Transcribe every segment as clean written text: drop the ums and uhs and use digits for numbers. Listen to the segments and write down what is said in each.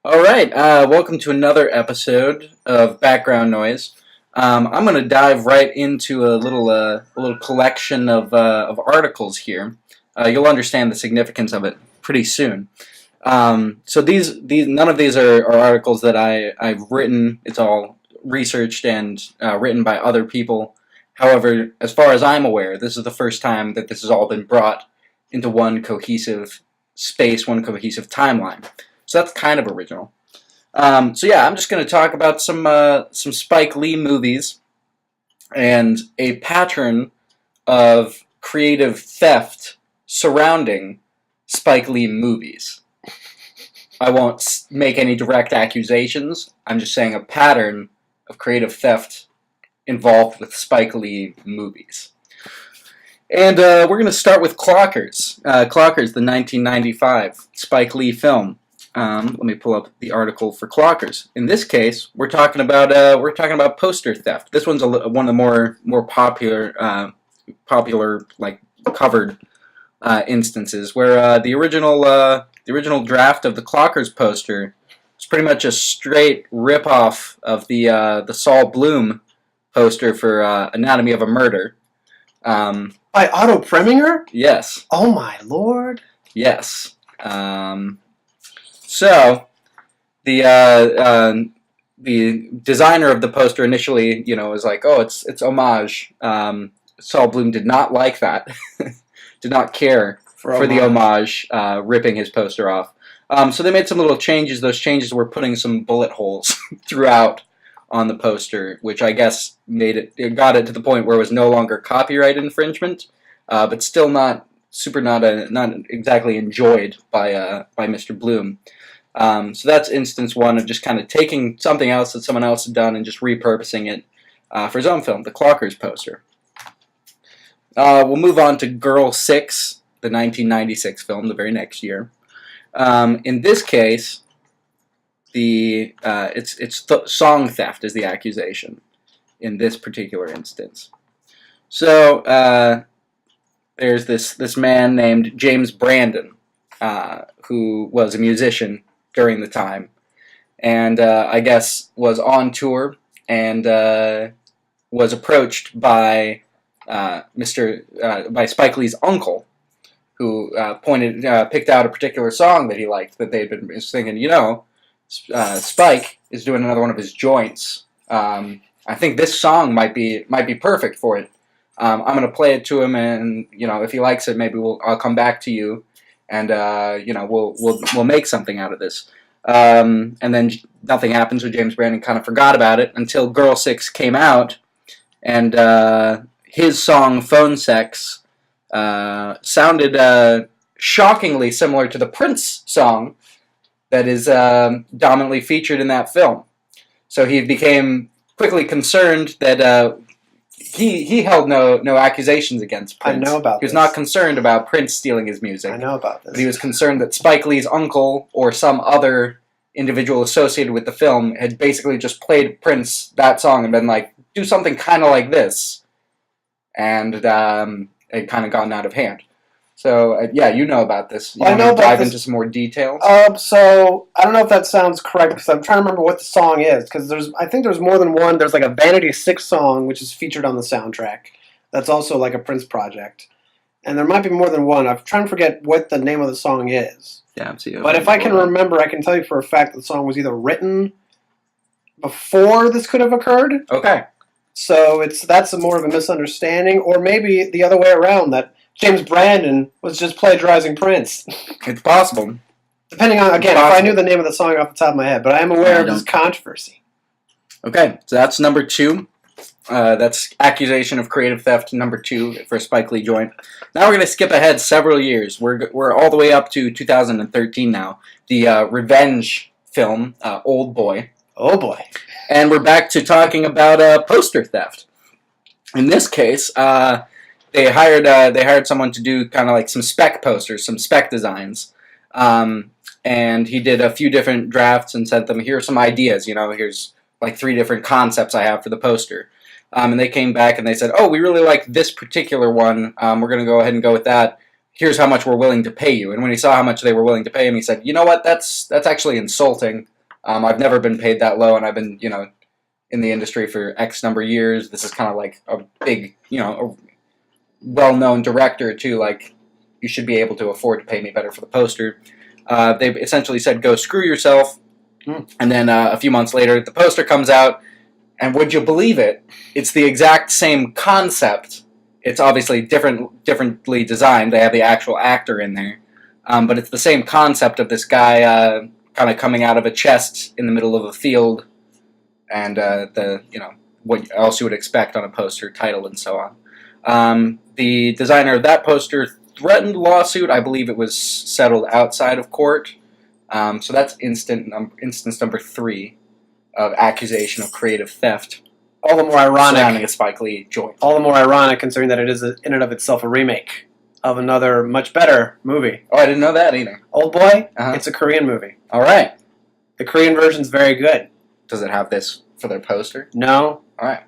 All right, welcome to another episode of Background Noise. I'm going to dive right into a little collection of articles here. You'll understand the significance of it pretty soon. So these none of these are articles that I've written. It's all researched and written by other people. However, as far as I'm aware, this is the first time that this has all been brought into one cohesive space, one cohesive timeline. So that's kind of original. So yeah, I'm just going to talk about some Spike Lee movies and a pattern of creative theft surrounding Spike Lee movies. I won't make any direct accusations. I'm just saying a pattern of creative theft involved with Spike Lee movies. And we're going to start with Clockers. Clockers, the 1995 Spike Lee film. Let me pull up the article for Clockers. In this case, we're talking about poster theft. This one's one of the more popular like covered instances where the original draft of the Clockers poster is pretty much a straight ripoff of the Saul Bloom poster for Anatomy of a Murder. By Otto Preminger? Yes. Oh my lord. Yes. So the designer of the poster initially, was like, oh, it's homage. Saul Bloom did not like that. Did not care for the homage, ripping his poster off. So they made some little changes. Those changes were putting some bullet holes throughout on the poster, which I guess got it to the point where it was no longer copyright infringement, but still not exactly enjoyed by Mr. Bloom. So that's instance one of just kind of taking something else that someone else had done and just repurposing it for his own film, the Clockers poster. We'll move on to Girl 6, the 1996 film, the very next year. In this case, it's song theft is the accusation in this particular instance. So there's this man named James Brandon who was a musician during the time, and I guess was on tour and was approached by by Spike Lee's uncle, who picked out a particular song that he liked that they'd been singing. Spike is doing another one of his joints. I think this song might be perfect for it. I'm going to play it to him, and if he likes it, maybe I'll come back to you, and we'll make something out of this. And then nothing happens. So James Brandon kind of forgot about it until Girl 6 came out, and his song "Phone Sex" sounded shockingly similar to the Prince song that is dominantly featured in that film. So he became quickly concerned that he held no accusations against Prince. I know about He was this. not concerned about Prince stealing his music. I know about this. But he was concerned that Spike Lee's uncle or some other individual associated with the film had basically just played Prince that song and been like, do something kind of like this. And it kind of gotten out of hand. So, yeah, you know about this. You I know want to about dive this. into some more details? So I don't know if that sounds correct because I'm trying to remember what the song is, because I think there's more than one. There's like a Vanity 6 song which is featured on the soundtrack. That's also like a Prince project, and there might be more than one. I'm trying to forget what the name of the song is. Yeah, but if I can remember, I can tell you for a fact that the song was either written before this could have occurred. Okay. So that's more of a misunderstanding, or maybe the other way around, that James Brandon was just plagiarizing Prince. It's possible. Depending on, again, if I knew the name of the song off the top of my head, but I am aware of this controversy. Okay, so that's number 2. That's accusation of creative theft, number 2 for Spike Lee joint. Now we're going to skip ahead several years. We're all the way up to 2013 now. The revenge film, Old Boy. Oh boy. And we're back to talking about poster theft. In this case, they hired someone to do kind of like some spec posters, some spec designs. And he did a few different drafts and sent them, here are some ideas, here's like 3 different concepts I have for the poster. And they came back and they said, oh, we really like this particular one. We're going to go ahead and go with that. Here's how much we're willing to pay you. And when he saw how much they were willing to pay him, he said, you know what, that's actually insulting. I've never been paid that low, and I've been, in the industry for X number of years. This is kind of like a big, a well-known director, too. Like, you should be able to afford to pay me better for the poster. They essentially said, go screw yourself. And then a few months later, the poster comes out, and would you believe it? It's the exact same concept. It's obviously differently designed. They have the actual actor in there. But it's the same concept of this guy kind of coming out of a chest in the middle of a field, and what else you would expect on a poster, title, and so on. The designer of that poster threatened lawsuit. I believe it was settled outside of court. So that's instance number 3 of accusation of creative theft. All the more ironic. Surrounding a Spike Lee joint. All the more ironic, considering that it is in and of itself a remake of another much better movie. Oh, I didn't know that either. Old Boy. It's a Korean movie. All right. The Korean version's very good. Does it have this for their poster? No. All right.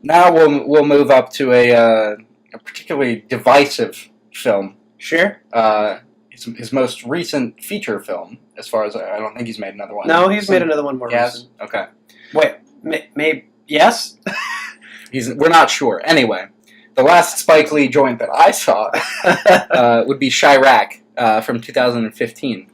Now we'll move up to a particularly divisive film. Sure. His most recent feature film, as far as I don't think he's made another one. No, he's made another one more recent. Okay. Wait, maybe yes. We're not sure. Anyway, the last Spike Lee joint that I saw would be Chirac from 2015,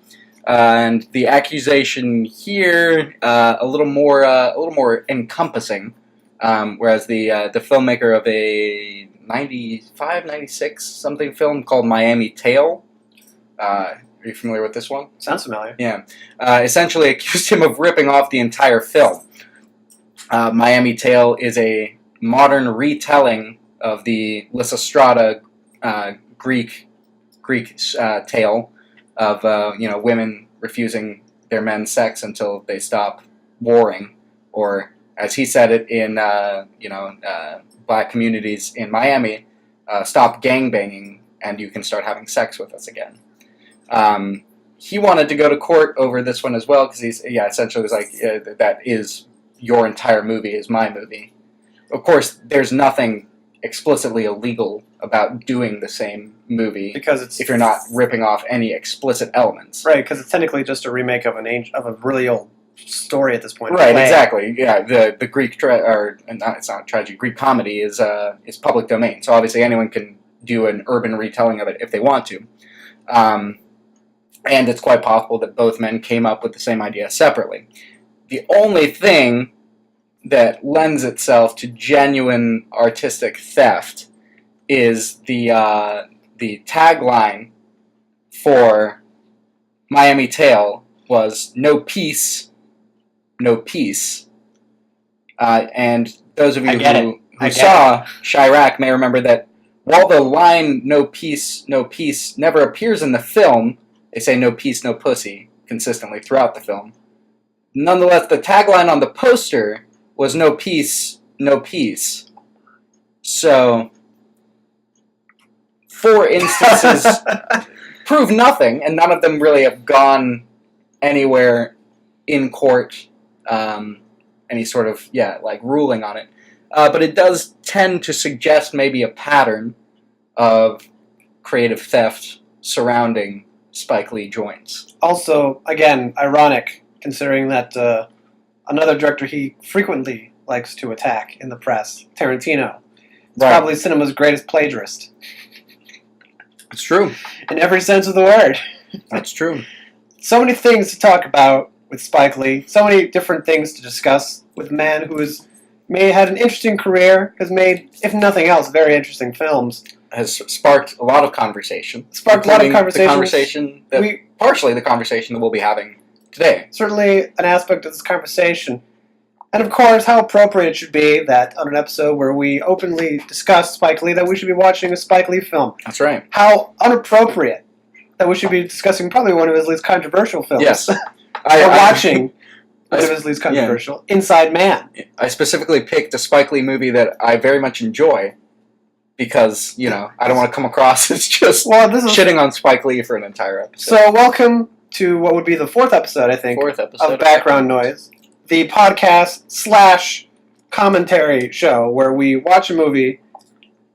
and the accusation here a little more encompassing, whereas the filmmaker of a 95, 96 something film called Miami Tale. Are you familiar with this one? Sounds familiar. Yeah. Essentially accused him of ripping off the entire film. Miami Tale is a modern retelling of the Lysistrata Greek tale of women refusing their men's sex until they stop warring, or as he said it in black communities in Miami, stop gangbanging and you can start having sex with us again. He wanted to go to court over this one as well because essentially was like, that is your entire movie is my movie. Of course, there's nothing explicitly illegal about doing the same movie because if you're not ripping off any explicit elements. Right, because it's technically just a remake of a really old story at this point. Right, exactly. Yeah, the Greek it's not tragedy. Greek comedy is public domain, so obviously anyone can do an urban retelling of it if they want to. And it's quite possible that both men came up with the same idea separately. The only thing that lends itself to genuine artistic theft is the tagline for Miami Tale was "No peace, no peace." And those of you who saw Chirac may remember that while the line "No peace, no peace" never appears in the film, they say "No peace, no pussy" consistently throughout the film. Nonetheless, the tagline on the poster was "No peace, no peace." So, 4 instances prove nothing, and none of them really have gone anywhere in court, any sort of, ruling on it. But it does tend to suggest maybe a pattern of creative theft surrounding Spike Lee joints. Also, again, ironic, considering that another director he frequently likes to attack in the press, Tarantino, is probably cinema's greatest plagiarist. It's true. In every sense of the word. That's true. So many things to talk about with Spike Lee. So many different things to discuss with a man who has had an interesting career, has made, if nothing else, very interesting films. Has sparked a lot of conversation. Partially the conversation that we'll be having today. Certainly an aspect of this conversation. And of course, how appropriate it should be that on an episode where we openly discuss Spike Lee, that we should be watching a Spike Lee film. That's right. How inappropriate that we should be discussing probably one of his least controversial films. Yes. Watching one of his least controversial, Inside Man. I specifically picked a Spike Lee movie that I very much enjoy because, I don't want to come across as just shitting on Spike Lee for an entire episode. So welcome to what would be the 4th episode, I think, of Background Noise, the podcast / commentary show where we watch a movie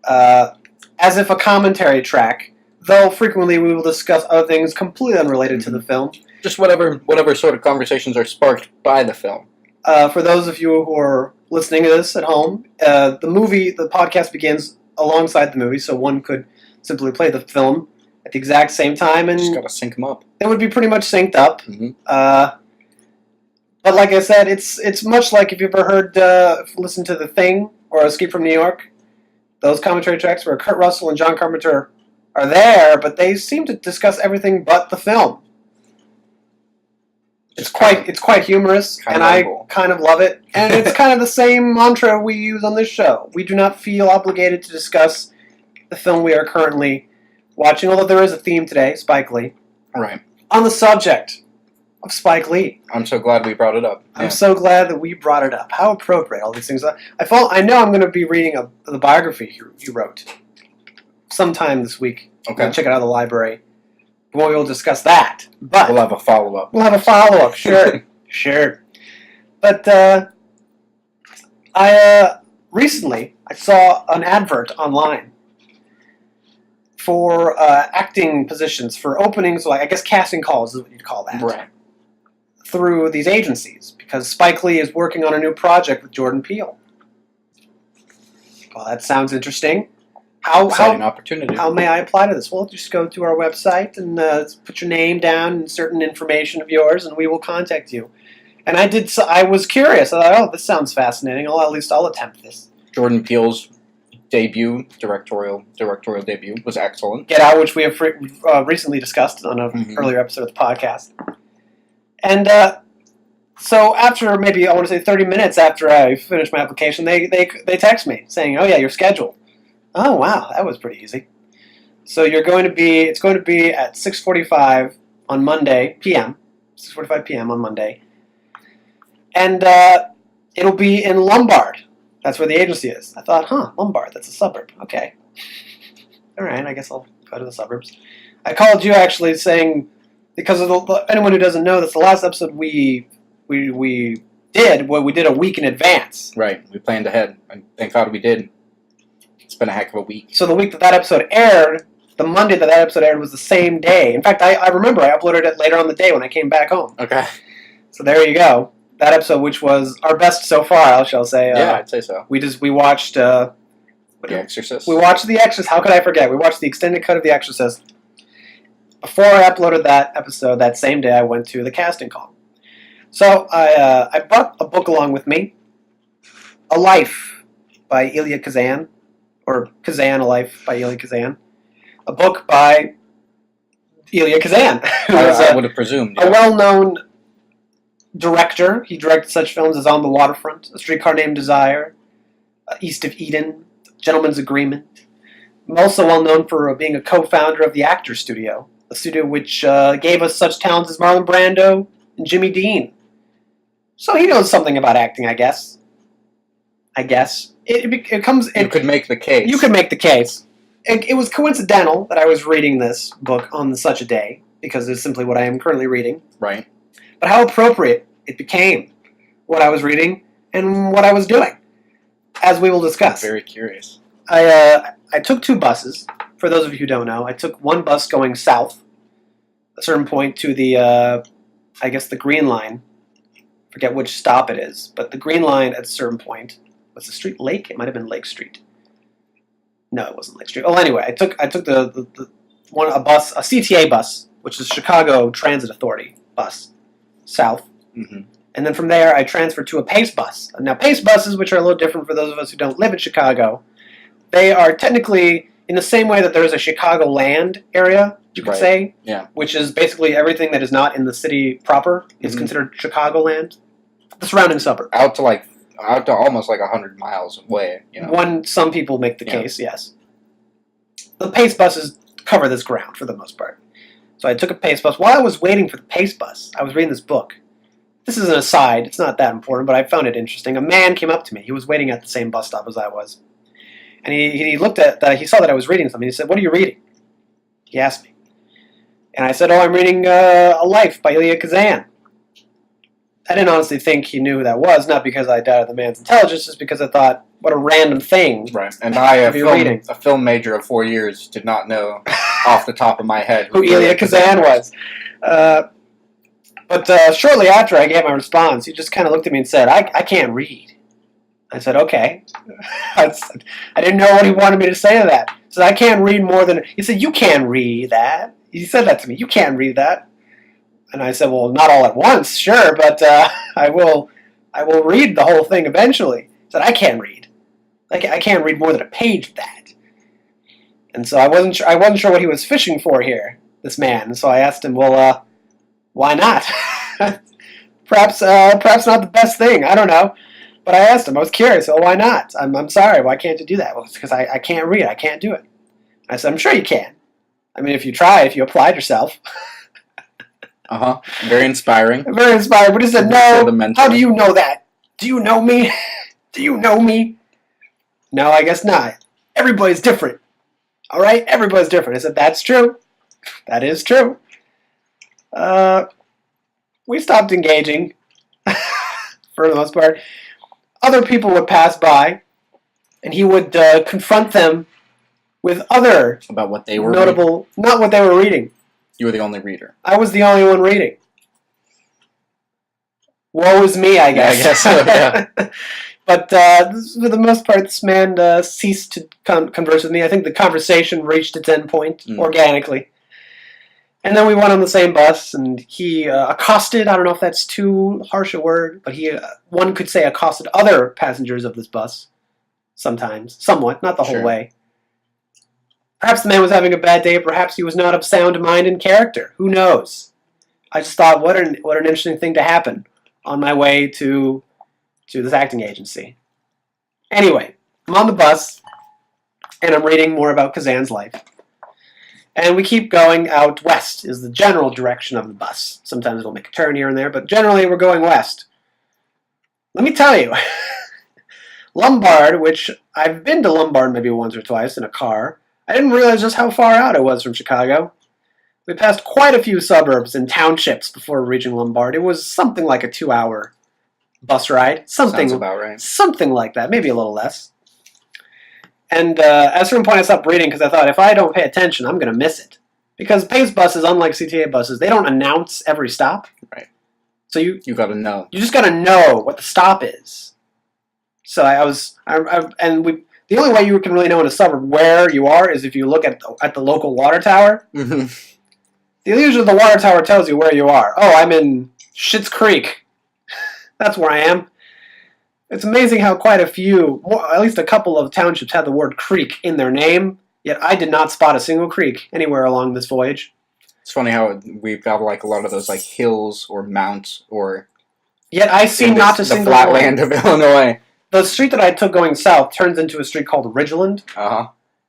as if a commentary track, though frequently we will discuss other things completely unrelated to the film. Just whatever sort of conversations are sparked by the film. For those of you who are listening to this at home, the podcast begins alongside the movie, so one could simply play the film at the exact same time, and Just gotta sync them up. it would be pretty much synced up. Mm-hmm. But like I said, it's much like if you ever listened to The Thing or Escape from New York, those commentary tracks where Kurt Russell and John Carpenter are there, but they seem to discuss everything but the film. It's quite humorous, and I kind of love it. And it's kind of the same mantra we use on this show. We do not feel obligated to discuss the film we are currently watching, although there is a theme today, Spike Lee. Right. On the subject of Spike Lee. I'm so glad we brought it up. Yeah. I'm so glad that we brought it up. How appropriate, all these things. I know I'm going to be reading the biography you wrote sometime this week. Okay. Check it out of the library. We'll discuss that. But we'll have a follow-up. Sure. Sure. But recently I saw an advert online for acting positions, for openings, like I guess casting calls is what you'd call that. Right. Through these agencies, because Spike Lee is working on a new project with Jordan Peele. Well, that sounds interesting. Exciting opportunity. How may I apply to this? Well, just go to our website and put your name down and certain information of yours, and we will contact you. And I did. I was curious. I thought, this sounds fascinating. I'll attempt this. Jordan Peele's directorial debut was excellent. Get Out, which we have recently discussed on an earlier episode of the podcast. And so after maybe, I want to say 30 minutes after I finished my application, they text me saying, "Oh yeah, you're scheduled." Oh wow, that was pretty easy. So it's going to be at 6:45 on Monday p.m. 6:45 p.m. on Monday, and it'll be in Lombard. That's where the agency is. I thought, Lombard, that's a suburb. Okay, all right, I guess I'll go to the suburbs. I called you actually saying, because of anyone who doesn't know, that's the last episode we did. Well, we did a week in advance. Right, we planned ahead, and thank God we did. It's been a heck of a week. So the week that episode aired, the Monday that episode aired was the same day. In fact, I remember I uploaded it later on the day when I came back home. Okay. So there you go. That episode, which was our best so far, I shall say. Yeah, I'd say so. We watched The Exorcist. We watched The Exorcist. How could I forget? We watched the extended cut of The Exorcist. Before I uploaded that episode, that same day, I went to the casting call. So I brought a book along with me, A Life by Elia Kazan. Or Kazan, A Life by Elia Kazan. A book by Elia Kazan. I would have presumed. Yeah. A well-known director. He directed such films as On the Waterfront, A Streetcar Named Desire, East of Eden, Gentleman's Agreement. I'm also well-known for being a co-founder of the Actors Studio, a studio which gave us such talents as Marlon Brando and Jimmy Dean. So he knows something about acting, I guess. It comes. You could make the case. You could make the case. It was coincidental that I was reading this book on such a day, because it's simply what I am currently reading. Right. But how appropriate it became, what I was reading and what I was doing, as we will discuss. I'm very curious. I took two buses. For those of you who don't know, I took one bus going south, a certain point to the, I guess the Green Line. Forget which stop it is, but the Green Line at a certain point. Was the street Lake? It might have been Lake Street. No, it wasn't Lake Street. Well, anyway, I took a bus, a CTA bus, which is Chicago Transit Authority bus, south. Mm-hmm. And then from there, I transferred to a Pace bus. Now, Pace buses, which are a little different for those of us who don't live in Chicago, they are technically in the same way that there is a Chicago land area, you could say, which is basically everything that is not in the city proper is considered Chicago land. The surrounding suburb. Out to almost like 100 miles away. You know? Some people make the case, yes. The Pace buses cover this ground for the most part. So I took a Pace bus. While I was waiting for the Pace bus, I was reading this book. This is an aside. It's not that important, but I found it interesting. A man came up to me. He was waiting at the same bus stop as I was. And he looked at, he saw that I was reading something. He said, "What are you reading?" He asked me. And I said, "Oh, I'm reading A Life by Elia Kazan." I didn't honestly think he knew who that was, not because I doubted the man's intelligence, just because I thought, what a random thing. Right. And I, a film major of 4 years, did not know off the top of my head who Elia Kazan was. But shortly after I gave my response, he just kind of looked at me and said, I can't read. I said, okay. I didn't know what he wanted me to say to that. He said, I can't read more than... He said, you can't read that. He said that to me. You can't read that. And I said, well, not all at once, sure, but I will read the whole thing eventually. He said, I can't read. I can't read more than a page of that. And so I wasn't sure what he was fishing for here, this man. And so I asked him, well, why not? perhaps not the best thing. I don't know. But I asked him. I was curious. Well, why not? I'm sorry. Why can't you do that? Well, it's because I can't read. I can't do it. I said, I'm sure you can. I mean, if you try, if you applied yourself. Very inspiring. Very inspiring. But he said, no. How do you know that? Do you know me? Do you know me? No, I guess not. Everybody's different. All right? Everybody's different. I said, that's true. That is true. We stopped engaging for the most part. Other people would pass by, and he would confront them with other about what they were notable, not what they were reading. You were the only reader. I was the only one reading. Woe is me, I guess. Yeah, I guess so, yeah. But for the most part, this man ceased to converse with me. I think the conversation reached its end point organically. And then we went on the same bus, and he accosted, I don't know if that's too harsh a word, but one could say accosted other passengers of this bus sometimes. Somewhat, not the whole way. Perhaps the man was having a bad day, perhaps he was not of sound mind and character. Who knows? I just thought, what an interesting thing to happen on my way to this acting agency. Anyway, I'm on the bus, and I'm reading more about Kazan's life. And we keep going out west is the general direction of the bus. Sometimes it'll make a turn here and there, but generally we're going west. Let me tell you, Lombard, which I've been to Lombard maybe once or twice in a car, I didn't realize just how far out it was from Chicago. We passed quite a few suburbs and townships before reaching Lombard. It was something like a 2-hour bus ride. Sounds about right. Something like that, maybe a little less. And at a certain point I stopped reading because I thought, if I don't pay attention, I'm going to miss it. Because PACE buses, unlike CTA buses, they don't announce every stop. Right. So you got to know. You just got to know what the stop is. So the only way you can really know in a suburb where you are is if you look at the local water tower. Mm-hmm. Usually the water tower tells you where you are. Oh, I'm in Schitt's Creek. That's where I am. It's amazing how quite a few, at least a couple of townships had the word creek in their name, yet I did not spot a single creek anywhere along this voyage. It's funny how we've got like a lot of those like hills or mounts or... Yet I seem not to single the flat land of Illinois. The street that I took going south turns into a street called Ridgeland.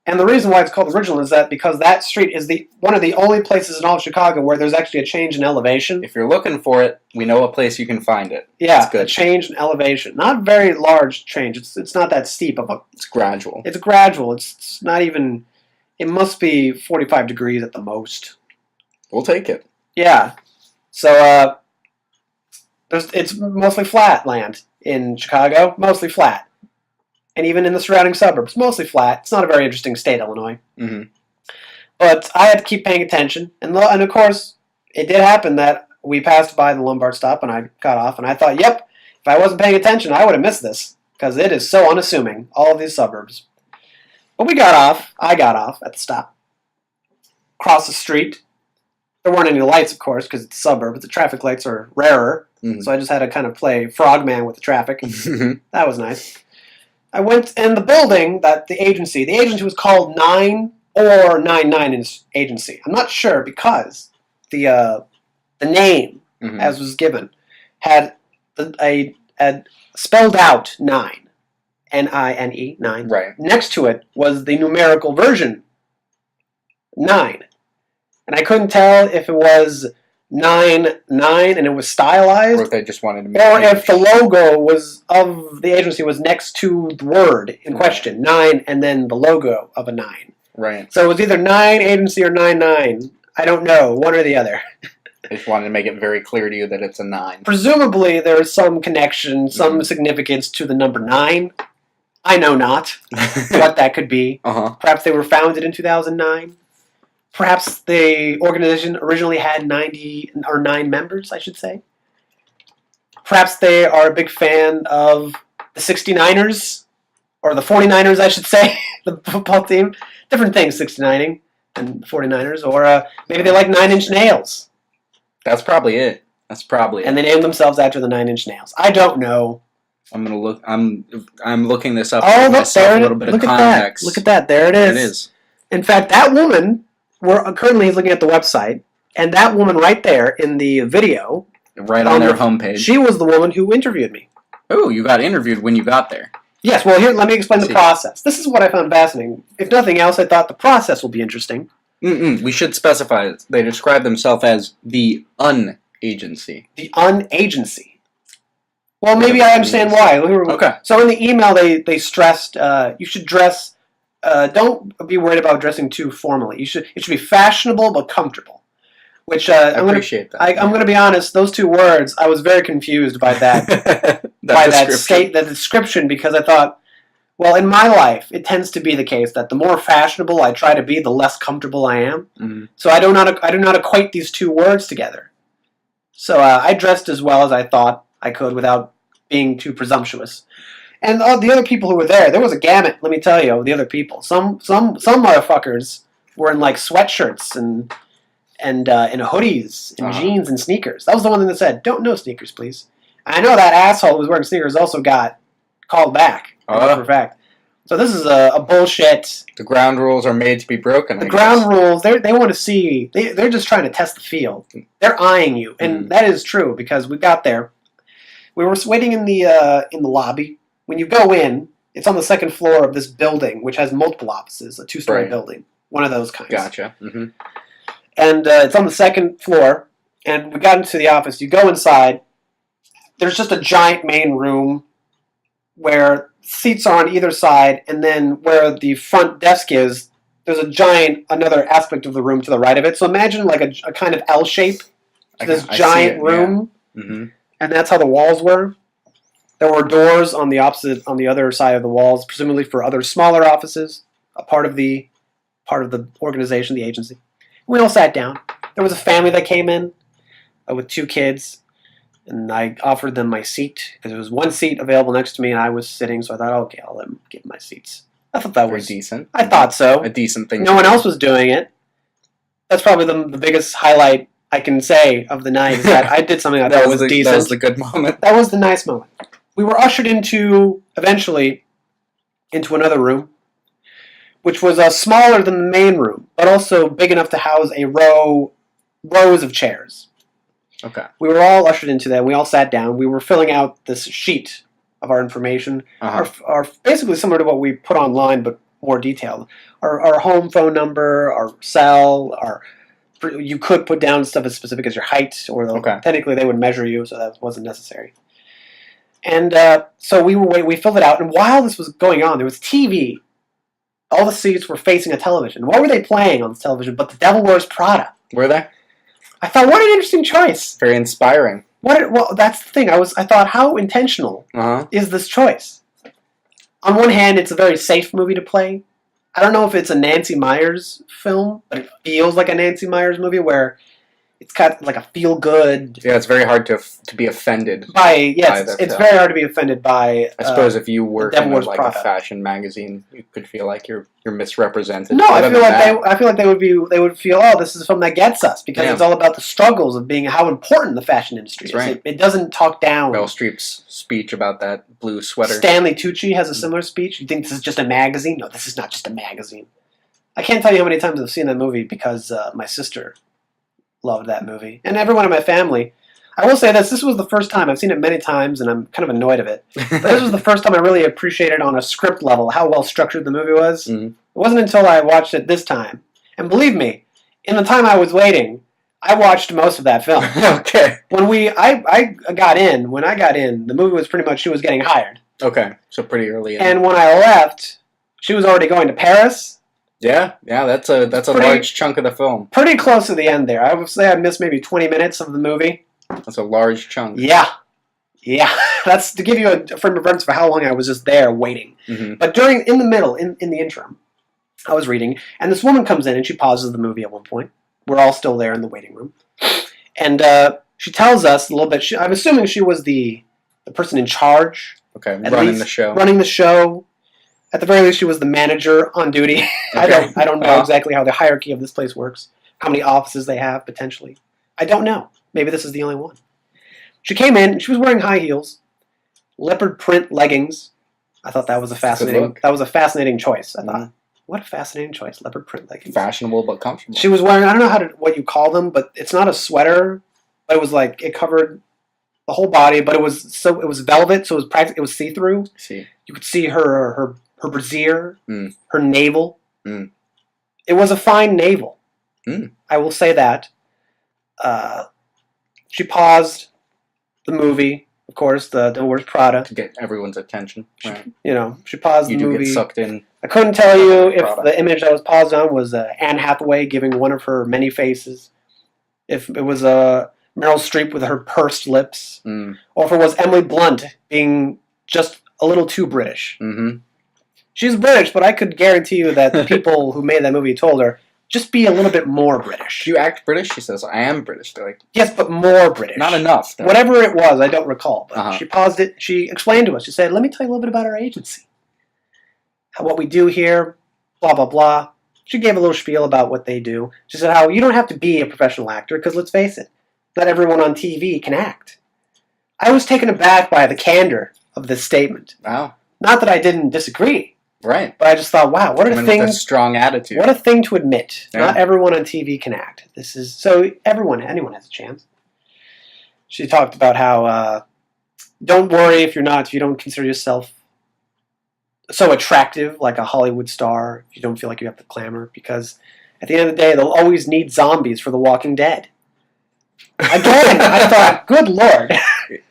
And the reason why it's called Ridgeland is that because that street is one of the only places in all of Chicago where there's actually a change in elevation. If you're looking for it, we know a place you can find it. Yeah, it's good. A change in elevation. Not very large change. It's not that steep of a... It's gradual. It's gradual. It's not even... It must be 45 degrees at the most. We'll take it. Yeah. So, it's mostly flat land in Chicago. Mostly flat. And even in the surrounding suburbs, mostly flat. It's not a very interesting state, Illinois. Mm-hmm. But I had to keep paying attention. And of course, it did happen that we passed by the Lombard stop and I got off. And I thought, yep, if I wasn't paying attention, I would have missed this. Because it is so unassuming, all of these suburbs. But we got off. I got off at the stop. Crossed the street. There weren't any lights, of course, because it's a suburb. But the traffic lights are rarer. Mm-hmm. So I just had to kind of play frogman with the traffic. That was nice. I went in the building that the agency was called 9 or 99 agency. I'm not sure because the name, as was given, had spelled out 9, N-I-N-E, 9. Right. Next to it was the numerical version, 9. And I couldn't tell if it was 9 and it was stylized, or if they just wanted to make or if the logo of the agency was next to the word in question, 9, and then the logo of a 9. Right. So it was either 9 agency or 99. I don't know, one or the other. They just wanted to make it very clear to you that it's a 9. Presumably there is some connection, some significance to the number 9. I know not what that could be. Uh-huh. Perhaps they were founded in 2009. Perhaps the organization originally had 9 members, I should say. Perhaps they are a big fan of the 69ers, or the 49ers, I should say, the football team. Different things, 69ing and 49ers. Or maybe they like Nine Inch Nails. That's probably it. And they named themselves after the Nine Inch Nails. I don't know. I'm gonna look. I'm looking this up. Oh, look, myself, there a little bit look of at context. that. Look at that. There it is. It is. In fact, that woman, we're currently looking at the website, and that woman right there in the video, Right on their homepage. she was the woman who interviewed me. Oh, you got interviewed when you got there. Yes, well, here, let me explain the process. This is what I found fascinating. If nothing else, I thought the process will be interesting. We should specify. They describe themselves as the Un-Agency. The Un-Agency. Well, maybe I understand why. Okay. So in the email, they stressed you should dress. Don't be worried about dressing too formally. It should be fashionable but comfortable. Which I appreciate that. I'm going to be honest. Those 2 words, I was very confused by that. That description, because I thought, well, in my life, it tends to be the case that the more fashionable I try to be, the less comfortable I am. Mm-hmm. So I do not equate these 2 words together. So I dressed as well as I thought I could without being too presumptuous. And the other people who were there was a gamut. Let me tell you, of the other people. Some motherfuckers were in like sweatshirts and in hoodies and jeans and sneakers. That was the one thing that said, "No sneakers, please." I know that asshole who was wearing sneakers also got called back. For a fact. So this is a bullshit. The ground rules are made to be broken. The ground rules, they want to see. They're just trying to test the field. They're eyeing you, and that is true because we got there. We were waiting in the lobby. When you go in, it's on the 2nd floor of this building, which has multiple offices, a 2-story building, one of those kinds. Gotcha. Mm-hmm. And it's on the 2nd floor, and we got into the office. You go inside. There's just a giant main room where seats are on either side, and then where the front desk is, there's a giant, another aspect of the room to the right of it. So imagine like a kind of L shape to this giant room, and that's how the walls were. There were doors on the other side of the walls, presumably for other smaller offices, a part of the organization, the agency. We all sat down. There was a family that came in with 2 kids, and I offered them my seat because there was 1 seat available next to me, and I was sitting, so I thought, okay, I'll let them give my seats. I thought that was decent. I thought so. A decent thing. No one else was doing it. That's probably the biggest highlight I can say of the night. Is that I did something I thought was decent. That was the good moment. That was the nice moment. We were ushered eventually into another room, which was smaller than the main room, but also big enough to house rows of chairs. Okay. We were all ushered into that. We all sat down. We were filling out this sheet of our information, our basically similar to what we put online, but more detailed. Our home phone number, our cell, you could put down stuff as specific as your height, or technically they would measure you, so that wasn't necessary. And so we filled it out, and while this was going on, there was TV. All the seats were facing a television. What were they playing on the television but The Devil Wears Prada? Were they? I thought, what an interesting choice. Very inspiring. Well, that's the thing. I thought, how intentional is this choice? On one hand, it's a very safe movie to play. I don't know if it's a Nancy Meyers film, but it feels like a Nancy Meyers movie where it's got like a feel-good. Yeah, it's very hard to be offended. It's very hard to be offended by. I suppose if you work in a fashion magazine, you could feel like you're misrepresented. No, I feel like they would feel, oh, this is a film that gets us because it's all about the struggles of being how important the fashion industry is. Right. It doesn't talk down. Meryl Streep's speech about that blue sweater. Stanley Tucci has a similar speech. You think this is just a magazine? No, this is not just a magazine. I can't tell you how many times I've seen that movie because my sister loved that movie. And everyone in my family. I will say this was the first time. I've seen it many times, and I'm kind of annoyed of it. But this was the first time I really appreciated on a script level how well structured the movie was. Mm-hmm. It wasn't until I watched it this time. And believe me, in the time I was waiting, I watched most of that film. Okay. When I got in, the movie was pretty much she was getting hired. Okay, so pretty early in. And when I left, she was already going to Paris. Yeah, that's a large chunk of the film. Pretty close to the end there. I would say I missed maybe 20 minutes of the movie. That's a large chunk. Yeah. That's to give you a frame of reference for how long I was just there waiting. Mm-hmm. But in the middle, in the interim, I was reading, and this woman comes in and she pauses the movie at one point. We're all still there in the waiting room. And she tells us a little bit. I'm assuming she was the person in charge. Okay, running the show. Running the show. At the very least, she was the manager on duty. Okay. I don't know exactly how the hierarchy of this place works. How many offices they have, potentially. I don't know. Maybe this is the only one. She came in, and she was wearing high heels, leopard print leggings. I thought that was a fascinating choice. I thought, what a fascinating choice, leopard print leggings. Fashionable but comfortable. She was wearing, I don't know what you call them, but it's not a sweater, but it was like, it covered the whole body, but it was velvet, so it was see-through. See. You could see her brassiere, her navel. It was a fine navel. I will say that. She paused the movie, of course, the word Prada. To get everyone's attention. Right. She paused the movie. You do get sucked in. I couldn't tell you if the image I was paused on was Anne Hathaway giving one of her many faces, if it was Meryl Streep with her pursed lips, or if it was Emily Blunt being just a little too British. Mm-hmm. She's British, but I could guarantee you that the people who made that movie told her, just be a little bit more British. Do you act British? She says, I am British. They're like, yes, but more British. Not enough. Though. Whatever it was, I don't recall. But she paused it. She explained to us. She said, let me tell you a little bit about our agency. What we do here, blah, blah, blah. She gave a little spiel about what they do. She said how you don't have to be a professional actor, because let's face it, not everyone on TV can act. I was taken aback by the candor of this statement. Wow. Not that I didn't disagree. Right. But I just thought, wow, what a thing. With a strong attitude. What a thing to admit. Yeah. Not everyone on TV can act. So anyone has a chance. She talked about how, don't worry if you don't consider yourself so attractive like a Hollywood star, if you don't feel like you have the glamour, because at the end of the day, they'll always need zombies for The Walking Dead. Again, I thought, good Lord.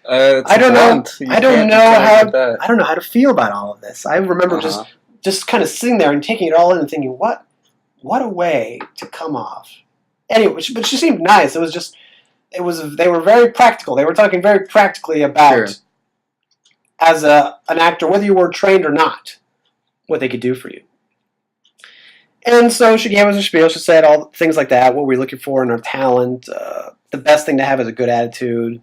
I don't know how to feel about all of this. I remember just kind of sitting there and taking it all in and thinking, what a way to come off. Anyway, but she seemed nice. They were very practical. They were talking very practically about, as an actor, whether you were trained or not, what they could do for you. And so she gave us a spiel. She said all things like that, what we're looking for in our talent. The best thing to have is a good attitude.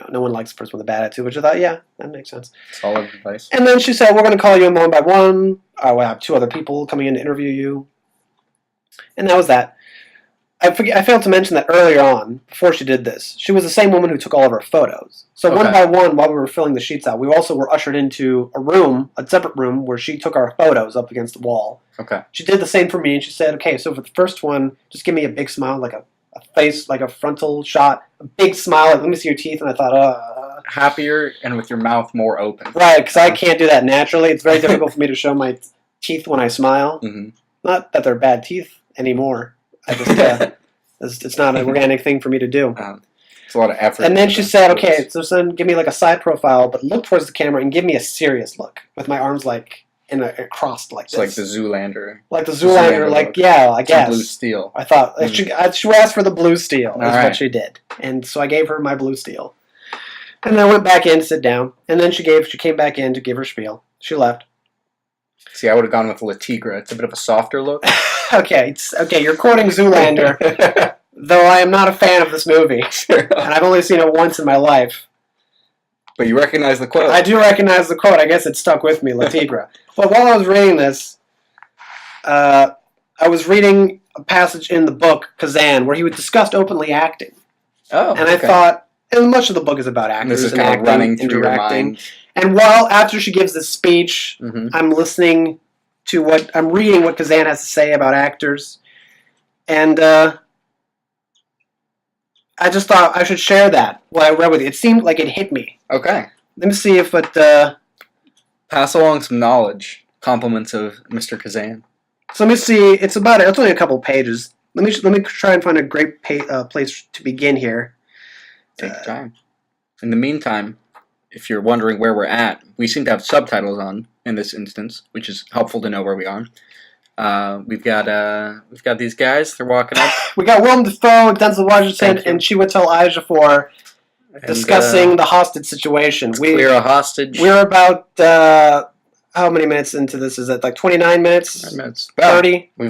No one likes a person with a bad attitude, which I thought, yeah, that makes sense. Solid advice. And then she said, we're going to call you in one by one. We'll have 2 other people coming in to interview you. And that was that. I failed to mention that earlier on, before she did this, she was the same woman who took all of our photos. So one by one, while we were filling the sheets out, we also were ushered into a separate room, where she took our photos up against the wall. Okay. She did the same for me, and she said, okay, so for the first one, just give me a big smile, like a face, like a frontal shot, a big smile, like, let me see your teeth, and I thought, happier and with your mouth more open. Right, because I can't do that naturally. It's very difficult for me to show my teeth when I smile. Mm-hmm. Not that they're bad teeth anymore. I just, it's not an organic thing for me to do. It's a lot of effort. And then she said, okay, so son, give me like a side profile, but look towards the camera and give me a serious look, with my arms like crossed like this. Like the Zoolander. Like the Zoolander, like, yeah, I guess. Blue steel. I thought, she asked for the blue steel, is right. what she did. And so I gave her my blue steel. And then I went back in to sit down, and then she came back in to give her spiel. She left. See, I would have gone with La Tigra. It's a bit of a softer look. Okay, you're quoting Zoolander, though I am not a fan of this movie. And I've only seen it once in my life. But you recognize the quote. I do recognize the quote. I guess it stuck with me, La Tigra. But while I was reading this, I was reading a passage in the book, Kazan, where he discussed openly acting. Oh, and I thought, and much of the book is about actors and this is and kind acting, of running through your mind. And after she gives this speech, I'm listening to I'm reading what Kazan has to say about actors. And I just thought I should share that, what I read with you. It seemed like it hit me. Okay. Let me see if it... Pass along some knowledge. Compliments of Mr. Kazan. So let me see. It's only a couple pages. Let me try and find a great place to begin here. Take your time. In the meantime, if you're wondering where we're at, we seem to have subtitles on in this instance, which is helpful to know where we are. We've got these guys. They're walking up. We got Willem Dafoe, Denzel Washington, and Chiwetel Ejiofor discussing the hostage situation. Clear a hostage. We're about how many minutes into this is it? Like 29 minutes? Minutes. 30? We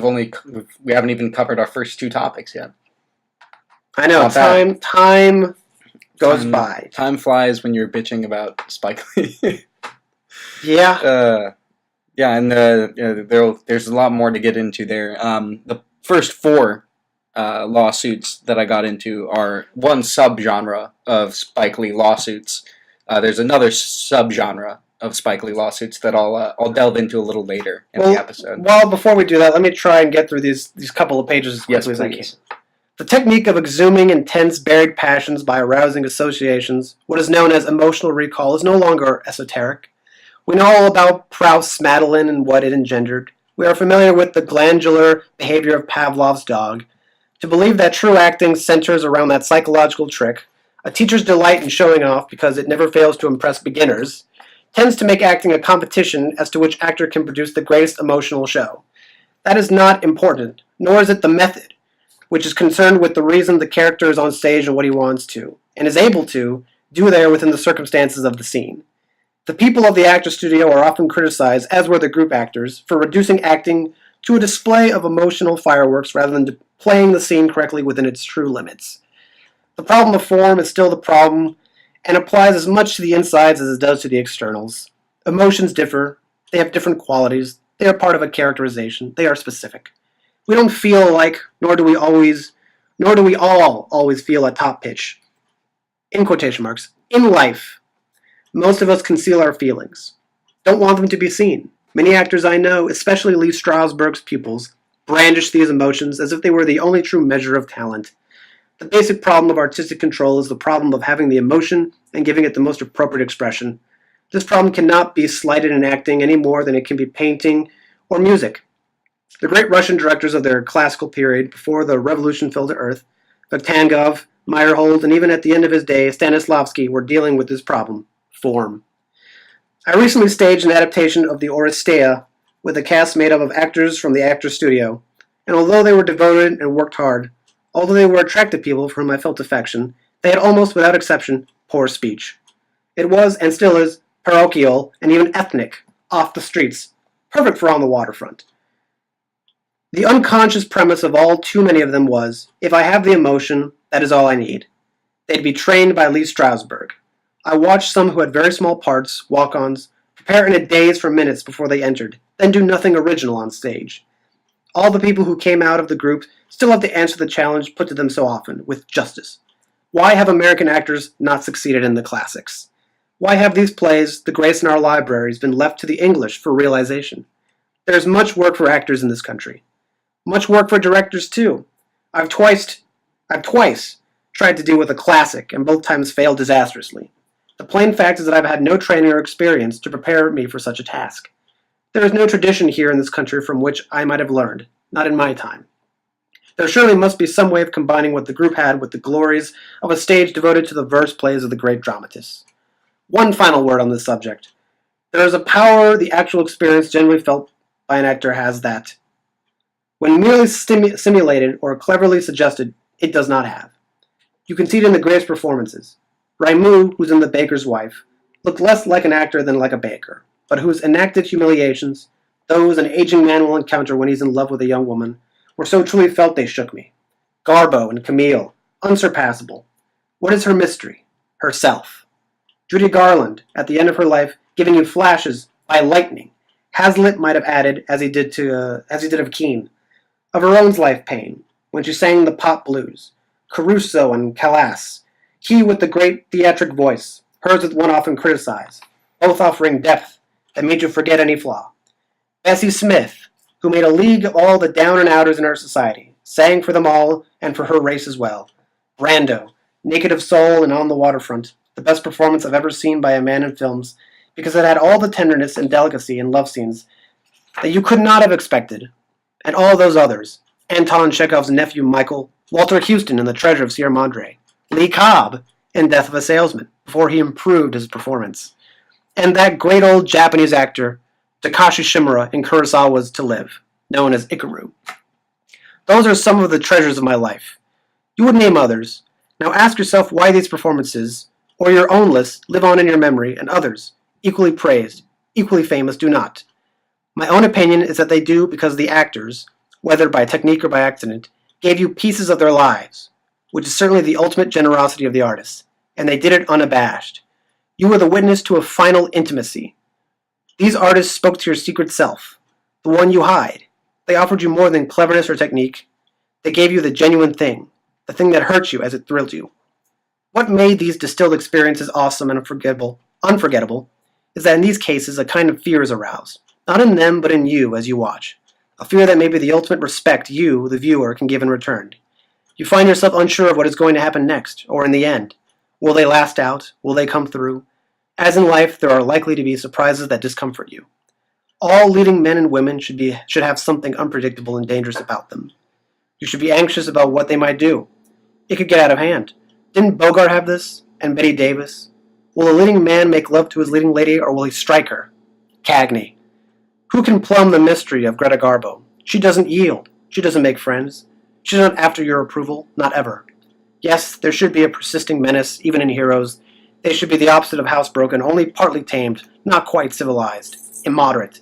haven't even covered our first two topics yet. I know, time goes by. Time flies when you're bitching about Spike Lee. Yeah. And there's a lot more to get into there. The first four lawsuits that I got into are one subgenre of Spike Lee lawsuits. There's another subgenre of Spike Lee lawsuits that I'll delve into a little later in the episode. Well, before we do that, let me try and get through these couple of pages as quickly as I can. The technique of exhuming intense buried passions by arousing associations, what is known as emotional recall, is no longer esoteric. We know all about Proust's Madeline and what it engendered. We are familiar with the glandular behavior of Pavlov's dog. To believe that true acting centers around that psychological trick, a teacher's delight in showing off because it never fails to impress beginners, tends to make acting a competition as to which actor can produce the greatest emotional show. That is not important, nor is it the method, which is concerned with the reason the character is on stage and what he wants to, and is able to, do there within the circumstances of the scene. The people of the actor studio are often criticized, as were the group actors, for reducing acting to a display of emotional fireworks rather than playing the scene correctly within its true limits. The problem of form is still the problem, and applies as much to the insides as it does to the externals. Emotions differ, they have different qualities, they are part of a characterization, they are specific. We don't feel like, nor do we all always feel at top pitch. In quotation marks, in life, most of us conceal our feelings, don't want them to be seen. Many actors I know, especially Lee Strasberg's pupils, brandish these emotions as if they were the only true measure of talent. The basic problem of artistic control is the problem of having the emotion and giving it the most appropriate expression. This problem cannot be slighted in acting any more than it can be painting or music. The great Russian directors of their classical period, before the revolution fell to earth, Vakhtangov, Meyerhold, and even at the end of his day, Stanislavski, were dealing with this problem, form. I recently staged an adaptation of the Oresteia with a cast made up of actors from the Actors Studio, and although they were devoted and worked hard, although they were attractive people for whom I felt affection, they had almost without exception poor speech. It was, and still is, parochial and even ethnic, off the streets, perfect for on the waterfront. The unconscious premise of all too many of them was, if I have the emotion, that is all I need. They'd be trained by Lee Strasberg. I watched some who had very small parts, walk-ons, prepare in a daze for minutes before they entered, then do nothing original on stage. All the people who came out of the group still have to answer the challenge put to them so often, with justice. Why have American actors not succeeded in the classics? Why have these plays, the greatest in our libraries, been left to the English for realization? There is much work for actors in this country. Much work for directors, too. I've twice tried to deal with a classic, and both times failed disastrously. The plain fact is that I've had no training or experience to prepare me for such a task. There is no tradition here in this country from which I might have learned, not in my time. There surely must be some way of combining what the group had with the glories of a stage devoted to the verse plays of the great dramatists. One final word on this subject. There is a power the actual experience generally felt by an actor has that, when merely simulated or cleverly suggested, it does not have. You can see it in the greatest performances. Raimund, who's in The Baker's Wife, looked less like an actor than like a baker, but whose enacted humiliations, those an aging man will encounter when he's in love with a young woman, were so truly felt they shook me. Garbo and Camille, unsurpassable. What is her mystery? Herself. Judy Garland, at the end of her life, giving you flashes by lightning. Hazlitt might have added, as he did of Keane, of her own life pain, when she sang the pop blues. Caruso and Callas, he with the great theatric voice, hers with one often criticized, both offering depth that made you forget any flaw. Bessie Smith, who made a league of all the down and outers in our society, sang for them all and for her race as well. Brando, naked of soul and on the waterfront, the best performance I've ever seen by a man in films, because it had all the tenderness and delicacy in love scenes that you could not have expected. And all those others, Anton Chekhov's nephew Michael, Walter Houston in The Treasure of Sierra Madre, Lee Cobb in Death of a Salesman, before he improved his performance, and that great old Japanese actor, Takashi Shimura in Kurosawa's To Live, known as Ikaru. Those are some of the treasures of my life. You would name others. Now ask yourself why these performances, or your own list, live on in your memory, and others, equally praised, equally famous, do not. My own opinion is that they do because the actors, whether by technique or by accident, gave you pieces of their lives, which is certainly the ultimate generosity of the artists, and they did it unabashed. You were the witness to a final intimacy. These artists spoke to your secret self, the one you hide. They offered you more than cleverness or technique. They gave you the genuine thing, the thing that hurt you as it thrilled you. What made these distilled experiences awesome and unforgettable is that in these cases a kind of fear is aroused, not in them but in you as you watch, a fear that may be the ultimate respect you, the viewer, can give in return. You find yourself unsure of what is going to happen next, or in the end. Will they last out? Will they come through? As in life, there are likely to be surprises that discomfort you. All leading men and women should have something unpredictable and dangerous about them. You should be anxious about what they might do. It could get out of hand. Didn't Bogart have this? And Betty Davis? Will a leading man make love to his leading lady, or will he strike her? Cagney. Who can plumb the mystery of Greta Garbo? She doesn't yield. She doesn't make friends. She's not after your approval, not ever. Yes, there should be a persisting menace, even in heroes. They should be the opposite of housebroken, only partly tamed, not quite civilized, immoderate.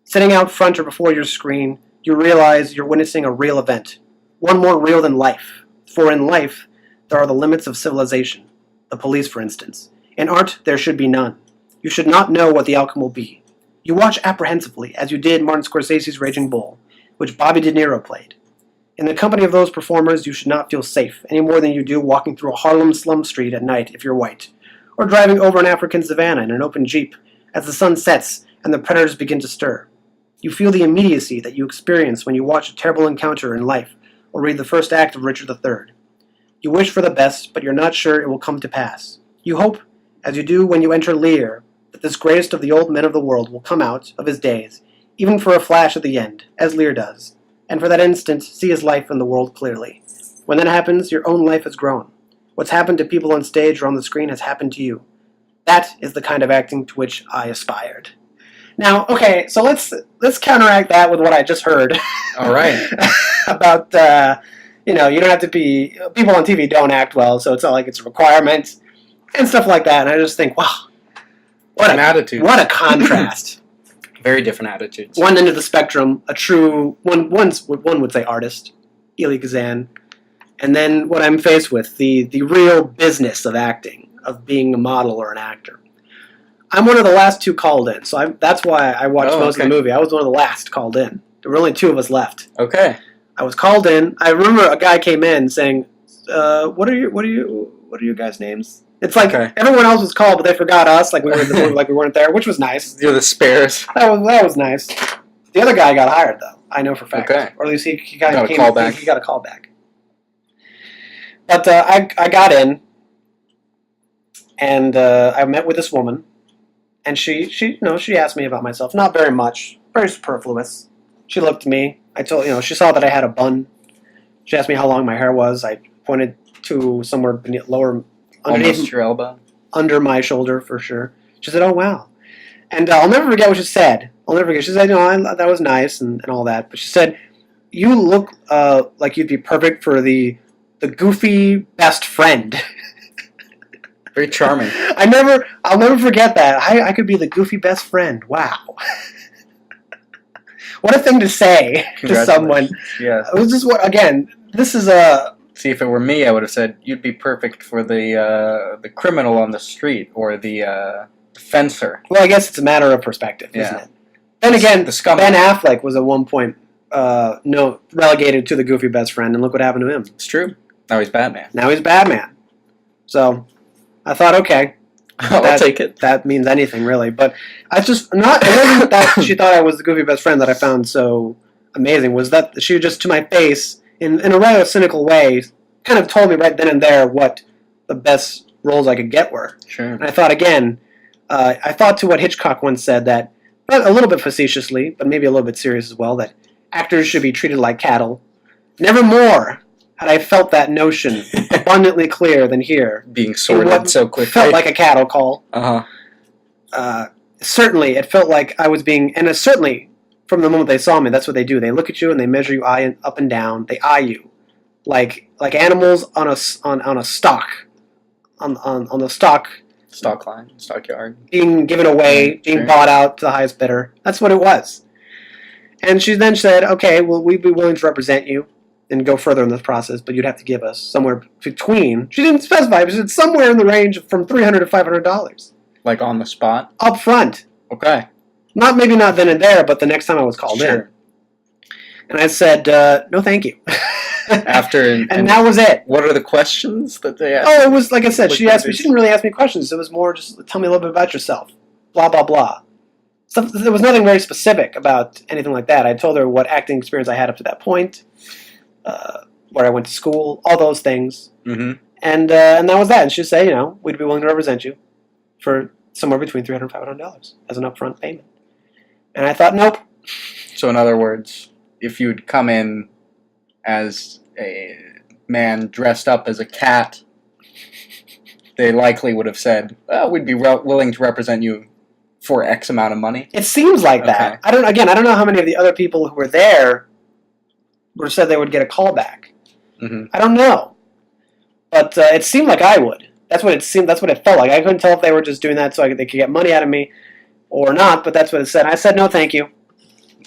Sitting out front or before your screen, you realize you're witnessing a real event, one more real than life. For in life, there are the limits of civilization, the police, for instance. In art, there should be none. You should not know what the outcome will be. You watch apprehensively, as you did Martin Scorsese's Raging Bull, which Bobby De Niro played. In the company of those performers, you should not feel safe, any more than you do walking through a Harlem slum street at night if you're white, or driving over an African savanna in an open jeep as the sun sets and the predators begin to stir. You feel the immediacy that you experience when you watch a terrible encounter in life or read the first act of Richard III. You wish for the best, but you're not sure it will come to pass. You hope, as you do when you enter Lear, that this greatest of the old men of the world will come out of his days, even for a flash at the end, as Lear does, and for that instant see his life and the world clearly. When that happens, your own life has grown. What's happened to people on stage or on the screen has happened to you. That is the kind of acting to which I aspired. Now, okay, so let's counteract that with what I just heard. All right. About, you don't have to be, people on TV don't act well, so it's not like it's a requirement, and stuff like that. And I just think, wow, what an attitude. What a contrast. Very different attitudes. One end of the spectrum, a true, one would say artist, Elie Kazan, and then what I'm faced with, the real business of acting, of being a model or an actor. I'm one of the last two called in, so that's why I watched most of the movie. I was one of the last called in. There were only two of us left. Okay. I was called in. I remember a guy came in saying, "What are you guys' names?" It's like everyone else was called, but they forgot us. Like we were in the movie, like we weren't there, which was nice. You're the spares. That was nice. The other guy got hired though. I know for a fact. Okay. Or at least he got a call back. He got a call back. But I got in, and I met with this woman. And she asked me about myself. Not very much. Very superfluous. She looked at me. She saw that I had a bun. She asked me how long my hair was. I pointed to somewhere beneath, lower, almost your elbow, under my shoulder for sure. She said, "Oh wow," and I'll never forget what she said. She said, that was nice and all that." But she said, "You look like you'd be perfect for the goofy best friend." Very charming. I'll never forget that. I could be the goofy best friend. Wow. What a thing to say to someone. Yeah. It was just this is See, if it were me, I would have said, you'd be perfect for the criminal on the street or the fencer. Well, I guess it's a matter of perspective, isn't it? Then again, Ben Affleck was at one point relegated to the goofy best friend, and look what happened to him. It's true. Now he's Batman. So I thought, okay. I'll take it. That means anything, really. But it wasn't that she thought I was the goofy best friend that I found so amazing. Was that she just, to my face, in a rather cynical way, kind of told me right then and there what the best roles I could get were. Sure. And I thought, again, I thought to what Hitchcock once said, that, a little bit facetiously, but maybe a little bit serious as well, that actors should be treated like cattle. Never more had I felt that notion abundantly clear than here. Being sorted so quickly. Felt like a cattle call. Uh-huh. Certainly, it felt like I was being, and certainly, from the moment they saw me, that's what they do. They look at you and they measure you up and down. They eye you, like animals on a stock, on the stock stockyard. being given away, being bought out to the highest bidder. That's what it was. And she then said, okay, well, we'd be willing to represent you and go further in this process, but you'd have to give us somewhere between, she didn't specify, but she said somewhere in the range from $300 to $500. Like on the spot? Up front. Okay. Maybe not then and there, but the next time I was called in. And I said, no, thank you. And that was it. What are the questions that they asked? Oh, it was, like I said, she asked me, she didn't really ask me questions. It was more just, tell me a little bit about yourself. Blah, blah, blah. So there was nothing very specific about anything like that. I told her what acting experience I had up to that point, where I went to school, all those things. Mm-hmm. And that was that. And she'd say, we'd be willing to represent you for somewhere between $300 and $500 as an upfront payment. And I thought, nope. So in other words, if you'd come in as a man dressed up as a cat, they likely would have said, well, we'd be willing to represent you for X amount of money. It seems like that. I don't know how many of the other people who were there said they would get a call back. Mm-hmm. I don't know. But it seemed like I would. That's what it seemed. That's what it felt like. I couldn't tell if they were just doing that so they could get money out of me or not, but that's what it said. And I said, no, thank you.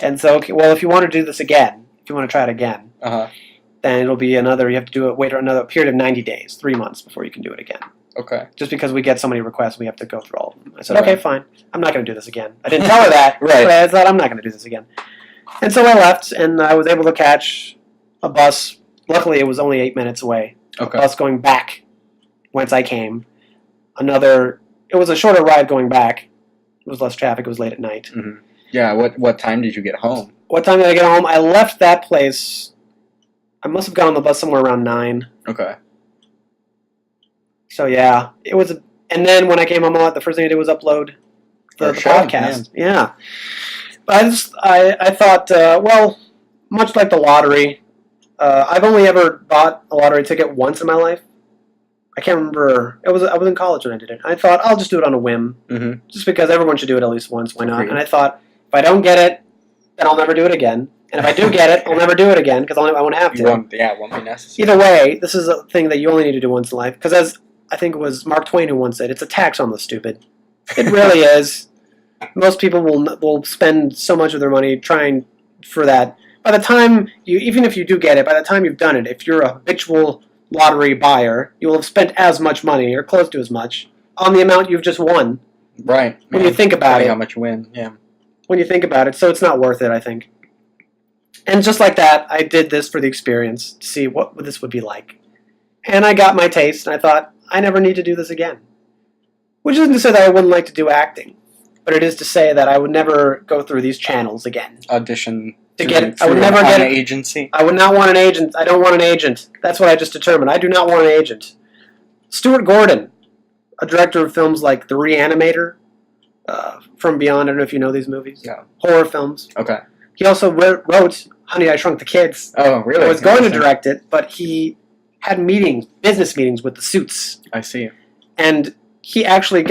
And so, okay, well, if you want to do this again, if you want to try it again, then it'll be you have to do it, wait another period of 90 days, 3 months before you can do it again. Okay. Just because we get so many requests, we have to go through all of them. I said, okay, fine. I'm not going to do this again. I didn't tell her that, but I thought I'm not going to do this again. And so I left, and I was able to catch a bus. Luckily, it was only 8 minutes away. Okay. A bus going back whence I came. It was a shorter ride going back. It was less traffic. It was late at night. Mm-hmm. Yeah, what time did you get home? What time did I get home? I left that place. I must have gotten on the bus somewhere around 9. Okay. So yeah, it was. And then when I came home, the first thing I did was upload the podcast. Yeah. But I thought, well, much like the lottery, I've only ever bought a lottery ticket once in my life. I can't remember. I was in college when I did it. I thought I'll just do it on a whim, just because everyone should do it at least once. Why not? And I thought if I don't get it, then I'll never do it again. And if I do get it, I'll never do it again because I won't have to. It won't be necessary. Either way, this is a thing that you only need to do once in life. Because as I think it was Mark Twain who once said, it's a tax on the stupid. It really is. Most people will spend so much of their money trying for that. By the time even if you do get it, by the time you've done it, if you're a habitual lottery buyer, you will have spent as much money or close to as much on the amount you've just won. Right. When you think about it. How much you win, yeah. When you think about it, so it's not worth it, I think. And just like that, I did this for the experience, to see what this would be like. And I got my taste, and I thought, I never need to do this again. Which isn't to say that I wouldn't like to do acting, but it is to say that I would never go through these channels again. Audition I would never get an agency. I would not want an agent. I don't want an agent. That's what I just determined. I do not want an agent. Stuart Gordon, a director of films like The Reanimator, From Beyond. I don't know if you know these movies. Yeah. Horror films. Okay. He also wrote Honey, I Shrunk the Kids. Oh, really? I was going to direct it, but he had business meetings with the suits. I see. And he actually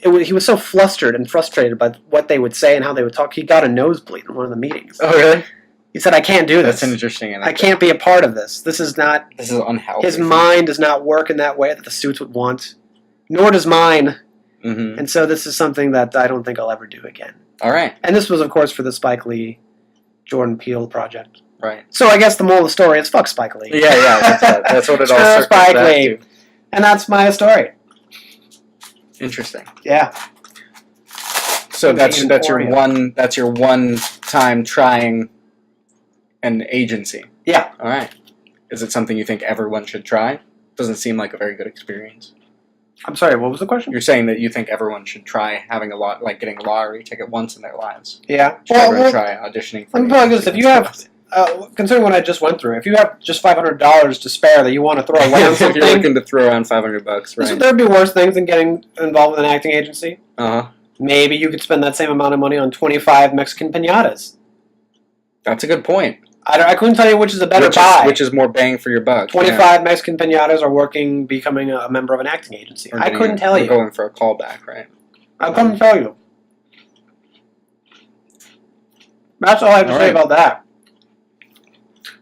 he was so flustered and frustrated by what they would say and how they would talk, he got a nosebleed in one of the meetings. Oh, really? He said, I can't do this. That's interesting. I can't be a part of this. This is unhealthy. His mind does not work in that way that the suits would want, nor does mine. Mm-hmm. And so this is something that I don't think I'll ever do again. All right. And this was, of course, for the Spike Lee, Jordan Peele project. Right. So I guess the moral of the story is fuck Spike Lee. Yeah, that's what it all circles Spike back Lee. to. And that's my story. Interesting. Yeah. So that's your one time trying an agency. Yeah. All right. Is it something you think everyone should try? Doesn't seem like a very good experience. I'm sorry, what was the question? You're saying that you think everyone should try having getting a lottery ticket once in their lives. Yeah. Should everyone try auditioning for I'm probably if you have, considering what I just went through, if you have just $500 to spare that you want to throw away on something, if you're looking to throw around $500, right? There'd be worse things than getting involved with an acting agency. Uh-huh. Maybe you could spend that same amount of money on 25 Mexican piñatas. That's a good point. I couldn't tell you which is a better buy. Which is more bang for your buck. 25 Mexican piñatas or becoming a member of an acting agency. I couldn't tell you. Going for a callback, right? I couldn't tell you. That's all I have to say about that.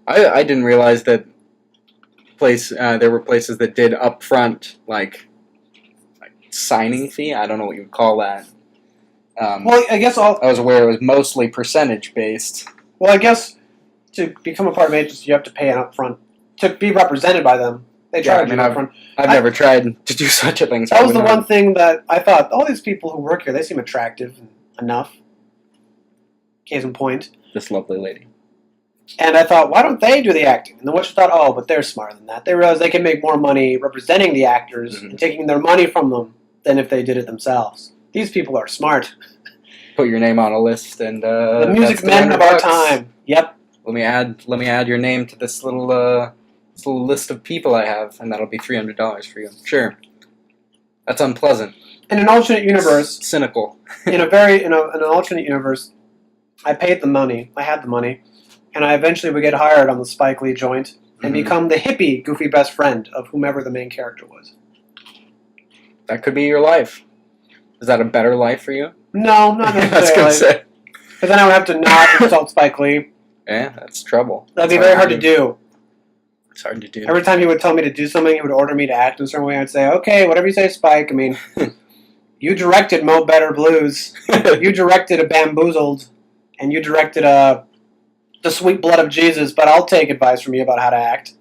I didn't realize that there were places that did upfront signing fee. I don't know what you would call that. Well, I guess I was aware it was mostly percentage based. Well, I guess to become a part of an agency, you have to pay an upfront to be represented by them. They charge you upfront. I've never tried to do such a thing. So that was the one thing that I thought. All these people who work here, they seem attractive enough. Case in point, this lovely lady. And I thought, why don't they do the acting? And then Witcher thought, oh, but they're smarter than that. They realized they can make more money representing the actors and taking their money from them than if they did it themselves. These people are smart. Put your name on a list and the music men of our time. Yep. Let me add your name to this little list of people I have, and that'll be $300 for you. Sure. That's unpleasant. In an alternate universe, cynical. in an alternate universe, I paid the money. I had the money, and I eventually would get hired on the Spike Lee joint and become the hippie, goofy best friend of whomever the main character was. That could be your life. Is that a better life for you? No, not necessarily. I was going to say. Because then I would have to not insult Spike Lee. Yeah, that's trouble. That'd be very hard to do. It's hard to do. Every time he would tell me to do something, he would order me to act in a certain way. I'd say, okay, whatever you say, Spike. I mean, you directed Mo Better Blues. You directed A Bamboozled. And you directed The Sweet Blood of Jesus, but I'll take advice from you about how to act.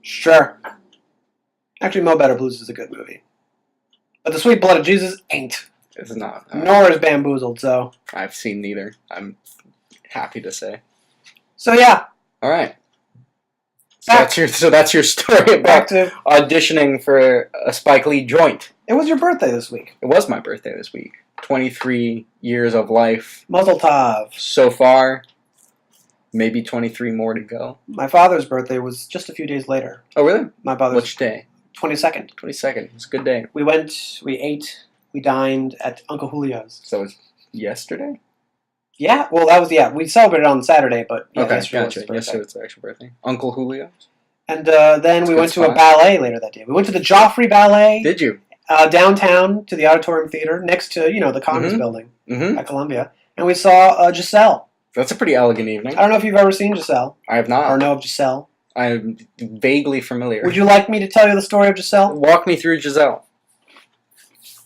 Sure. Actually, Mo Better Blues is a good movie. But The Sweet Blood of Jesus ain't. It's not. Nor is Bamboozled, so. I've seen neither. I'm happy to say. So, yeah. All right. So that's your story about auditioning for a Spike Lee joint. It was your birthday this week. It was my birthday this week. 23 years of life. Mazel tov. So far. Maybe 23 more to go. My father's birthday was just a few days later. Oh, really? My father's. Which day? 22nd. 22nd. It's a good day. We went, we ate, we dined at Uncle Julio's. So it was yesterday? Yeah, well, that was, we celebrated on Saturday, but yeah, yesterday gotcha. Yesterday was the actual birthday. Uncle Julio's? And then we went to a ballet later that day. We went to the Joffrey Ballet. Did you? Downtown to the Auditorium Theater, next to, the Congress building at Columbia. And we saw Giselle. That's a pretty elegant evening. I don't know if you've ever seen Giselle. I have not. Or know of Giselle. I'm vaguely familiar. Would you like me to tell you the story of Giselle? Walk me through Giselle.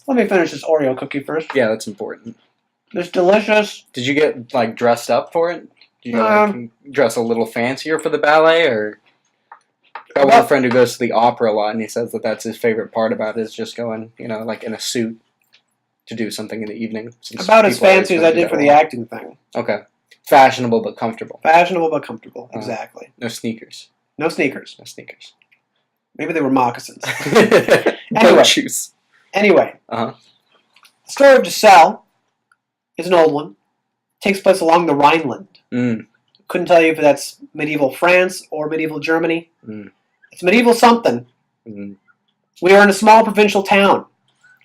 Let me finish this Oreo cookie first. Yeah, that's important. It's delicious. Did you get, dressed up for it? Did you dress a little fancier for the ballet, or... I got one friend who goes to the opera a lot, and he says that that's his favorite part about it, is just going, in a suit to do something in the evening. About as fancy as I did for the acting thing. Okay. Fashionable but comfortable. Fashionable but comfortable, exactly. No sneakers. No sneakers. No sneakers. Maybe they were moccasins. Boat shoes. Anyway. Uh-huh. The story of Giselle is an old one. It takes place along the Rhineland. Couldn't tell you if that's medieval France or medieval Germany. It's medieval something. We are in a small provincial town.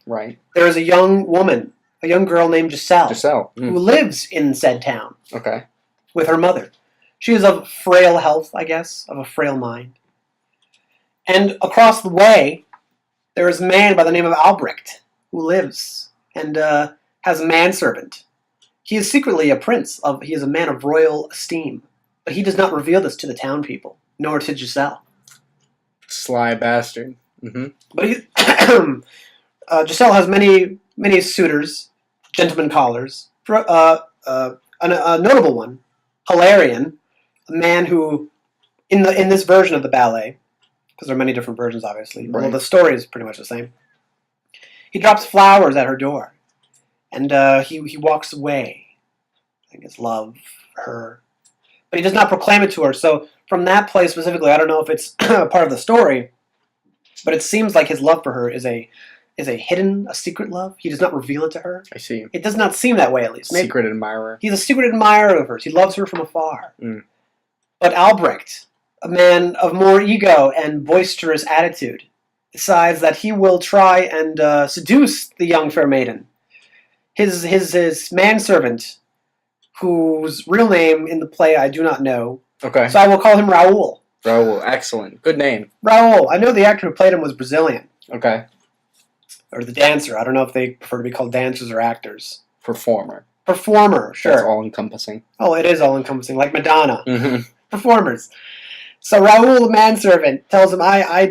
Right. There is a young woman, a young girl named Giselle. Who lives in said town. Okay. With her mother. She is of frail health, I guess, of a frail mind. And across the way, there is a man by the name of Albrecht who lives and has a manservant. He is secretly a prince. He is a man of royal esteem. But he does not reveal this to the town people, nor to Giselle. Sly bastard. But Giselle has many suitors, gentlemen callers. A notable one, Hilarion, a man who, in this version of the ballet, because there are many different versions, obviously, although the story is pretty much the same, he drops flowers at her door, and he walks away. I think it's love, her. But he does not proclaim it to her, so from that place specifically, I don't know if it's part of the story, but it seems like his love for her is a hidden, a secret love. He does not reveal it to her. I see. It does not seem that way, at least. Secret admirer. He's a secret admirer of hers. He loves her from afar. But Albrecht, a man of more ego and boisterous attitude, decides that he will try and seduce the young fair maiden. His manservant, whose real name in the play I do not know. Okay. So I will call him Raoul. Raoul, excellent. Good name. Raoul. I know the actor who played him was Brazilian. Okay. Or the dancer. I don't know if they prefer to be called dancers or actors. Performer, sure. That's all-encompassing. Oh, it is all-encompassing, like Madonna. Performers. So Raoul, the manservant, tells him, I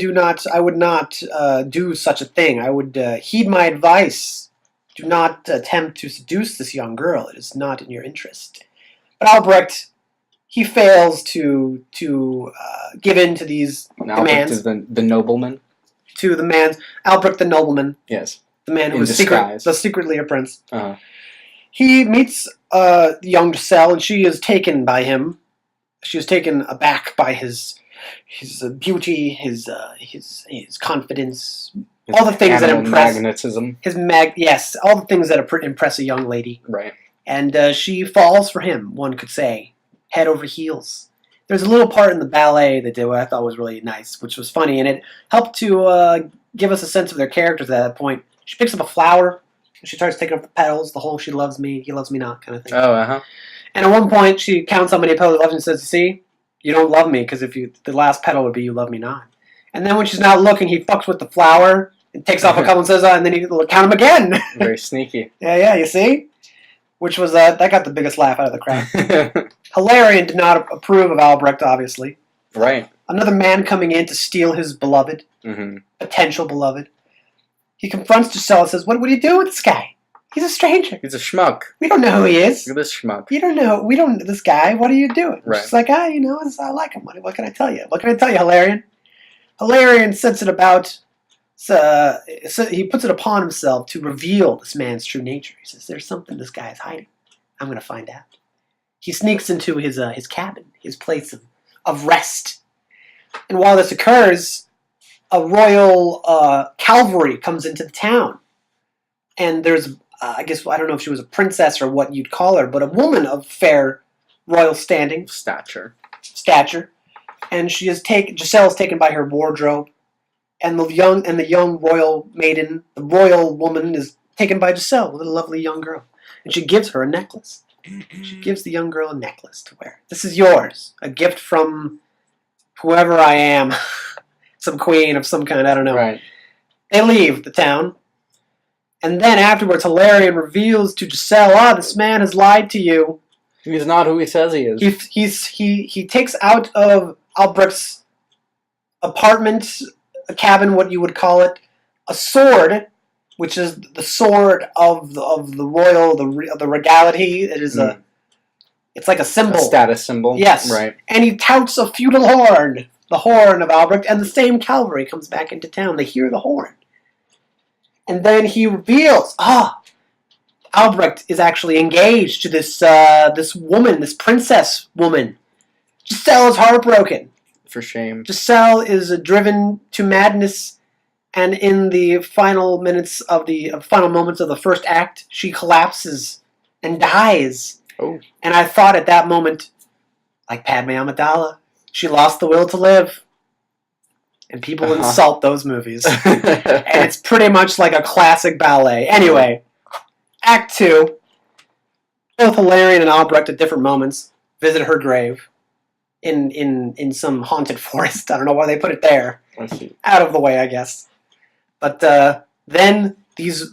would not do such a thing. I would heed my advice. Do not attempt to seduce this young girl. It is not in your interest. But Albrecht, he fails to give in to these Albrecht demands. is the nobleman? To the man, Albrecht the nobleman. Yes. The man who was secretly a prince. Uh-huh. He meets young Giselle, and she is taken by him. She was taken aback by his beauty, his confidence, all the things that impress magnetism. All the things that impress a young lady. Right. And she falls for him. One could say, head over heels. There's a little part in the ballet that I thought was really nice, which was funny, and it helped to give us a sense of their characters at that point. She picks up a flower. She starts taking up the petals, the whole "she loves me, he loves me not" kind of thing. Oh, uh-huh. And at one point, she counts how many petals she loves and says, "See, you don't love me, because the last petal would be you love me not." And then when she's not looking, he fucks with the flower and takes off a couple and says, and then he'll count them again. Very sneaky. Yeah, you see? Which was, that got the biggest laugh out of the crowd. Hilarion did not approve of Albrecht, obviously. Right. Another man coming in to steal his beloved, potential beloved. He confronts Giselle and says, what do you do with this guy? He's a stranger. He's a schmuck. We don't know who he is. Look at this schmuck. We don't know this guy. What are you doing? Right. She's like, I like him. What can I tell you? What can I tell you, Hilarion? Hilarion sets it about, so he puts it upon himself to reveal this man's true nature. He says, there's something this guy is hiding. I'm going to find out. He sneaks into his cabin, his place of rest. And while this occurs, a royal cavalry comes into the town. And there's, I don't know if she was a princess or what you'd call her, but a woman of fair royal standing. Stature. And Giselle is taken by her wardrobe. And the young royal maiden, the royal woman, is taken by Giselle, a little lovely young girl. And she gives her a necklace. She gives the young girl a necklace to wear. This is yours. A gift from whoever I am. Some queen of some kind, I don't know. Right. They leave the town. And then afterwards, Hilarion reveals to Giselle, this man has lied to you. He's not who he says he is. He takes out of Albrecht's apartment, a cabin, what you would call it, a sword, which is the sword of the royal, the regality. It is it's like a symbol. A status symbol. Yes. Right. And he touts a feudal horn, the horn of Albrecht, and the same cavalry comes back into town. They hear the horn. And then he reveals, Albrecht is actually engaged to this woman, this princess woman. Giselle is heartbroken. For shame. Giselle is driven to madness, and in the final moments of the first act, she collapses and dies. Oh. And I thought at that moment, like Padme Amidala, she lost the will to live. And people insult those movies. And it's pretty much like a classic ballet. Anyway, Act 2. Both Hilarion and Albrecht at different moments visit her grave in some haunted forest. I don't know why they put it there. I see. Out of the way, I guess. But then these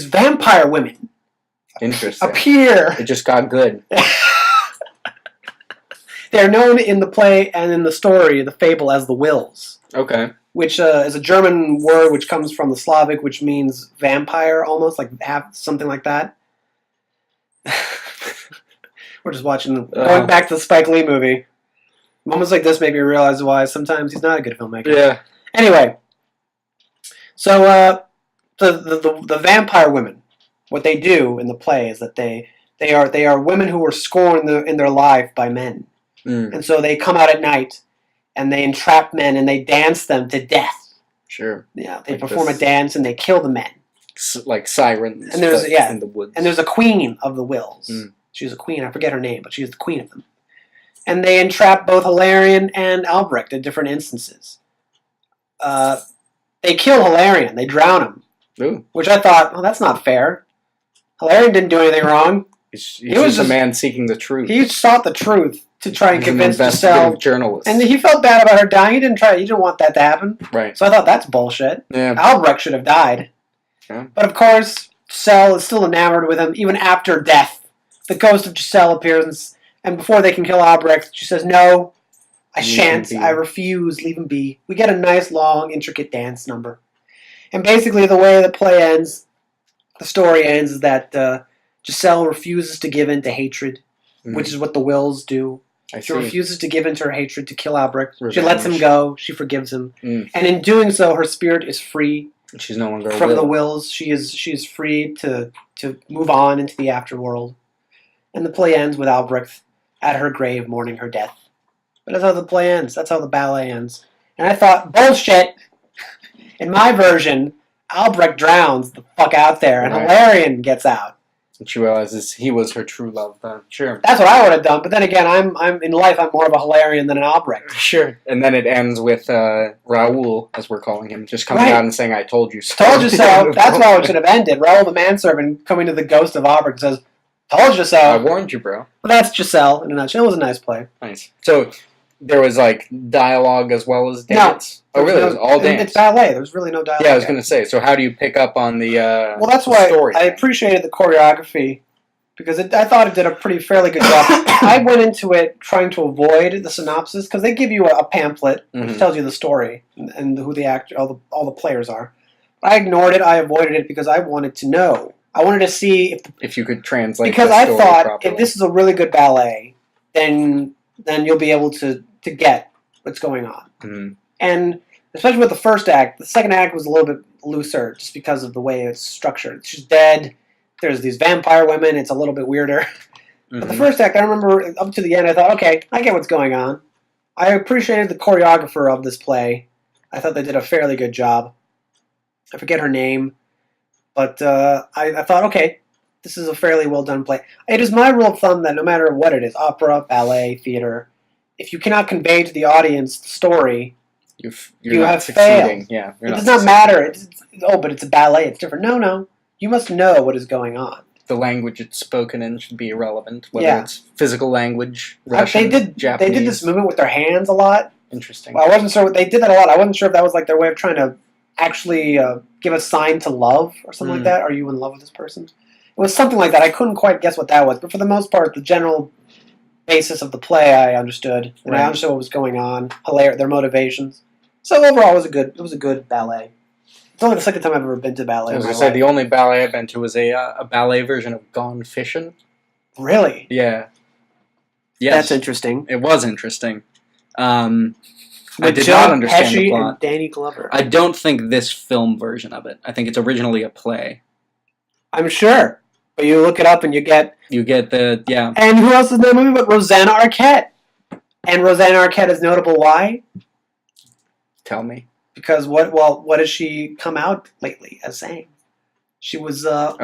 vampire women appear. It just got good. They're known in the play and in the story, the fable, as the Wills. Okay. Which is a German word which comes from the Slavic, which means vampire, almost, like something like that. We're just going back to the Spike Lee movie. Moments like this make me realize why sometimes he's not a good filmmaker. Yeah. Anyway, so the vampire women, what they do in the play is that they are women who were scorned in their life by men. And so they come out at night and they entrap men and they dance them to death. Sure. Yeah, they perform a dance and they kill the men. Like sirens and there's, in the woods. And there's a queen of the Wills. She's a queen, I forget her name, but she's the queen of them. And they entrap both Hilarion and Albrecht at different instances. They kill Hilarion, they drown him. Ooh. Which I thought, that's not fair. Hilarion didn't do anything wrong. He was just a man seeking the truth. He sought the truth to try and convince Giselle. Journalist. And he felt bad about her dying. He didn't want that to happen. Right. So I thought that's bullshit. Yeah. Albrecht should have died. Yeah. But of course, Giselle is still enamored with him even after death. The ghost of Giselle appears, and before they can kill Albrecht, she says, "No, I Leave shan't. him be. I refuse. Leave him be. We get a nice, long, intricate dance number. And basically, the way the play ends, the story ends, is that Giselle refuses to give in to hatred, which is what the Wills do. She refuses to give in to her hatred to kill Albrecht. Revenge. She lets him go. She forgives him. And in doing so, her spirit is free. She's no longer from the Wills. She is free to move on into the afterworld. And the play ends with Albrecht at her grave mourning her death. But that's how the play ends. That's how the ballet ends. And I thought, bullshit! In my version, Albrecht drowns the fuck out there, and Hilarion gets out. And she realizes he was her true love then. Sure. That's what I would have done, but then again, I'm in life, I'm more of a Hilarion than an Albrecht. Sure. And then it ends with Raoul, as we're calling him, just coming out and saying, I told you so. Told you so. That's how it should have ended. Raoul the manservant coming to the ghost of Albrecht and says, told you so. I warned you, bro. Well, that's Giselle in a nutshell. It was a nice play. Nice. So there was like dialogue as well as dance? No. Oh, really? It was all dance? It's ballet. There's really no dialogue. Yeah, I was going to say. So how do you pick up on the well, that's why story? I appreciated the choreography because I thought it did a fairly good job. I went into it trying to avoid the synopsis because they give you a pamphlet which tells you the story and who the actor, all the players are. I ignored it. I avoided it because I wanted to know. I wanted to see if you could translate. Because the I story thought properly. if this is a really good ballet, then you'll be able to get what's going on. And especially with the first act, the second act was a little bit looser just because of the way it's structured. She's dead. There's these vampire women. It's a little bit weirder. But the first act, I remember up to the end, I thought, okay, I get what's going on. I appreciated the choreographer of this play. I thought they did a fairly good job. I forget her name. But I thought, okay, this is a fairly well done play. It is my rule of thumb that no matter what it is, opera, ballet, theater, if you cannot convey to the audience the story, you have failed. Yeah, it does not matter. But it's a ballet. It's different. No. You must know what is going on. The language it's spoken in should be irrelevant, whether it's physical language, Russian, Japanese. They did this movement with their hands a lot. Interesting. Well, I wasn't sure. They did that a lot. I wasn't sure if that was like their way of trying to actually give a sign to love or something like that. Are you in love with this person? It was something like that. I couldn't quite guess what that was, but for the most part, the general basis of the play I understood, and I understood what was going on, their motivations. So overall, it was a good ballet. It's only the second time I've ever been to ballet. I was going to say, the only ballet I've been to was a ballet version of Gone Fishing. Really? Yeah. Yes. That's interesting. It was interesting. I did Joe not understand Pesci the plot. and Danny Glover. I don't think this film version of it. I think it's originally a play. I'm sure. But you look it up and you get the, yeah. And who else is in the movie but Rosanna Arquette? And Rosanna Arquette is notable. Why? Tell me. Because what has she come out lately as saying? She was the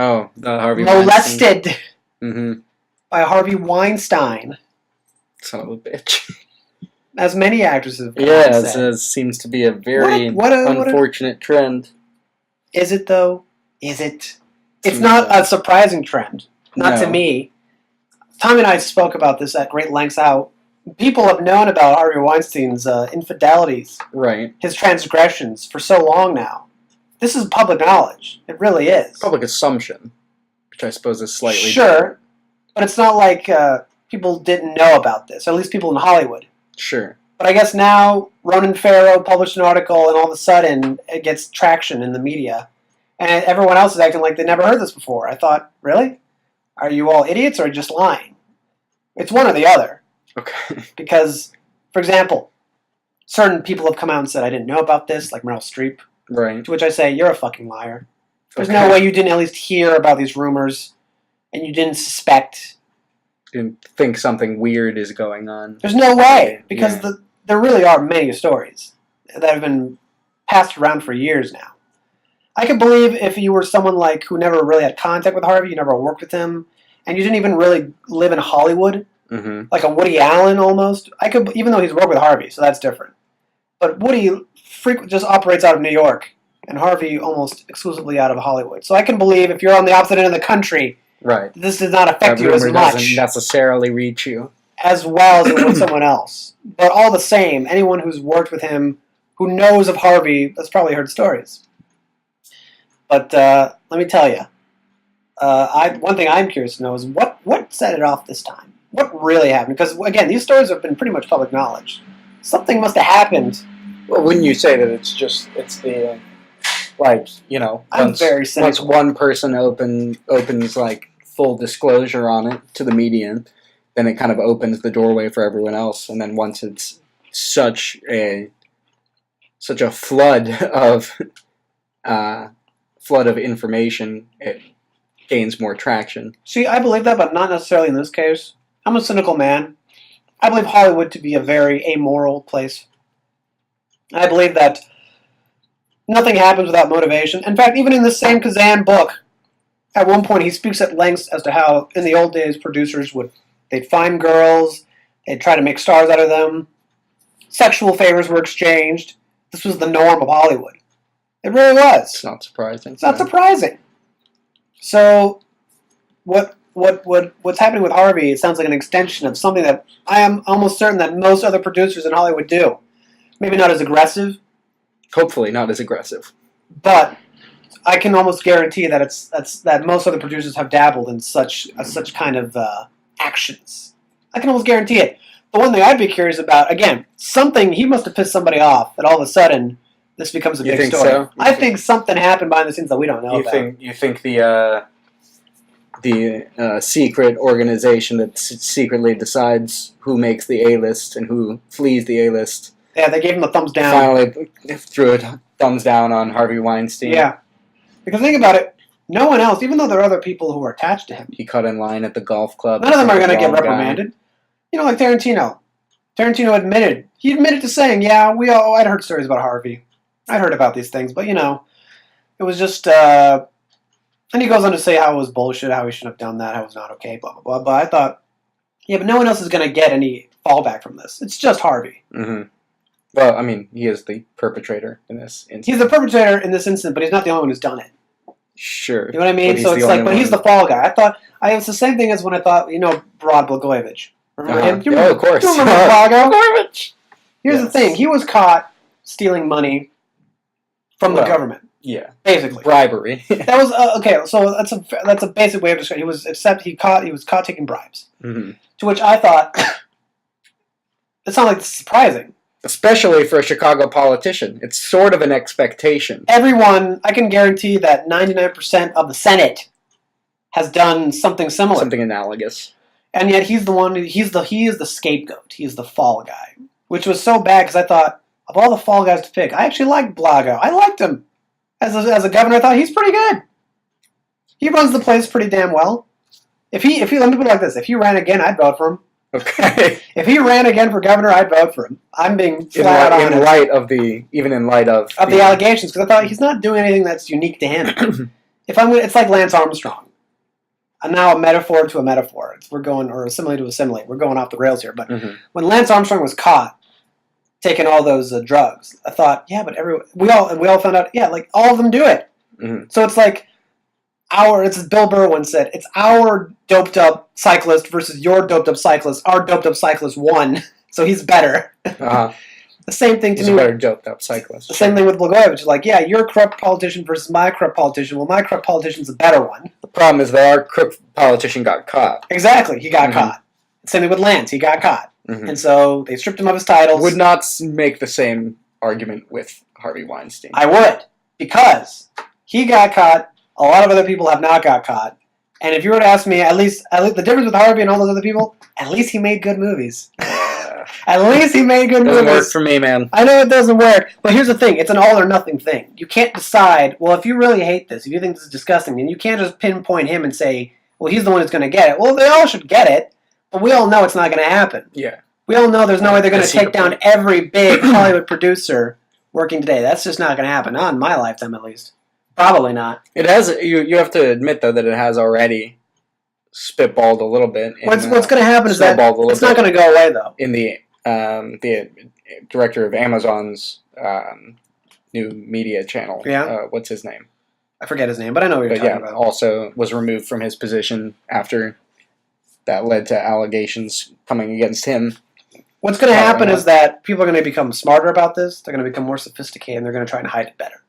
Harvey molested Weinstein. by Harvey Weinstein. Son of a bitch. As many actresses have it seems to be a very unfortunate trend. Is it though? Is it? It's not a surprising trend. Not to me. Tom and I spoke about this at great lengths, how people have known about Harvey Weinstein's infidelities, his transgressions, for so long now. This is public knowledge. It really is. Public assumption, which I suppose is slightly different. But it's not like people didn't know about this, or at least people in Hollywood. Sure. But I guess now Ronan Farrow published an article, and all of a sudden it gets traction in the media. And everyone else is acting like they never heard this before. I thought, really? Are you all idiots or just lying? It's one or the other. Okay. Because, for example, certain people have come out and said, I didn't know about this, like Meryl Streep. Right. To which I say, you're a fucking liar. There's no way you didn't at least hear about these rumors, and you didn't suspect. Didn't think something weird is going on. There's no way, because there really are many stories that have been passed around for years now. I could believe if you were someone like who never really had contact with Harvey, you never worked with him, and you didn't even really live in Hollywood, like a Woody Allen almost. I could, even though he's worked with Harvey, so that's different. But Woody just operates out of New York, and Harvey almost exclusively out of Hollywood. So I can believe if you're on the opposite end of the country, this does not affect you as much. Doesn't necessarily reach you as well as it would someone else. But all the same, anyone who's worked with him, who knows of Harvey, has probably heard stories. But let me tell you, one thing I'm curious to know is what set it off this time? What really happened? Because, again, these stories have been pretty much public knowledge something must have happened. Well, wouldn't you say that it's the like, you know, I'm once very cynical. one person opens like full disclosure on it to the media, then it kind of opens the doorway for everyone else, and then once it's such a flood of information, it gains more traction. See, I believe that, but not necessarily in this case. I'm a cynical man. I believe Hollywood to be a very amoral place. I believe that nothing happens without motivation. In fact, even in the same Kazan book, at one point he speaks at length as to how in the old days producers they'd find girls, they'd try to make stars out of them, sexual favors were exchanged. This was the norm of Hollywood. It really was. It's not surprising. It's not surprising. So, what's happening with Harvey? It sounds like an extension of something that I am almost certain that most other producers in Hollywood do. Maybe not as aggressive. Hopefully, not as aggressive. But I can almost guarantee that that most other producers have dabbled in such kind of actions. I can almost guarantee it. The one thing I'd be curious about, again, something he must have pissed somebody off that all of a sudden this becomes a big think story. So? I think something happened behind the scenes that we don't know about. You think the secret organization that secretly decides who makes the A-list and who flees the A-list? Yeah, they gave him a thumbs down. Finally threw a thumbs down on Harvey Weinstein. Yeah. Because think about it, no one else, even though there are other people who are attached to him, He cut in line at the golf club. none of them are going to get reprimanded. You know, like Tarantino. Tarantino admitted to saying, yeah, I'd heard stories about Harvey. I'd heard about these things, but, you know, it was just, and he goes on to say how it was bullshit, how he shouldn't have done that, how it was not okay, blah, blah, blah. But I thought, yeah, but no one else is going to get any fallback from this. It's just Harvey. Mm-hmm. Well, I mean, he is the perpetrator in this instance. He's the perpetrator in this instance, but he's not the only one who's done it. Sure. You know what I mean? So it's like, but he's the fall guy. I thought, it's the same thing as when I thought, you know, Rod Blagojevich. Remember him? Do you remember, of course. Do you remember Blagojevich? Here's Yes. the thing. He was caught stealing money from the government. Yeah. Basically. Bribery. That was, okay, so that's a basic way of describing it. He was caught taking bribes. Mm-hmm. To which I thought, it's not like it's surprising. Especially for a Chicago politician. It's sort of an expectation. Everyone, I can guarantee that 99% of the Senate has done something similar. Something analogous. And yet he's the one, he is the scapegoat. He is the fall guy. Which was so bad because I thought, of all the fall guys to pick, I actually liked Blago. I liked him. As a governor, I thought he's pretty good. He runs the place pretty damn well. If he let me put it like this, if he ran again, I'd vote for him. Okay. If he ran again for governor, I'd vote for him. I'm being flat out honest. In light of the allegations, because I thought he's not doing anything that's unique to him. It's like Lance Armstrong. And now a metaphor to a metaphor. We're going, or a simile to a simile. We're going off the rails here. But when Lance Armstrong was caught taking all those drugs, I thought, yeah, but we all found out, yeah, like all of them do it. Mm-hmm. So it's like it's as Bill Burr once said, it's our doped up cyclist versus your doped up cyclist. Our doped up cyclist won, so he's better. Uh-huh. The same thing to he's me. A better doped up cyclist. The same thing with Blagojevich. Like, yeah, you're a corrupt politician versus my corrupt politician. Well, my corrupt politician's a better one. The problem is that our crook politician got caught. Exactly, he got caught. Same thing with Lance, he got caught. Mm-hmm. And so they stripped him of his titles. Would not make the same argument with Harvey Weinstein. I would, because he got caught. A lot of other people have not got caught. And if you were to ask me, at least the difference with Harvey and all those other people, at least he made good movies. At least he made good movies. Doesn't work for me, man. I know it doesn't work, but here's the thing. It's an all or nothing thing. You can't decide, well, if you really hate this, if you think this is disgusting, then you can't just pinpoint him and say, well, he's the one who's going to get it. Well, they all should get it, but we all know it's not going to happen. Yeah. We all know there's no way they're going to take down every big Hollywood producer working today. That's just not going to happen. Not in my lifetime, at least. Probably not. It has. You have to admit though that it has already spitballed a little bit. What's going to happen is that it's not going to go away though. In the director of Amazon's new media channel. Yeah. What's his name? I forget his name, but I know what you're talking about. Also was removed from his position after that led to allegations coming against him. What's going to happen is that people are going to become smarter about this. They're going to become more sophisticated, and they're going to try and hide it better.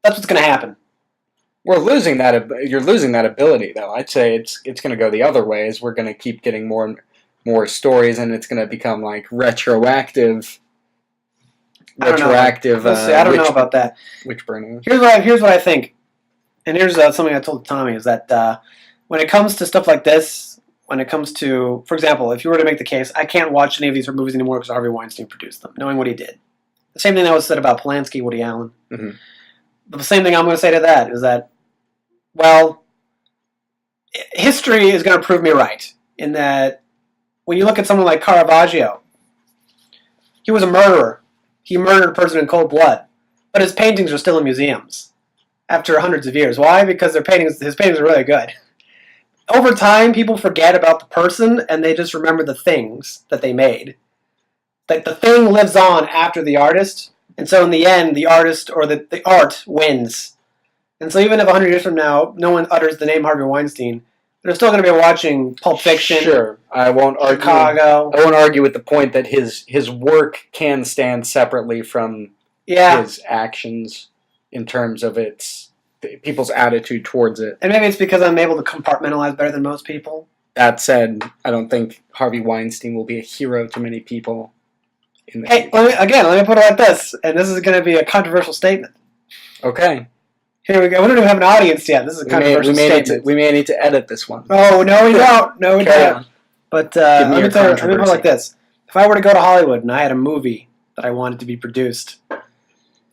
That's what's going to happen. You're losing that ability, though. I'd say it's going to go the other way. As we're going to keep getting more and more stories, and it's going to become like retroactive retroactive. Let's see. I don't know about that. Witch burning. Here's what I think, and here's something I told Tommy is that when it comes to stuff like this, when it comes to, for example, if you were to make the case, I can't watch any of these movies anymore because Harvey Weinstein produced them, knowing what he did. The same thing that was said about Polanski, Woody Allen. Mm-hmm. But the same thing I'm going to say to that is that, well, history is going to prove me right in that when you look at someone like Caravaggio, he was a murderer. He murdered a person in cold blood, but his paintings are still in museums after hundreds of years. Why? Because his paintings are really good. Over time, people forget about the person and they just remember the things that they made. Like the thing lives on after the artist, and so in the end, the artist or the art wins. And so even if 100 years from now, no one utters the name Harvey Weinstein, they're still going to be watching Pulp Fiction. Sure, I won't argue. Chicago. I won't argue with the point that his work can stand separately from his actions in terms of people's attitude towards it. And maybe it's because I'm able to compartmentalize better than most people. That said, I don't think Harvey Weinstein will be a hero to many people. Hey, let me put it like this, and this is going to be a controversial statement. Okay. Here we go. We don't even have an audience yet. This is a controversial statement. We may need to edit this one. Oh, no, we don't. No, we don't. On. But let me put it like this. If I were to go to Hollywood and I had a movie that I wanted to be produced,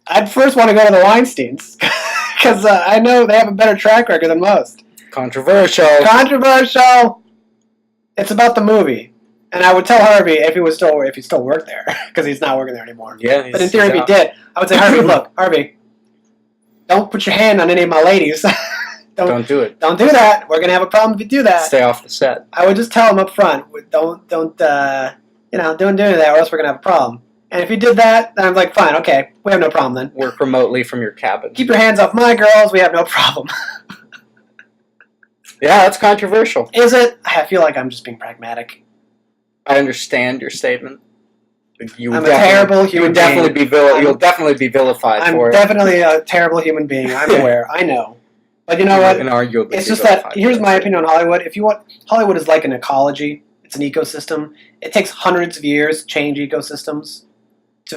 I'd first want to go to the Weinsteins because I know they have a better track record than most. Controversial. It's about the movie. And I would tell Harvey if he still worked there, because he's not working there anymore. Yeah, but in theory, if he did, I would say, Harvey, look, Harvey, don't put your hand on any of my ladies. Don't do it. Don't do that. We're gonna have a problem if you do that. Stay off the set. I would just tell him up front, don't do that, or else we're gonna have a problem. And if he did that, then I'm like, fine, okay, we have no problem then. Work remotely from your cabin. Keep your hands off my girls. We have no problem. Yeah, that's controversial. Is it? I feel like I'm just being pragmatic. I understand your statement. I'm a terrible human being. You'll definitely be vilified for it. I'm definitely a terrible human being. I'm aware. I know. But you know what? It's just that, here's my opinion on Hollywood. Hollywood is like an ecology. It's an ecosystem. It takes hundreds of years to change ecosystems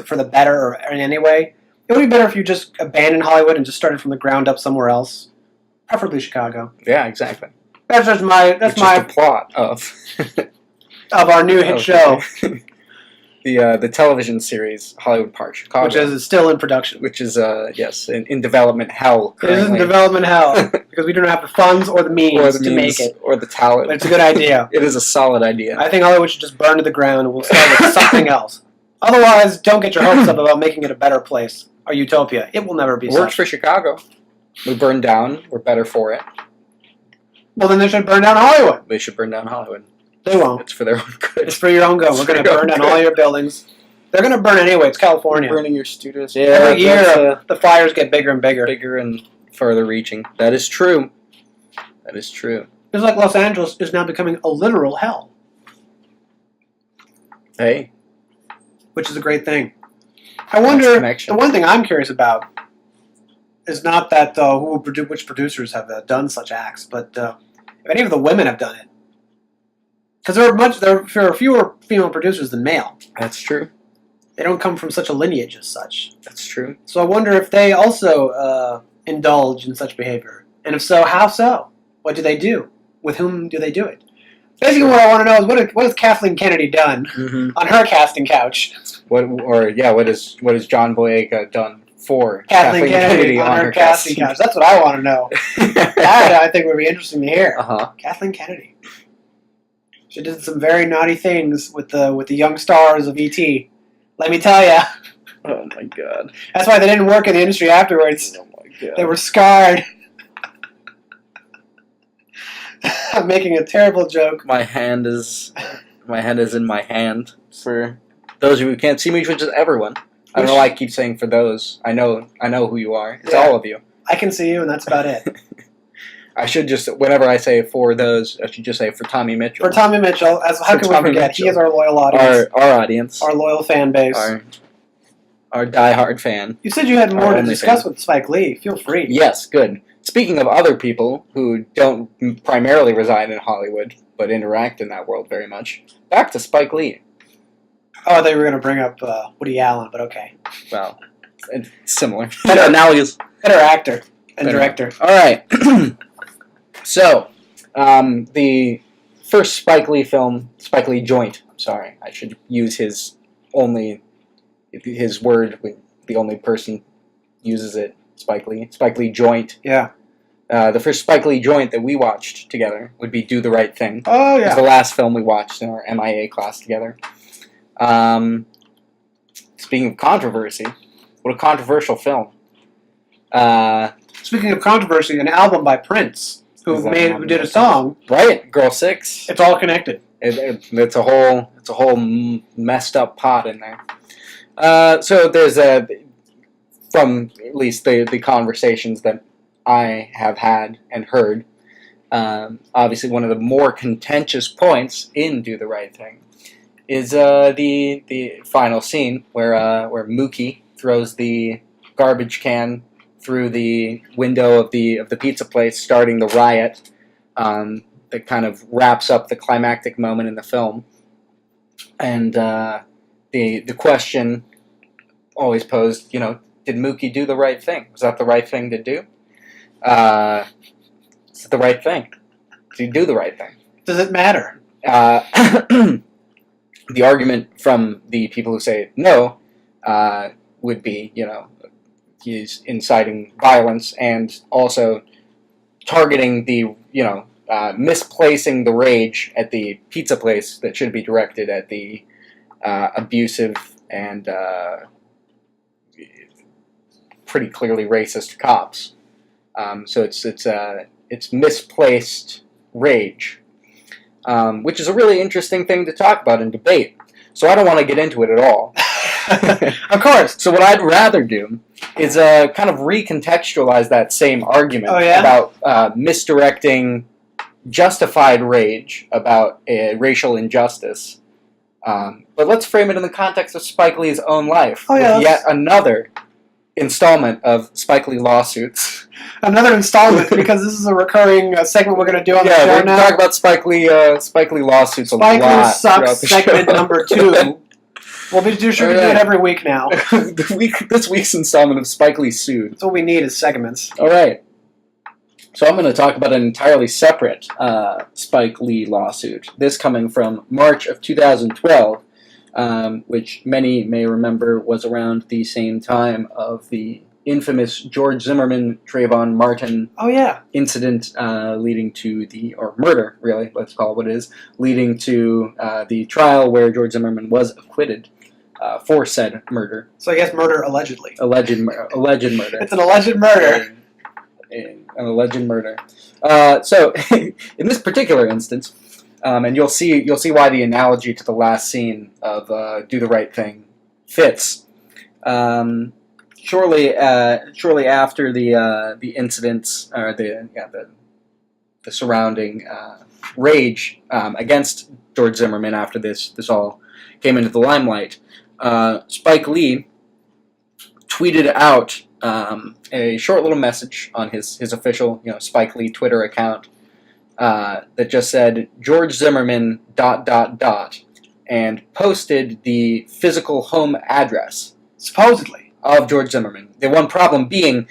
for the better or in any way. It would be better if you just abandoned Hollywood and just started from the ground up somewhere else. Preferably Chicago. Yeah, exactly. That's the plot of our new hit show. The television series Hollywood Park, Chicago, which is still in production. Which is in development hell. Currently. It is in development hell because we don't have the funds or the means to make it or the talent. But it's a good idea. It is a solid idea. I think Hollywood should just burn to the ground and we'll start with something else. Otherwise, don't get your hopes up about making it a better place or utopia. It will never be. Works for Chicago. We burn down. We're better for it. Well, then they should burn down Hollywood. They should burn down Hollywood. They won't. It's for their own good. It's for your own good. We're going to burn down all your buildings. They're going to burn anyway. It's California. You're burning your studios. Yeah, every year the fires get bigger and bigger. Bigger and further reaching. That is true. That is true. It's like Los Angeles is now becoming a literal hell. Hey. Which is a great thing. I wonder, the one thing I'm curious about is not that which producers have done such acts, but if any of the women have done it. Because there are fewer female producers than male. That's true. They don't come from such a lineage as such. That's true. So I wonder if they also indulge in such behavior. And if so, how so? What do they do? With whom do they do it? Basically, what I want to know is what has Kathleen Kennedy done on her casting couch? What has John Boyega done for Kathleen Kennedy on her casting couch? That's what I want to know. That I think would be interesting to hear. Kathleen Kennedy. She did some very naughty things with the young stars of E.T. Let me tell you. Oh my God. That's why they didn't work in the industry afterwards. Oh my God. They were scarred. I'm making a terrible joke. My hand is in my hand. For those of you who can't see me, which is everyone. I don't know why I keep saying for those. I know who you are. It's all of you. I can see you, and that's about it. I should just, whenever I say for those, I should just say for Tommy Mitchell. For Tommy Mitchell. How can we forget? Mitchell. He is our loyal audience. Our audience. Our loyal fan base. Our diehard fan. You said you had more to discuss with Spike Lee. Feel free. Yes, good. Speaking of other people who don't primarily reside in Hollywood, but interact in that world very much, back to Spike Lee. Oh, I thought you were going to bring up Woody Allen, but okay. Well, it's similar. Better analogous. Better actor and Better. director. All right. So, the first Spike Lee film, Spike Lee joint. I'm sorry, I should use his word when the only person uses it. Spike Lee joint. Yeah. The first Spike Lee joint that we watched together would be Do the Right Thing. Oh, It was yeah. the last film we watched in our MIA class together. Speaking of controversy, what a controversial film. Speaking of controversy, an album by Prince, who did a song. Right, Girl 6. It's all connected. It's a whole messed up pot in there. So there's from at least the conversations that I have had and heard, obviously one of the more contentious points in Do the Right Thing is the final scene where Mookie throws the garbage can through the window of the pizza place, starting the riot. That kind of wraps up the climactic moment in the film, and the question always posed, did Mookie do the right thing? Was that the right thing to do? Is it the right thing? Did he do the right thing? Does it matter? The argument from the people who say no would be, he's inciting violence and also targeting the, misplacing the rage at the pizza place that should be directed at the abusive and pretty clearly racist cops. So it's misplaced rage, which is a really interesting thing to talk about and debate. So I don't want to get into it at all. Of course. So what I'd rather do is kind of recontextualize that same argument about misdirecting justified rage about a racial injustice. But let's frame it in the context of Spike Lee's own life. With yet another installment of Spike Lee lawsuits. Another installment, because this is a recurring segment we're going to do on the show now. Yeah, we're going to talk about Spike Lee lawsuits a lot. Spike Lee sucks segment number 2. We'll be sure to do it every week now. This week's installment of Spike Lee sued. That's what we need is segments. All right. So I'm going to talk about an entirely separate Spike Lee lawsuit. This coming from March of 2012, which many may remember was around the same time of the infamous George Zimmerman, Trayvon Martin incident leading to or murder, really, let's call it what it is, leading to the trial where George Zimmerman was acquitted for said murder. So I guess murder allegedly. Alleged murder. It's an alleged murder. An alleged murder. So in this particular instance, and you'll see why the analogy to the last scene of Do the Right Thing fits. Shortly after the incidents or the surrounding rage against George Zimmerman after this all came into the limelight, Spike Lee tweeted out a short little message on his official Spike Lee Twitter account that just said George Zimmerman ... and posted the physical home address supposedly of George Zimmerman. The one problem being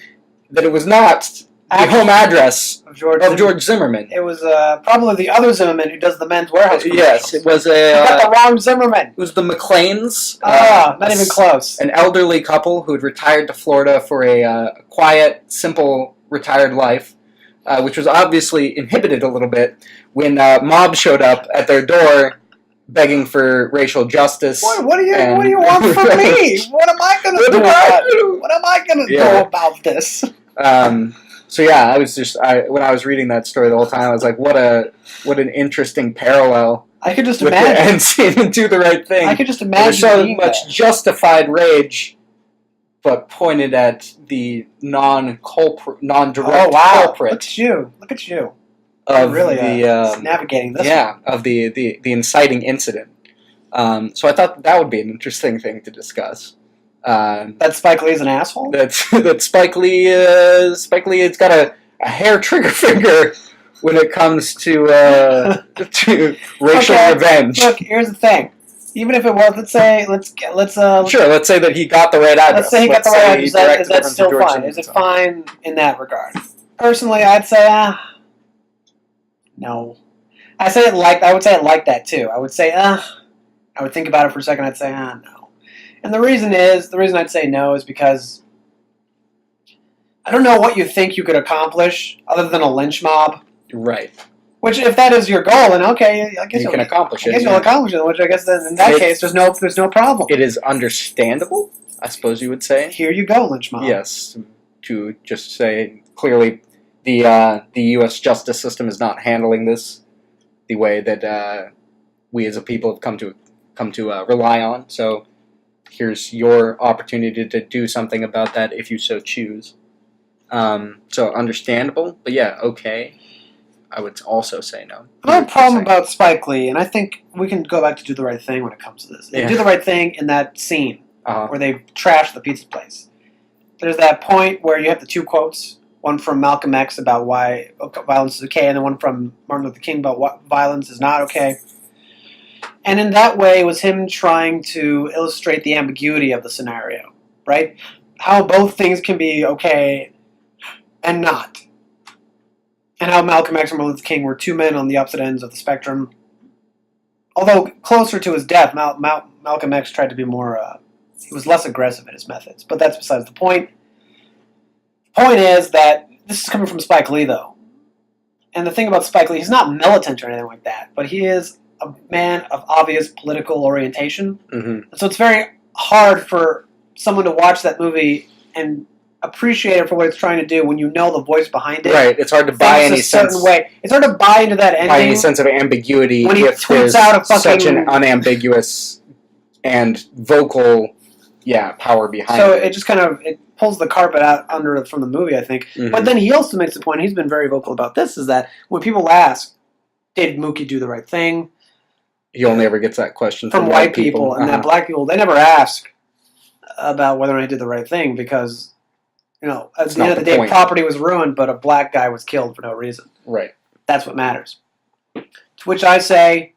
that it was not the home address of George Zimmerman. It was probably the other Zimmerman who does the Men's Warehouse commercials. Yes, it was you got the wrong Zimmerman. It was the McLeans. Not even close. An elderly couple who had retired to Florida for a quiet, simple, retired life, which was obviously inhibited a little bit when mob showed up at their door begging for racial justice. Boy, what do you want from me? What am I going to do about it? What am I going to do about this? So yeah, when I was reading that story the whole time, I was like, what an interesting parallel. I could just imagine. The end scene and Do the Right Thing. I could just imagine. There's so much justified rage, but pointed at the non-direct culprit. Look at you. Of really the navigating this. Yeah, of the inciting incident. So I thought that would be an interesting thing to discuss. That Spike Lee's an asshole? That Spike Lee has got a hair trigger finger when it comes to racial revenge. Look, here's the thing. Even if it was, let's say Sure, let's say that he got the right address. let's say he got the right address. Is that them to still George fine? Is it Simmons. fine in that regard? Personally, I'd say no. I would say it like that too. I would say I would think about it for a second. I'd say no. And the reason I'd say no is because I don't know what you think you could accomplish other than a lynch mob. Right. Which, if that is your goal, then okay, I guess you can accomplish it. I guess you'll accomplish it. Which I guess then in that case, there's no problem. It is understandable, I suppose you would say. Here you go, lynch mob. Yes, to just say clearly, the U.S. justice system is not handling this the way that we as a people have come to rely on. So here's your opportunity to do something about that if you so choose. So understandable, but yeah, okay. I would also say no. Another problem about Spike Lee, and I think we can go back to Do the Right Thing when it comes to this. They do the right thing in that scene where they trash the pizza place. There's that point where you have the two quotes, one from Malcolm X about why violence is okay, and then one from Martin Luther King about what violence is not okay. And in that way, it was him trying to illustrate the ambiguity of the scenario, right? How both things can be okay and not. And how Malcolm X and Martin Luther King were two men on the opposite ends of the spectrum. Although closer to his death, Malcolm X tried to be more, he was less aggressive in his methods. But that's besides the point. The point is that this is coming from Spike Lee, though. And the thing about Spike Lee, he's not militant or anything like that, but he is a man of obvious political orientation. Mm-hmm. So it's very hard for someone to watch that movie and appreciate it for what it's trying to do when you know the voice behind it. Right, it's hard to buy any sense. It's hard to buy into that ending. Buy any sense of ambiguity when he if tweets there's out a fucking, such an unambiguous and vocal, power behind it. So it just kind of pulls the carpet out from the movie, I think. Mm-hmm. But then he also makes the point. He's been very vocal about this. Is that when people ask, "Did Mookie do the right thing?" He only ever gets that question from white people, and that black people, they never ask about whether or not he did the right thing because. At the end of the day, property was ruined, but a black guy was killed for no reason. Right. That's what matters. To which I say,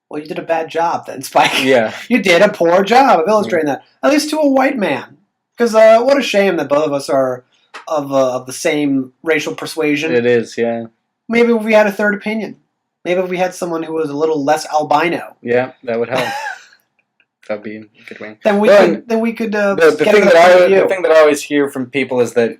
well, you did a bad job then, Spike. Yeah. You did a poor job of illustrating that, at least to a white man. Because what a shame that both of us are of the same racial persuasion. It is, yeah. Maybe if we had a third opinion. Maybe if we had someone who was a little less albino. Yeah, that would help. That'd be a good way. Then we could. The thing that I always hear from people is that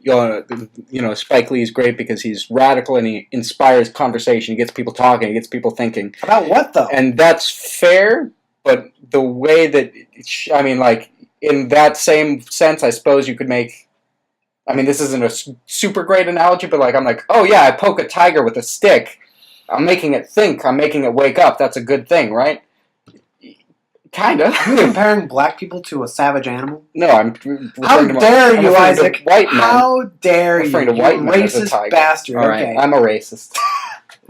Spike Lee is great because he's radical and he inspires conversation. He gets people talking. He gets people thinking. About what though? And that's fair, but the way that in that same sense, I suppose you could make. I mean, this isn't a super great analogy, but I'm like, oh yeah, I poke a tiger with a stick. I'm making it think. I'm making it wake up. That's a good thing, right? Kinda. Are you comparing black people to a savage animal? No, I'm. How dare you, Isaac? White men. How dare you? Referring to white men as a racist tiger. bastard. All right, okay. I'm a racist.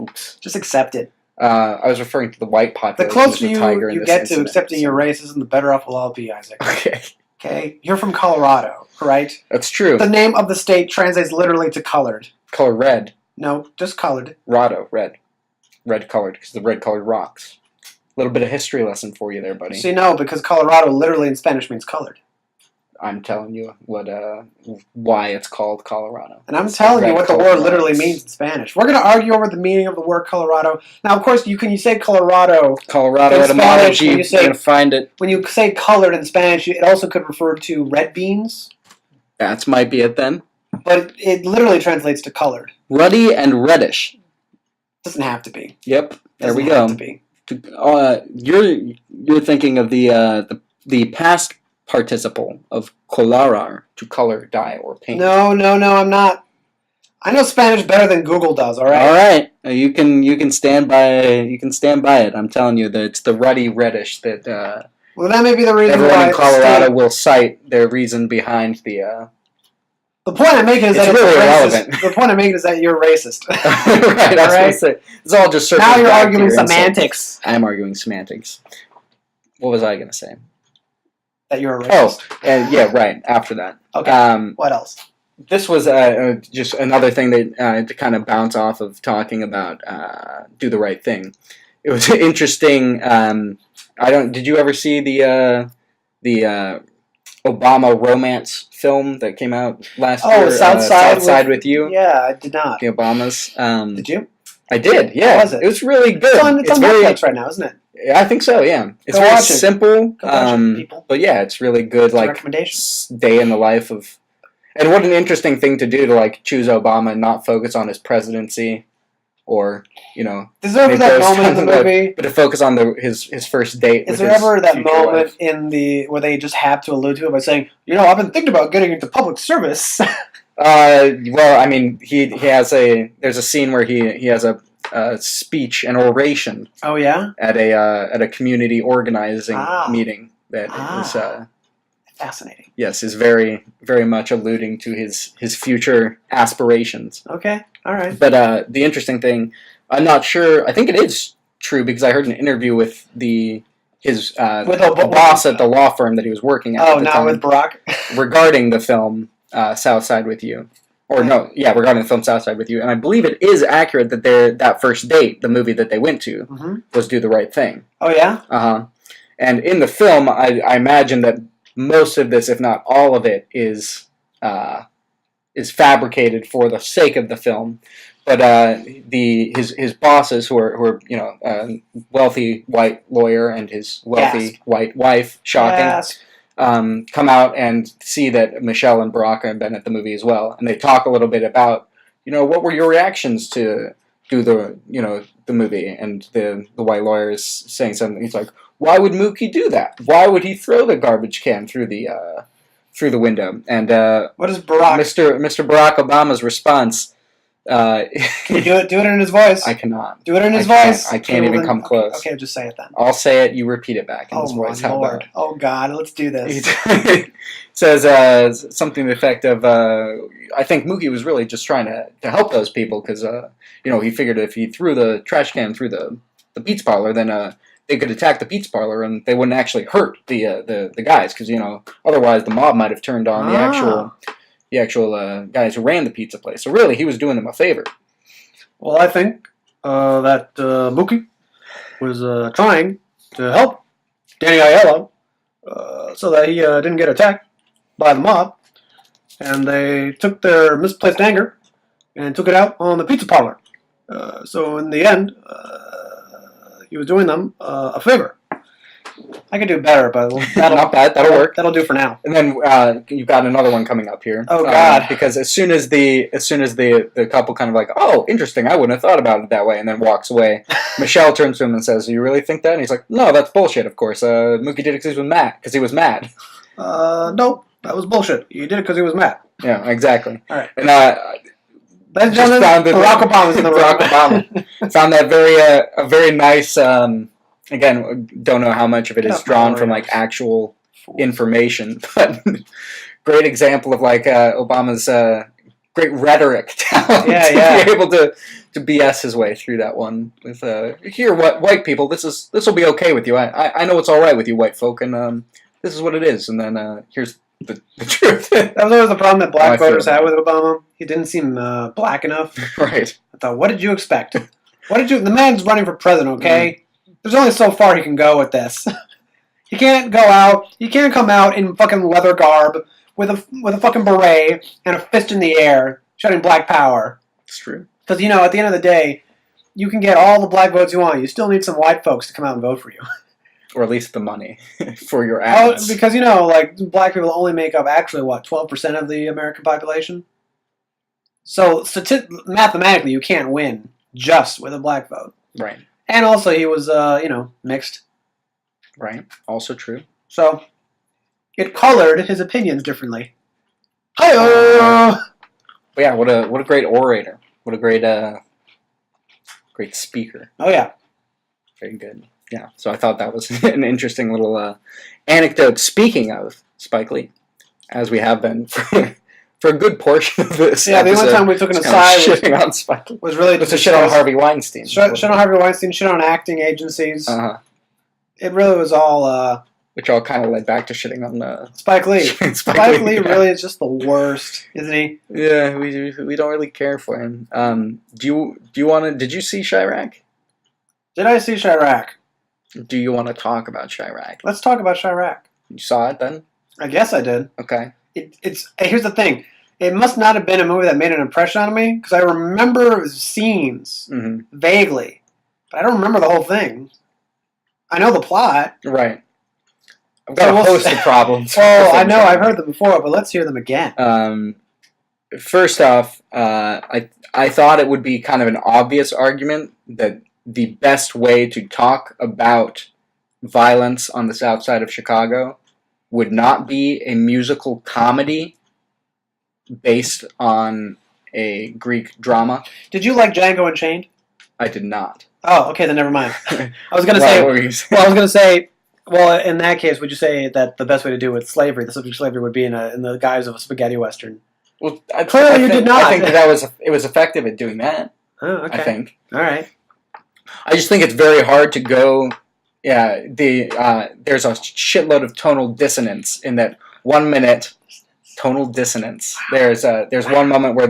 Oops. Just accept it. I was referring to the white population. The closer as a tiger you in get this to accepting your racism, the better off we'll all be, Isaac. Okay. Okay. You're from Colorado, right? That's true. The name of the state translates literally to colored. Color red. No, just colored. Rado, red. Red colored, because the red colored rocks. A little bit of history lesson for you there, buddy. See, no, because Colorado literally in Spanish means colored. I'm telling you why it's called Colorado. And I'm telling you what the word literally means in Spanish. We're going to argue over the meaning of the word Colorado. Now, of course, you say Colorado. Colorado etymology. You're going to find it. When you say colored in Spanish, it also could refer to red beans. That might be it then. But it literally translates to colored. Ruddy and reddish. Doesn't have to be. Yep. There we go. Doesn't have to be. You're thinking of the past participle of colorar, to color, dye, or paint. No, I'm not. I know Spanish better than Google does. All right. All right. You can stand by it. I'm telling you that it's the ruddy reddish that. Well, that may be the reason everyone why in Colorado will cite their reason behind the. The point I'm making is that it's really irrelevant. The point I'm making is that you're racist. Right. I was going to say it's all just now you're arguing semantics. I'm arguing semantics. What was I going to say? That you're a racist. Oh, yeah, right. After that. Okay. What else? This was just another thing that to kind of bounce off of talking about do the right thing. It was interesting I don't. Did you ever see the Obama romance film that came out last year? South Side with You. Yeah, I did not. The Obamas. Did you? I did. Yeah. How was it? It was really good. It's on Netflix right now, isn't it? I think so. Yeah. It's Go very watch it. simple. Go watch it, people. But yeah, it's really good. It's a like recommendation. Day in the life of. And what an interesting thing to do to like choose Obama and not focus on his presidency, or Is there ever that moment in the movie? But to focus on his first date. Is there ever that moment where they just have to allude to it by saying, I've been thinking about getting into public service? Well, I mean, he has there's a scene where he has a speech, an oration. Oh yeah. At a community organizing meeting that is. Fascinating. Yes, is very, very much alluding to his future aspirations. Okay, all right. But the interesting thing, I'm not sure. I think it is true because I heard an interview with his boss at the law firm that he was working at. Oh, not with Barack. Regarding the film South Side with You, regarding the film South Side with You, and I believe it is accurate that that first date, the movie that they went to, was Do the Right Thing. Oh yeah. And in the film, I imagine that most of this, if not all of it, is fabricated for the sake of the film. But his bosses, who are wealthy white lawyer and his wealthy white wife, shocking, come out and see that Michelle and Barack have been at the movie as well, and they talk a little bit about what were your reactions to do the movie, and the white lawyer is saying something. He's like, why would Mookie do that? Why would he throw the garbage can through the window? And what is Barack? Mr. Barack Obama's response? Can you do it? Do it in his voice. I cannot. Do it in his voice. I can't even come close. Okay, just say it then. I'll say it. You repeat it back in his voice. How about? Oh God, let's do this. It says something to the effect of, I think Mookie was really just trying to help those people because he figured if he threw the trash can through the pizza parlor, then they could attack the pizza parlor and they wouldn't actually hurt the guys because otherwise the mob might have turned on the actual guys who ran the pizza place. So really, he was doing them a favor. Well, I think that Mookie was trying to help Danny Aiello so that he didn't get attacked by the mob, and they took their misplaced anger and took it out on the pizza parlor. So in the end, he was doing them a favor. I could do better, but not bad. That'll work. That'll do for now. And then you've got another one coming up here. Oh God! Because as soon as the couple kind of like, oh, interesting, I wouldn't have thought about it that way, and then walks away. Michelle turns to him and says, "Do you really think that?" And he's like, "No, that's bullshit. Of course, Mookie did it because he was mad. Nope, that was bullshit. He did it because he was mad. Yeah, exactly. All right. And ladies and gentlemen, Barack Obama's in the room. Barack Obama found that a very nice. Again, don't know how much of it is drawn from like actual information, but great example of like Obama's great rhetoric talent. Yeah. To be able to BS his way through that one with here, what white people, this will be okay with you. I know it's all right with you, white folk, and this is what it is. And then here's the truth. That was always the problem that black voters had with Obama. He didn't seem black enough. Right. I thought, what did you expect? The man's running for president, okay? Mm-hmm. There's only so far he can go with this. He can't go out. He can't come out in fucking leather garb with a fucking beret and a fist in the air, shouting "Black Power." It's true. Because at the end of the day, you can get all the black votes you want. You still need some white folks to come out and vote for you, or at least the money for your ads. Because like black people only make up actually 12% of the American population. So mathematically, you can't win just with a black vote. Right. And also, he was, mixed. Right. Also true. So, it colored his opinions differently. Hi-oh! But yeah, what a great orator. What a great speaker. Oh, yeah. Very good. Yeah, so I thought that was an interesting little anecdote. Speaking of Spike Lee, as we have been for a good portion of this. Yeah, the only time we took an aside shitting on Spike Lee was really to shit on Harvey Weinstein. Shit on Harvey Weinstein, shit on acting agencies. It really was all... which all kind of led back to shitting on Spike Lee. Spike Lee really is just the worst, isn't he? Yeah, we don't really care for him. Did you see Chirac? Did I see Chirac? Do you want to talk about Chirac? Let's talk about Chirac. You saw it then? I guess I did. Okay. Here's the thing. It must not have been a movie that made an impression on me because I remember scenes vaguely, but I don't remember the whole thing. I know the plot. Right. I've got a host of problems. Well, I know I've heard them before, but let's hear them again. First off, I thought it would be kind of an obvious argument that the best way to talk about violence on the south side of Chicago would not be a musical comedy based on a Greek drama. Did you like Django Unchained? I did not. Oh, okay, then never mind. I was going to say, well, in that case, would you say that the best way to do with slavery, the subject of slavery, would be in the guise of a spaghetti western? Well, clearly you did not. I think it was effective at doing that. Oh, okay. I think. All right. I just think it's very hard to go. Yeah, there's a shitload of tonal dissonance in that 1 minute. Tonal dissonance. There's one moment where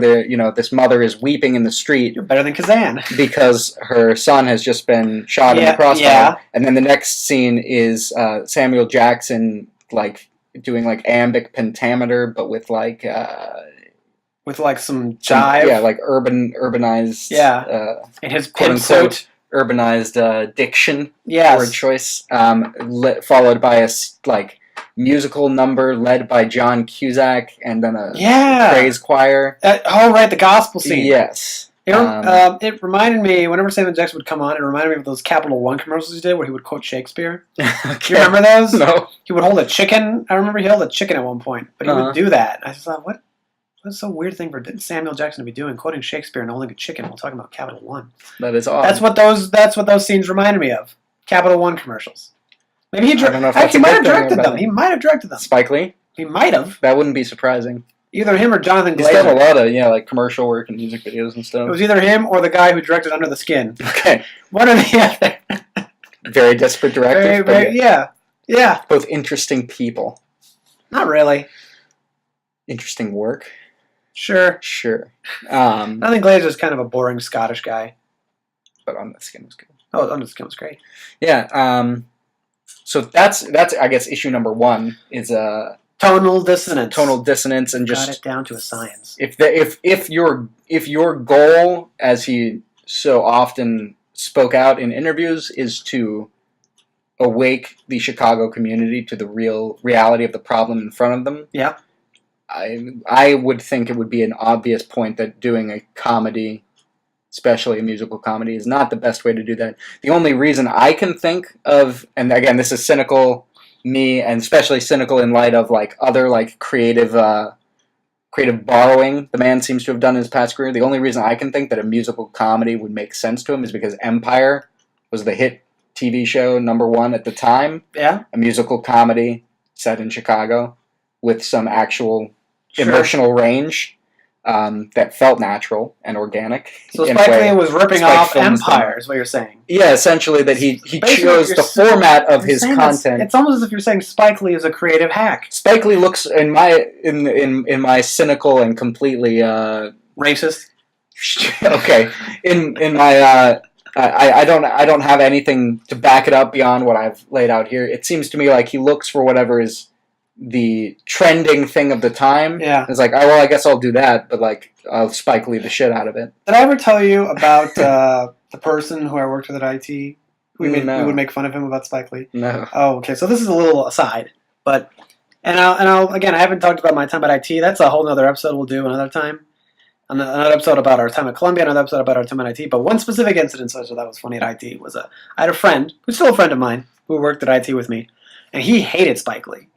this mother is weeping in the street. You're better than Kazan. Because her son has just been shot in the crossfire, and then the next scene is Samuel Jackson doing iambic pentameter, but with some jive, urbanized, in his pimp suit, urbanized diction, word choice, followed by a musical number led by John Cusack, and then a praise choir. The gospel scene. Yes. It reminded me, whenever Samuel Jackson would come on, it reminded me of those Capital One commercials he did where he would quote Shakespeare. Okay. Do you remember those? No. He would hold a chicken. I remember he held a chicken at one point, but he would do that. I just thought, what's a weird thing for Samuel Jackson to be doing, quoting Shakespeare and holding a chicken while talking about Capital One? That is odd. That's what those scenes reminded me of. Capital One commercials. Maybe he might have directed them. He might have directed them. Spike Lee? He might have. That wouldn't be surprising. Either him or Jonathan Glazer. He's done a lot of commercial work and music videos and stuff. It was either him or the guy who directed Under the Skin. Okay. One or the other. Very desperate directors. Yeah. Both interesting people. Not really. Interesting work. Sure. Jonathan Glazer's kind of a boring Scottish guy. But Under the Skin was good. Oh, Under the Skin was great. Yeah. So that's I guess issue number one is tonal dissonance. Tonal dissonance, and just got it down to a science. If your goal, as he so often spoke out in interviews, is to awake the Chicago community to the real reality of the problem in front of them. Yeah. I would think it would be an obvious point that doing a comedy, especially a musical comedy, is not the best way to do that. The only reason I can think of, and again, this is cynical me, and especially cynical in light of other creative borrowing the man seems to have done in his past career. The only reason I can think that a musical comedy would make sense to him is because Empire was the hit TV show #1 at the time. Yeah. A musical comedy set in Chicago with some actual emotional range that felt natural and organic. So Spike Lee was ripping off Empire, is what you're saying. Yeah, essentially that he chose the format of his content. It's almost as if you're saying Spike Lee is a creative hack. Spike Lee looks in my cynical and completely racist. Okay, in my I don't have anything to back it up beyond what I've laid out here. It seems to me like he looks for whatever is the trending thing of the time. Yeah. It's I guess I'll do that, but I'll Spike Lee the shit out of it. Did I ever tell you about the person who I worked with at IT? We would make fun of him about Spike Lee? No. Oh, okay. So this is a little aside, but I'll again, I haven't talked about my time at IT. That's a whole other episode we'll do another time. Another episode about our time at Columbia, another episode about our time at IT. But one specific incident, so that was funny at IT, was I had a friend, who's still a friend of mine, who worked at IT with me, and he hated Spike Lee.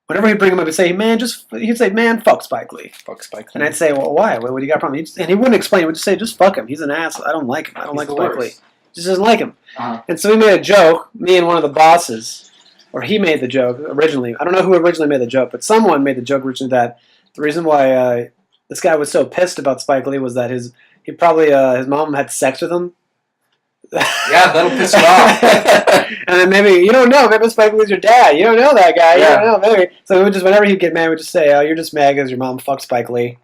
Whenever he'd bring him up, he'd say, he'd say, man, fuck Spike Lee. Fuck Spike Lee. And I'd say, well, why? What do you got a problem? And he wouldn't explain. He would just say, just fuck him. He's an ass. I don't like him. I don't like Spike Lee. Just doesn't like him. Uh-huh. And so we made a joke, me and one of the bosses, or he made the joke originally. I don't know who originally made the joke, but someone made the joke originally that the reason why this guy was so pissed about Spike Lee was that his mom had sex with him. Yeah, that'll piss you off. And then maybe, you don't know, maybe Spike Lee's your dad. You don't know that guy. You don't know, maybe. So we would just, whenever he'd get mad, we'd just say, oh, you're just mad because your mom fucked Spike Lee.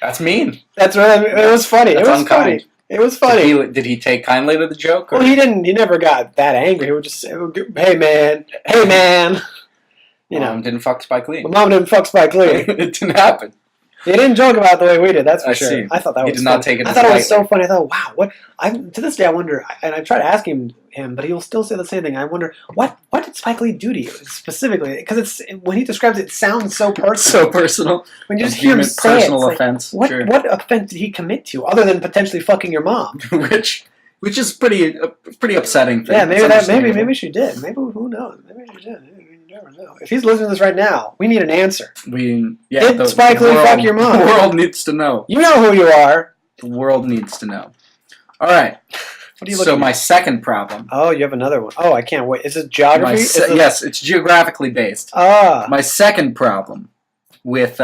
That's mean. That's right. It was funny. It was funny. It was funny. Did he take kindly to the joke? Or? Well, he didn't. He never got that angry. He would just say, "Hey man, hey man." Mom didn't fuck Spike Lee. My mom didn't fuck Spike Lee. It didn't happen. He didn't joke about it the way we did. That's for sure. See. I thought that was. He did funny. not take it. I thought it was so funny. I thought, wow, what? To this day, I wonder. And I try to ask him, but he will still say the same thing. I wonder what did Spike Lee do to you specifically? Because when he describes it, it sounds so personal. So personal. When you just hear him say personal it, offense. Like, Sure. what offense did he commit to, other than potentially fucking your mom? which is pretty upsetting thing. Yeah, maybe she did. Maybe who knows? Maybe she did. You never know. If he's listening to this right now, we need an answer. Did Spike Lee fuck your mom? The world needs to know. You know who you are. The world needs to know. All right. What are you looking So my at? second problem. Oh, you have another one. Oh, I can't wait. Is it geography? Yes, it's geographically based. Ah. My second problem with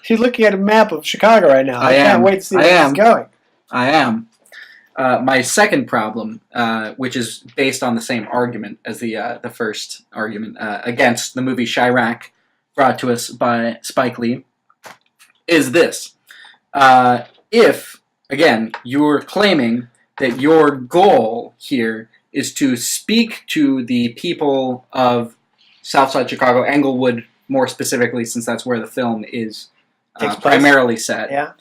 He's looking at a map of Chicago right now. I can't wait to see where he's going. I am. My second problem, which is based on the same argument as the first argument against the movie Chirac, brought to us by Spike Lee, is this. If, again, you're claiming that your goal here is to speak to the people of Southside Chicago, Englewood more specifically, since that's where the film is primarily set. Yeah.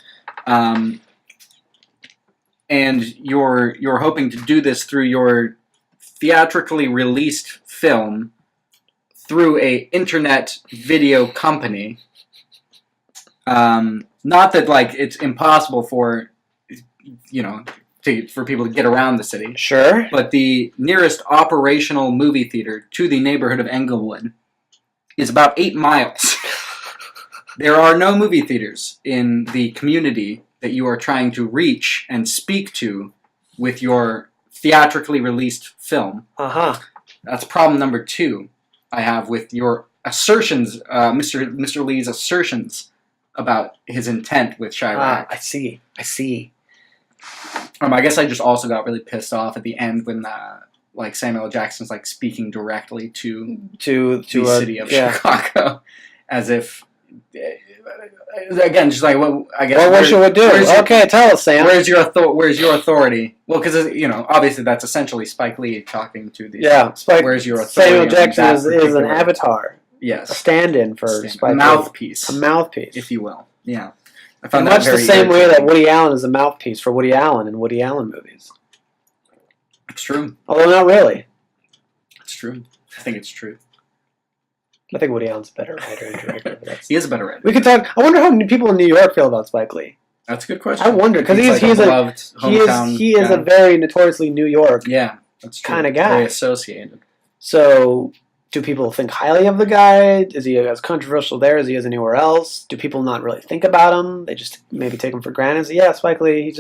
And you're hoping to do this through your theatrically released film through a internet video company. Not that like it's impossible for for people to get around the city. Sure. But the nearest operational movie theater to the neighborhood of Englewood is about 8 miles. There are no movie theaters in the community that you are trying to reach and speak to with your theatrically released film. Uh-huh. That's problem number 2 I have with your assertions, Mr. Lee's assertions about his intent with Chirac. I see. I guess I just also got really pissed off at the end when Samuel L. Jackson's speaking directly to the city of Chicago, as if again just I guess. Well, what should we do? Okay, tell us, Sam. Where's your authority? Well, because obviously that's essentially Spike Lee talking to these. Yeah, Spike. Where's your authority? Samuel Jackson is an avatar. Yes, a stand-in for Spike a mouthpiece, Lee. A mouthpiece, if you will. Yeah. In much the same way that Woody Allen is a mouthpiece for Woody Allen in Woody Allen movies. It's true. Although not really. It's true. I think it's true. I think Woody Allen's a better writer and director. He is a better writer. We could talk. I wonder how people in New York feel about Spike Lee. That's a good question. I wonder because he is a very notoriously New York kind of guy. Very associated. So, do people think highly of the guy? Is he as controversial there as he is anywhere else? Do people not really think about him? They just maybe take him for granted. So, yeah, Spike Lee, he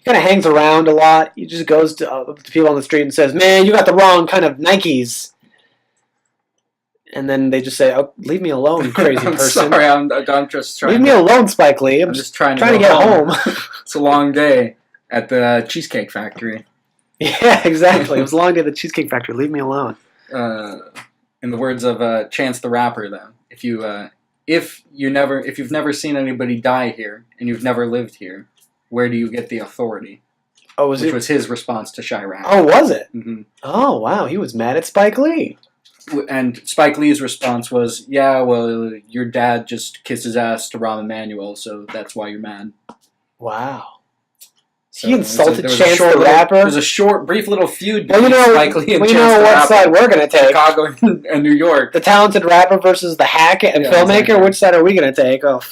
kind of hangs around a lot. He just goes to people on the street and says, "Man, you got the wrong kind of Nikes." And then they just say, "Oh, leave me alone, crazy person." Sorry, I'm just trying. Leave me alone, Spike Lee. I'm just trying to get home. It's a long day at the Cheesecake Factory. Yeah, exactly. It was a long day at the Cheesecake Factory. Leave me alone. In the words of Chance the Rapper, though, if you've never seen anybody die here and you've never lived here, where do you get the authority? Oh, which was his response to Chirac. Oh, was it? Mm-hmm. Oh, wow. He was mad at Spike Lee. And Spike Lee's response was, "Yeah, well, your dad just kissed his ass to Rahm Emanuel, so that's why you're mad." Wow. So he insulted Chance the Rapper? There's a brief little feud between Spike Lee and Chance the Rapper. We know what side we're going to take. Chicago and New York. The talented rapper versus the hack and filmmaker? Exactly. Which side are we going to take? Oh,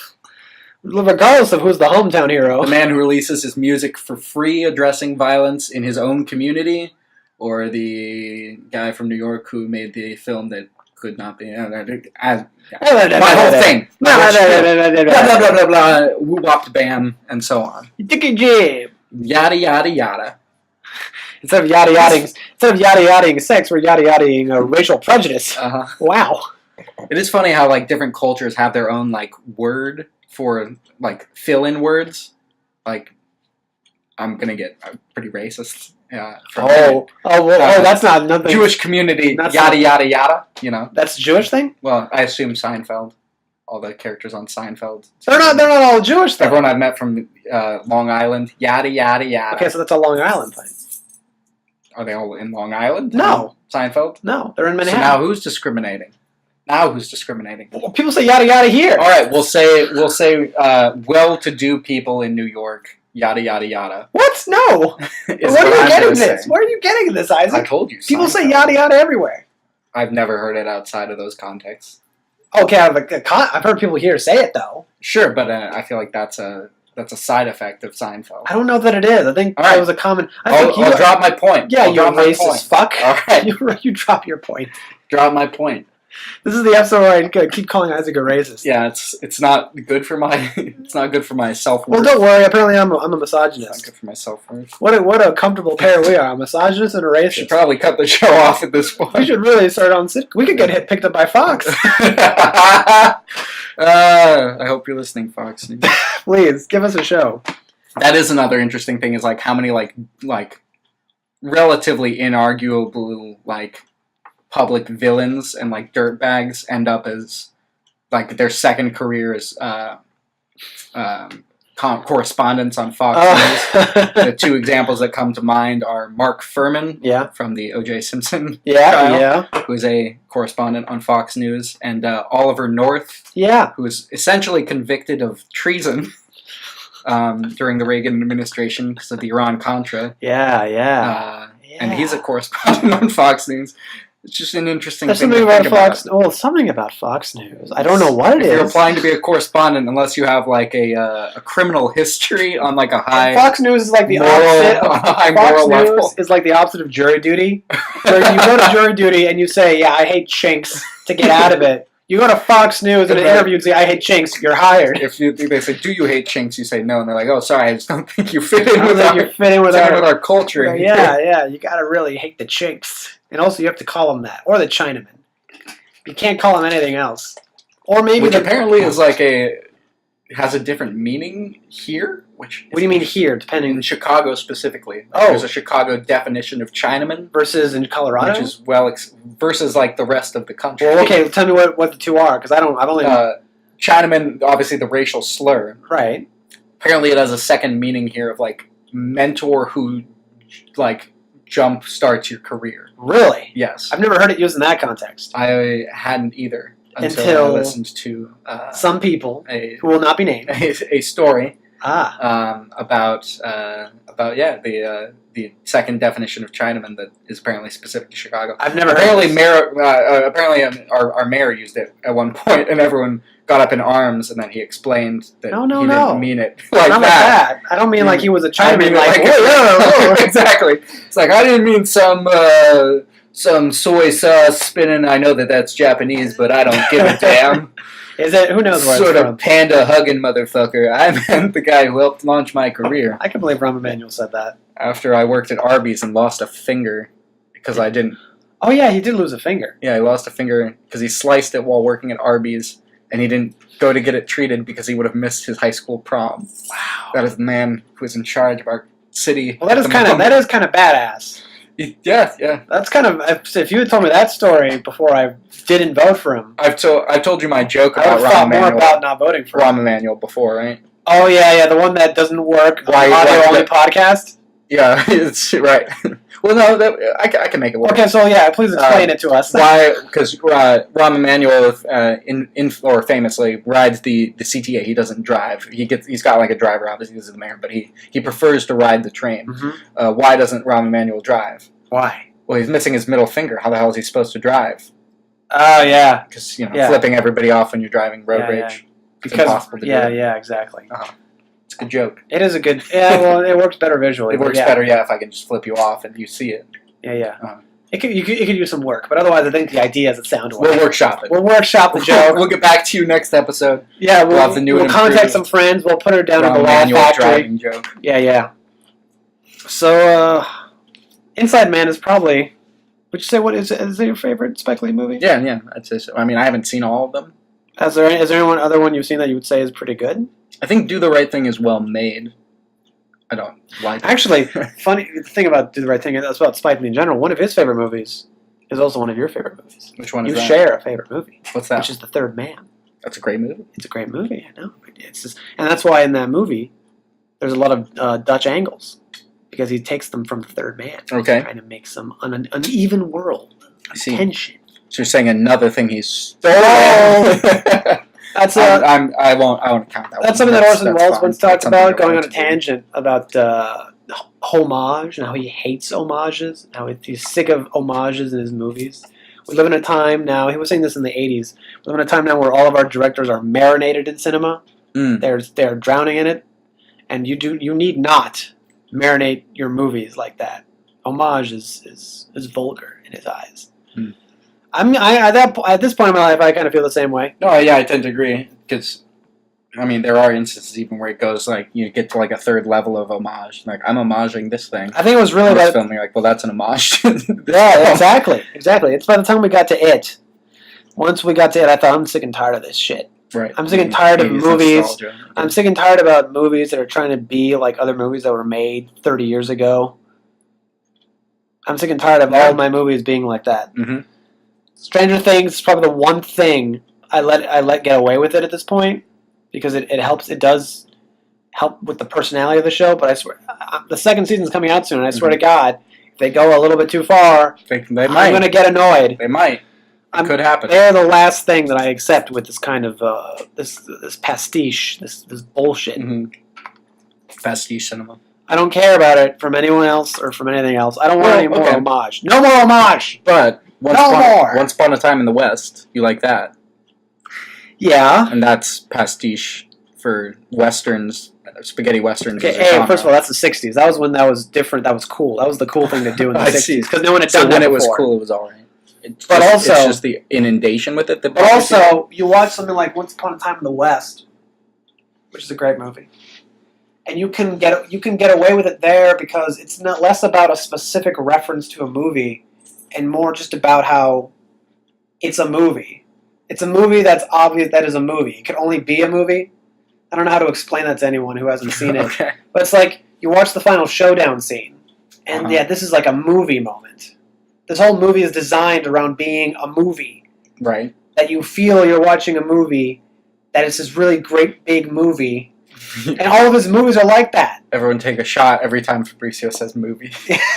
regardless of who's the hometown hero. The man who releases his music for free addressing violence in his own community, or the guy from New York who made the film that could not be... my whole thing. Blah, blah, blah, blah, woo-wop, bam, and so on. Dicky jib. Yada, yada, yada. Instead of yada-yadaing sex, we're yada-yadaing racial prejudice. Uh-huh. Wow. It is funny how, different cultures have their own, word for, fill-in words. I'm gonna get pretty racist. That's not nothing. Jewish community, yada, yada, yada, That's a Jewish thing? Well, I assume Seinfeld all the characters on Seinfeld. They're not all Jewish, though. Everyone I've met from Long Island, yada, yada, yada. Okay, so that's a Long Island thing. Are they all in Long Island? No. Seinfeld? No, they're in Manhattan. So now who's discriminating? Well, people say yada yada here. All right, we'll say well-to-do people in New York, yada, yada, yada. What? No. Where are you getting this? Where are you getting this, Isaac? I told you. People say yada yada everywhere. I've never heard it outside of those contexts. Okay, I've heard people here say it, though. Sure, but I feel like that's a side effect of Seinfeld. I don't know that it is. I think that was a common... I'll drop my point. Yeah, you're racist fuck. All right. You drop your point. Drop my point. This is the episode where I keep calling Isaac a racist. Yeah, it's not good for my self-worth. Well, don't worry. Apparently, I'm a misogynist. It's not good for my self-worth. What a comfortable pair we are. A misogynist and a racist. We should probably cut the show off at this point. We should really start on sitcom. We could get picked up by Fox. I hope you're listening, Fox. Please give us a show. That is another interesting thing. Is like how many like relatively inarguable like public villains and like dirtbags end up as like their second career as correspondents on Fox News. The two examples that come to mind are Mark Furman from the O.J. Simpson trial, who is a correspondent on Fox News, and Oliver North, who was essentially convicted of treason during the Reagan administration because of the Iran-Contra. And he's a correspondent on Fox News. It's just an interesting thing something to about think Fox. about. Well, something about Fox News. I don't know what it is. If you're applying to be a correspondent, unless you have like a criminal history on like a high Fox News is like the opposite. Fox News is like the opposite of jury duty. Where you go to jury duty and you say, "Yeah, I hate chinks," to get out of it. You go to Fox News in an interview and say, "I hate chinks," you're hired. If they say, "Do you hate chinks?" you say no, and they're like, "Oh, sorry, I just don't think you fit in with our culture." Yeah, you gotta really hate the chinks. And also, you have to call them that. Or the Chinaman. You can't call them anything else. Or maybe... Which apparently is like has a different mening here. What do you mean here, depending... In Chicago specifically. There's a Chicago definition of Chinaman. Versus in Colorado? Which is versus like the rest of the country. Well, okay, tell me what the two are, because I've only... Chinaman, obviously the racial slur. Right. Apparently it has a second meaning here of like mentor who like jump starts your career. Really? Yes. I've never heard it used in that context. I hadn't either until I listened to some people who will not be named a story about the second definition of Chinaman that is apparently specific to Chicago. I've never heard it. Apparently our mayor used it at one point, and everyone got up in arms, and then he explained that he didn't mean it like that. I don't mean like he was a Chinaman. Whoa. Exactly. It's like, I didn't mean some soy sauce spinning. I know that's Japanese, but I don't give a damn. Is it? Who knows where sort of panda hugging motherfucker. I meant the guy who helped launch my career. I can believe Rahm Emanuel said that. After I worked at Arby's and lost a finger because I didn't. Oh yeah, he did lose a finger. Yeah, he lost a finger because he sliced it while working at Arby's, and he didn't go to get it treated because he would have missed his high school prom. Wow. That is the man who is in charge of our city. Well, that is kind of badass. Yeah. That's kind of, if you had told me that story before I didn't vote for him. I've told you my joke about Rahm Emanuel. More about not voting for Rahm Emanuel before, right? Oh yeah, the one that doesn't work. Audio only podcast. Yeah, it's right. Well, no, I can make it work. Okay, so yeah, please explain it to us. Why? Because Rahm Emanuel, or famously, rides the CTA. He doesn't drive. He's got like a driver, obviously, he's the mayor, but he prefers to ride the train. Mm-hmm. Why doesn't Rahm Emanuel drive? Why? Well, he's missing his middle finger. How the hell is he supposed to drive? Oh yeah, because flipping everybody off when you're driving road rage. It's impossible to do. Yeah, exactly. It's a good joke. It is a good. Yeah, well, it works better visually. It works better, if I can just flip you off and you see it. Yeah. It could use some work, but otherwise, I think the idea is a sound work. We'll workshop it. We'll workshop the joke. We'll get back to you next episode. Yeah, we'll contact some friends. We'll put her down in the Laugh Factory. Driving joke. Yeah. So, Inside Man is probably. Would you say is it your favorite Spike Lee movie? Yeah, I'd say so. I mean, I haven't seen all of them. Is there any other one you've seen that you would say is pretty good? I think Do the Right Thing is well made. I don't like it. Actually, funny thing about Do the Right Thing, that's about Spike Lee in general. One of his favorite movies is also one of your favorite movies. Which one is that? You share a favorite movie. What's that? Which is The Third Man. That's a great movie. It's a great movie. I know. It's just, and that's why in that movie there's a lot of Dutch angles because he takes them from the third man. Okay. Trying to make some uneven world of tension. So you're saying another thing he stole? That's I won't count that. That's one. something that Orson Welles once talked about, going on a do. tangent about homage and how he hates homages, and how he's sick of homages in his movies. We live in a time now. He was saying this in the '80s. We live in a time now where all of our directors are marinated in cinema. They're drowning in it, and you need not marinate your movies like that. Homage is vulgar in his eyes. At this point in my life, I kind of feel the same way. No, yeah, I tend to agree because, I mean, there are instances even where it goes like you get to like a third level of homage. Like I'm homaging this thing. I think it was really this about film. You're like, well, that's an homage. Yeah, exactly. It's by the time we got to it. Once we got to it, I thought I'm sick and tired of this shit. Right. I'm sick and tired of movies. I'm sick and tired about movies that are trying to be like other movies that were made 30 years ago. I'm sick and tired of all my movies being like that. Mm-hmm. Stranger Things is probably the one thing I let get away with it at this point because it helps. It does help with the personality of the show. But I swear, the second season's coming out soon, and I swear to God, if they go a little bit too far, they I'm going to get annoyed. They might. It could happen. They're the last thing that I accept with this kind of this pastiche, this bullshit. Mm-hmm. Pastiche cinema. I don't care about it from anyone else or from anything else. I don't want any more homage. No more homage. But Once Upon a Time in the West, you like that? Yeah. And that's pastiche for westerns, spaghetti westerns. Okay, hey, first of all, that's the '60s. That was when that was different. That was cool. That was the cool thing to do in the '60s because no one had done that before. When it was cool, it was all right. It's just the inundation with it. But also, you watch something like Once Upon a Time in the West, which is a great movie, and you can get away with it there because it's not less about a specific reference to a movie, and more just about how it's a movie. It's a movie that's obvious that is a movie. It could only be a movie. I don't know how to explain that to anyone who hasn't seen it. Okay. But it's like you watch the final showdown scene, and this is like a movie moment. This whole movie is designed around being a movie. Right. That you feel you're watching a movie, that it's this really great big movie. And all of his movies are like that. Everyone take a shot every time Fabricio says movie.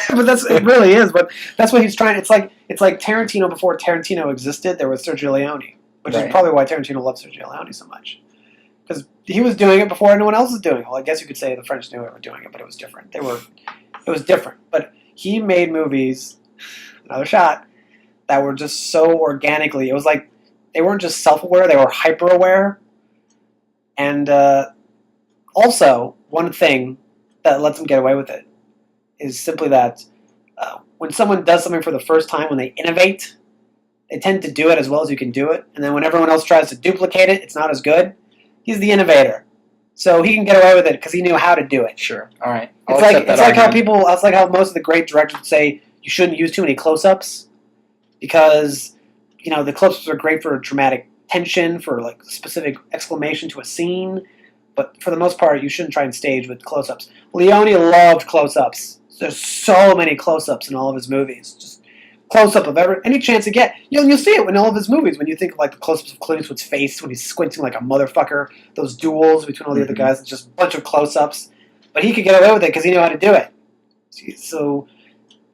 But it really is. But that's what he's trying. It's like Tarantino before Tarantino existed. There was Sergio Leone, which is probably why Tarantino loves Sergio Leone so much. Because he was doing it before anyone else was doing it. Well, I guess you could say the French knew they were doing it, but it was different. It was different. But he made movies, another shot, that were just so organically. It was like they weren't just self-aware; they were hyper-aware. And also, one thing that lets them get away with it is simply that when someone does something for the first time, when they innovate, they tend to do it as well as you can do it. And then when everyone else tries to duplicate it, it's not as good. He's the innovator, so he can get away with it because he knew how to do it. Sure. All right. It's like how most of the great directors would say you shouldn't use too many close-ups because the close-ups are great for dramatic tension, for like specific exclamation to a scene. But for the most part, you shouldn't try and stage with close-ups. Leone loved close-ups. There's so many close-ups in all of his movies. Just close-up of any chance you get. You'll see it in all of his movies. When you think of like the close-ups of Clint Eastwood's face when he's squinting like a motherfucker, those duels between all the other guys, it's just a bunch of close-ups. But he could get away with it because he knew how to do it. So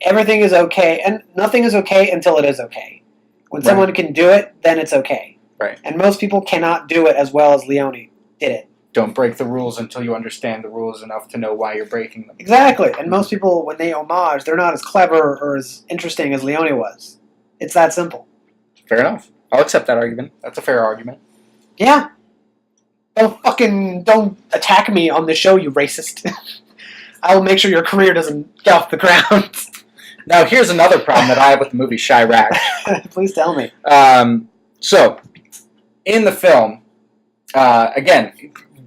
everything is okay, and nothing is okay until it is okay. When someone can do it, then it's okay. Right. And most people cannot do it as well as Leone did it. Don't break the rules until you understand the rules enough to know why you're breaking them. Exactly. And most people, when they homage, they're not as clever or as interesting as Leone was. It's that simple. Fair enough. I'll accept that argument. That's a fair argument. Yeah. Don't attack me on the show, you racist. I will make sure your career doesn't get off the ground. Now, here's another problem that I have with the movie Chirac. Please tell me. So, in the film, again,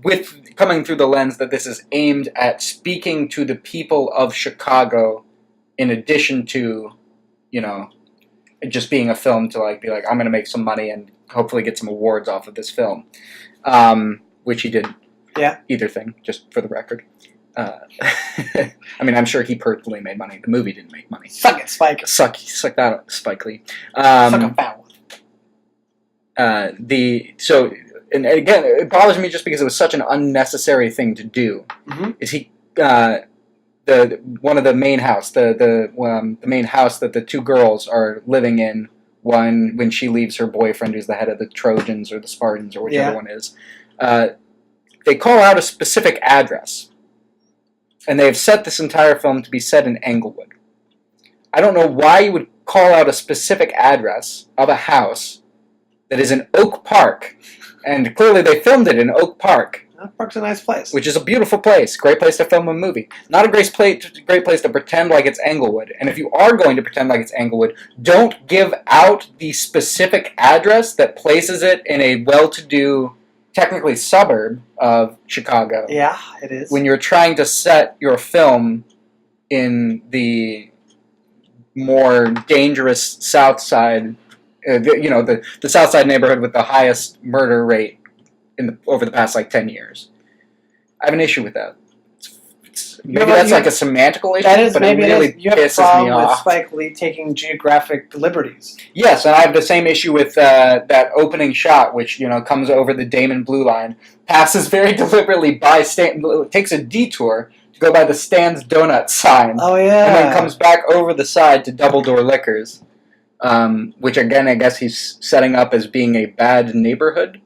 with coming through the lens that this is aimed at speaking to the people of Chicago, in addition to, just being a film to be like, I'm going to make some money and hopefully get some awards off of this film, which he did. Yeah. Either thing, just for the record. I mean, I'm sure he personally made money. The movie didn't make money. Suck it, Spike. Suck that, Spike Lee. Suck a fat one. So and again, it bothers me just because it was such an unnecessary thing to do. Mm-hmm. Is he the one of the main house, the main house that the two girls are living in when she leaves her boyfriend, who's the head of the Trojans or the Spartans or whichever one is. They call out a specific address, and they have set this entire film to be set in Englewood. I don't know why you would call out a specific address of a house that is in Oak Park, and clearly they filmed it in Oak Park. Oak Park's a nice place. Which is a beautiful place. Great place to film a movie. Not a great place to pretend like it's Englewood. And if you are going to pretend like it's Englewood, don't give out the specific address that places it in a well-to-do, technically suburb of Chicago. Yeah, it is. When you're trying to set your film in the more dangerous South Side, the South Side neighborhood with the highest murder rate over the past 10 years. I have an issue with that. Maybe that's a semantical issue, but it really pisses me off. With Spike Lee taking geographic liberties. Yes, and I have the same issue with that opening shot, which comes over the Damon Blue Line, passes very deliberately by takes a detour to go by the Stan's Donut sign. Oh yeah, and then comes back over the side to Double Door Liquors, which again I guess he's setting up as being a bad neighborhood.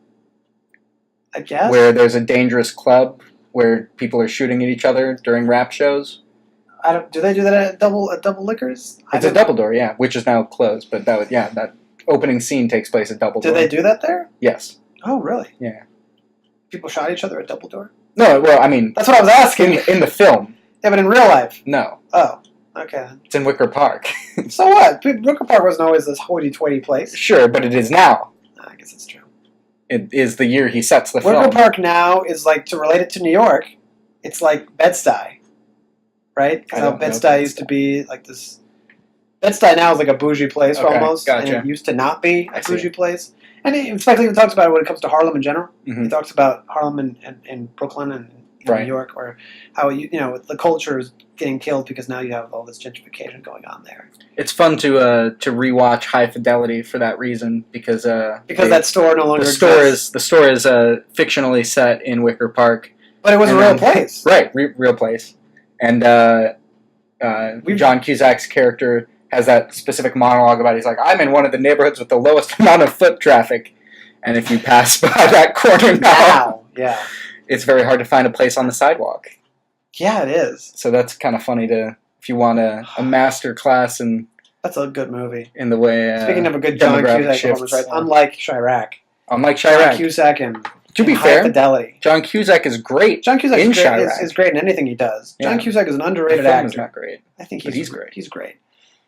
I guess. Where there's a dangerous club where people are shooting at each other during rap shows. Do they do that at Double Liquors? It's a Double Door, yeah, which is now closed. But that opening scene takes place at Double Door. Did they do that there? Yes. Oh, really? Yeah. People shot each other at Double Door? No, well, I mean... That's what I was asking. In the film. Yeah, but in real life? No. Oh, okay. It's in Wicker Park. So what? Wicker Park wasn't always this hoity-toity place. Sure, but it is now. I guess it's true. It is the year he sets the film. Wicker Park now is to relate it to New York, it's like Bed-Stuy, right? Because how Bed-Stuy used to be this. Bed-Stuy now is like a bougie place almost, gotcha. and it used to not be a bougie place. And Spike Lee even talks about it when it comes to Harlem in general. Mm-hmm. He talks about Harlem and Brooklyn and New York, or how the culture is getting killed because now you have all this gentrification going on there. It's fun to rewatch High Fidelity for that reason because that store no longer exists. The store is fictionally set in Wicker Park, but it was a real place, right? Real place, and John Cusack's character has that specific monologue about he's like, I'm in one of the neighborhoods with the lowest amount of foot traffic, and if you pass by that corner now, yeah, it's very hard to find a place on the sidewalk. Yeah, it is. So that's kind of funny if you want a master class in. That's a good movie. In the way. Speaking of a good John Cusack performance, right? Unlike Chirac. John Cusack and to be fair, High Fidelity. John Cusack is great. John Cusack is great in anything he does. Yeah. John Cusack is an underrated actor. Is not great. I think he's great. He's great.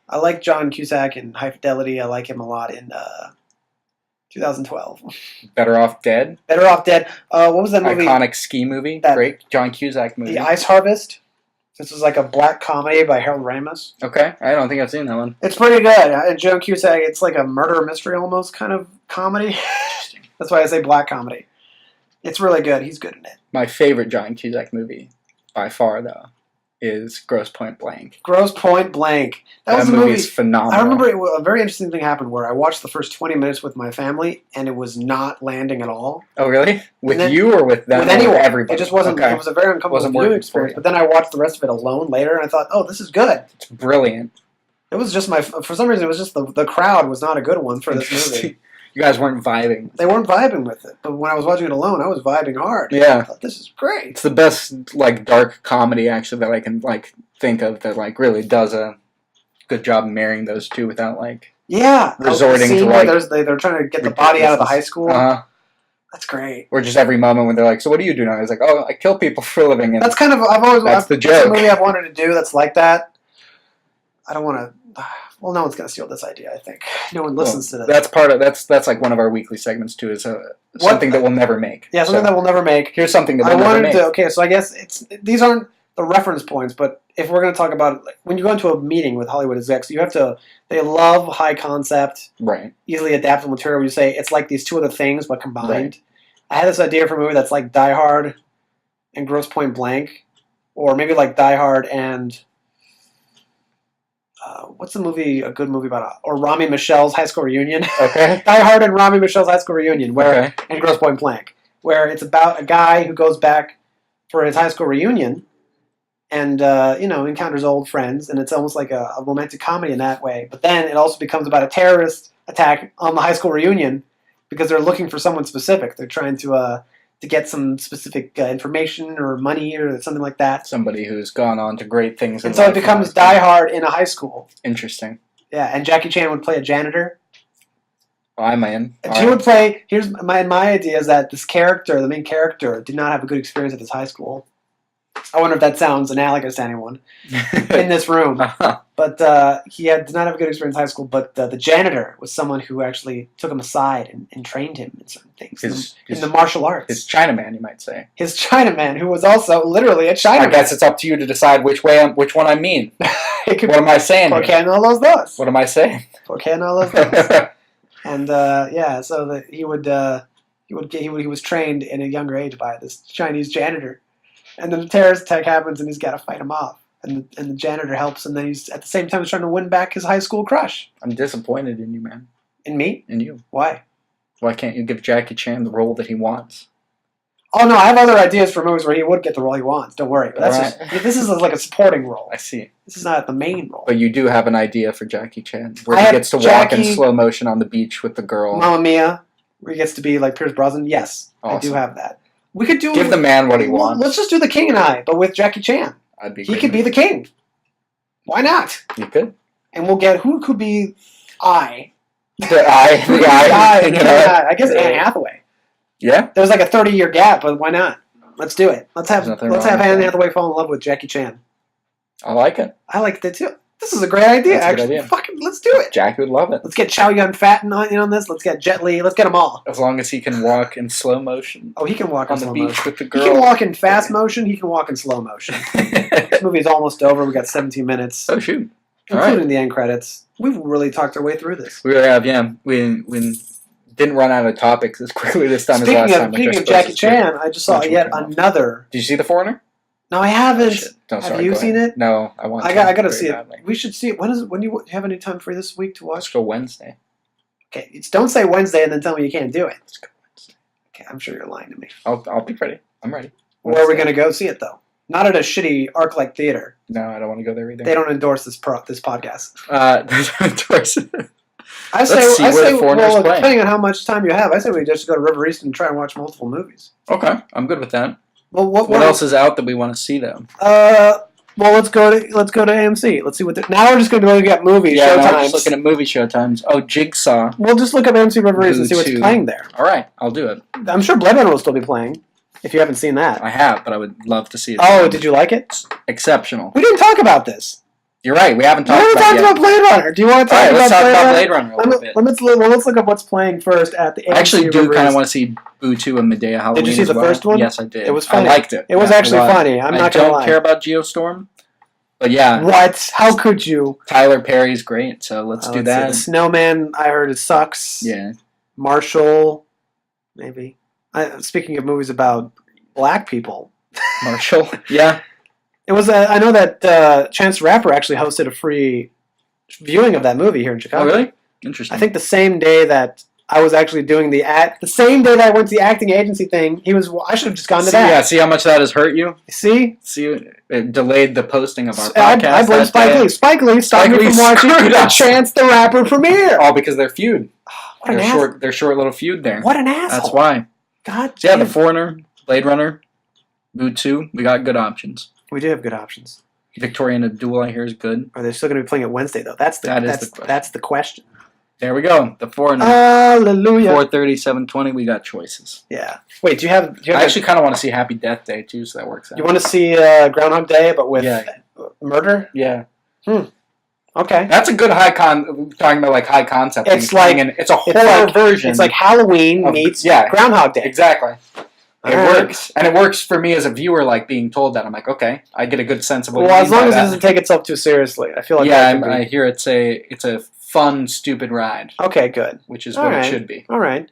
I like John Cusack in High Fidelity. I like him a lot in 2012. Better Off Dead. Better Off Dead. What was that movie? Iconic ski movie. Great John Cusack movie. The Ice Harvest. This is like a black comedy by Harold Ramis. Okay, I don't think I've seen that one. It's pretty good. And John Cusack, it's like a murder mystery almost kind of comedy. That's why I say black comedy. It's really good. He's good in it. My favorite John Cusack movie, by far, though, is Grosse Pointe Blank. Grosse Pointe Blank. That was a movie is phenomenal. I remember a very interesting thing happened where I watched the first 20 minutes with my family, and it was not landing at all. Oh, really? With you or with them? With anyone. Or everybody? It just wasn't. Okay. It was a very uncomfortable viewing experience. But then I watched the rest of it alone later, and I thought, oh, this is good. It's brilliant. It was just for some reason, it was just the crowd was not a good one for this movie. You guys weren't vibing. They weren't vibing with it. But when I was watching it alone, I was vibing hard. Yeah. I thought, this is great. It's the best, dark comedy, actually, that I can, think of that, really does a good job marrying those two without, resorting to, they're trying to get the body out of the high school. Uh-huh. That's great. Or just every moment when they're like, so what do you do now? He's like, oh, I kill people for a living. And that's kind of, that's the joke. That's a movie I've wanted to do that's like that. I don't want to... Well, no one's going to steal this idea, I think. No one listens to this. That's like one of our weekly segments, too, is something that we'll never make. Yeah, something that we'll never make. Here's something that we'll never make. Okay, so I guess these aren't the reference points, but if we're going to talk about when you go into a meeting with Hollywood execs, they love high concept, right? Easily adaptable material where you say it's like these two other things, but combined. Right. I had this idea for a movie that's like Die Hard and Grosse Pointe Blank, or maybe like Die Hard and... what's the movie? A good movie about or Rami Michelle's high school reunion. Okay. Die Hard and Rami Michelle's high school reunion, where Okay. and Grosse Pointe Blank, where it's about a guy who goes back for his high school reunion, and encounters old friends, and it's almost like a romantic comedy in that way. But then it also becomes about a terrorist attack on the high school reunion because they're looking for someone specific. They're trying to get some specific information or money or something like that. Somebody who's gone on to great things. And so it becomes Die Hard in a high school. Interesting. Yeah, and Jackie Chan would play a janitor. Oh, I'm in. She would play. Here's my idea is that this character, the main character, did not have a good experience at this high school. I wonder if that sounds analogous to anyone in this room. But he did not have a good experience in high school. But the janitor was someone who actually took him aside and trained him in certain things in the martial arts. His Chinaman, you might say. His Chinaman, who was also literally a Chinaman. I guess it's up to you to decide which one I mean. What am I saying? ¿Por qué no los dos? What am I saying? ¿Por qué no los dos? And so that he was trained in a younger age by this Chinese janitor. And then the terrorist attack happens, and he's got to fight him off. And the janitor helps, and then he's at the same time trying to win back his high school crush. I'm disappointed in you, man. In me? In you. Why? Why can't you give Jackie Chan the role that he wants? Oh no, I have other ideas for movies where he would get the role he wants. Don't worry. But this is like a supporting role. I see. This is not the main role. But you do have an idea for Jackie Chan, where he gets to walk in slow motion on the beach with the girl. Mamma Mia, where he gets to be like Pierce Brosnan. Yes, awesome. I do have that. We could give the man what he wants. Let's just do The King and I, but with Jackie Chan. He could be the king. Why not? You could. And we'll get who could be I. The I. I guess Anne Hathaway. Yeah. There's like a 30-year gap, but why not? Let's do it. Let's have Anne Hathaway fall in love with Jackie Chan. I like it. I like that too. This is a great idea. That's actually, a good idea. Fucking let's do it. Jackie would love it. Let's get Chow Yun-Fat on this. Let's get Jet Li. Let's get them all. As long as he can walk in slow motion. Oh, he can walk on in the slow beach motion. with the girl. He can walk in fast motion. He can walk in slow motion. This movie is almost over. We got 17 minutes. Oh shoot! Including the end credits. We've really talked our way through this. We have, yeah. We didn't run out of topics as quickly this time as last time. Speaking of Jackie Chan, I just saw yet another. Did you see The Foreigner? No, I haven't. Have you seen it? No, I want. I got to see it. We should see it. When do you have any time free this week to watch? Let's go Wednesday. Okay, don't say Wednesday and then tell me you can't do it. Let's go Wednesday. Okay, I'm sure you're lying to me. I'll be ready. I'm ready. Where are we going to go see it though? Not at a shitty ArcLight theater. No, I don't want to go there either. They don't endorse this podcast. They don't endorse it. I say, depending on how much time you have, I say we just go to River East and try and watch multiple movies. Okay, I'm good with that. Well, what else is out that we want to see though? Well, let's go to AMC. Let's see what. Now we're just going to go get movie showtimes. Now we're just looking at movie showtimes. Oh, Jigsaw. We'll just look up AMC River East and see what's playing there. All right, I'll do it. I'm sure Blade Runner will still be playing. If you haven't seen that, I have, but I would love to see it. Oh, did you like it? Exceptional. We didn't talk about this. You're right. We haven't talked about Blade Runner. Do you want to talk about Blade Runner a little bit? Let's look up what's playing first at the AMC. I actually do kind of want to see Boo 2 and Medea Halloween. Did you see the first one? Yes, I did. It was funny. I liked it. It was actually funny. I'm not going to lie. I don't care about Geostorm, but yeah. What? How could you? Tyler Perry's great, so let's do that. The Snowman, I heard it sucks. Yeah. Marshall, maybe. Speaking of movies about black people. Marshall, yeah. It was. I know that Chance the Rapper actually hosted a free viewing of that movie here in Chicago. Oh, really? Interesting. I think the same day that I was actually doing the same day that I went to the acting agency thing, he was. I should have just gone to that. Yeah. See how much that has hurt you. See, it delayed the posting of our podcast. I blame Spike Lee. Spike Lee stopped me from watching the Chance the Rapper premiere. All because their feud. What an asshole. Their short little feud there. What an asshole. That's why. God. So yeah, The Foreigner, Blade Runner, Boo 2. We got good options. We do have good options. Victoria and Abdul, I hear, is good. Are they still going to be playing it Wednesday though? That's the question. There we go. The Foreigner. Hallelujah. 4:30, 7:20. We got choices. Yeah. Wait, do you have I actually kind of want to see Happy Death Day too, so that works out. You want to see Groundhog Day, but with murder? Yeah. Okay. That's a good talking about like high concept. It's it's a horror version. It's like Halloween meets Groundhog Day. Exactly. It works, and it works for me as a viewer. Like being told that, I'm like, okay, I get a good sense of what. Well, as long as it doesn't take itself too seriously, I feel like. Yeah, I hear it's a fun, stupid ride. Okay, good. Which is what it should be. All right.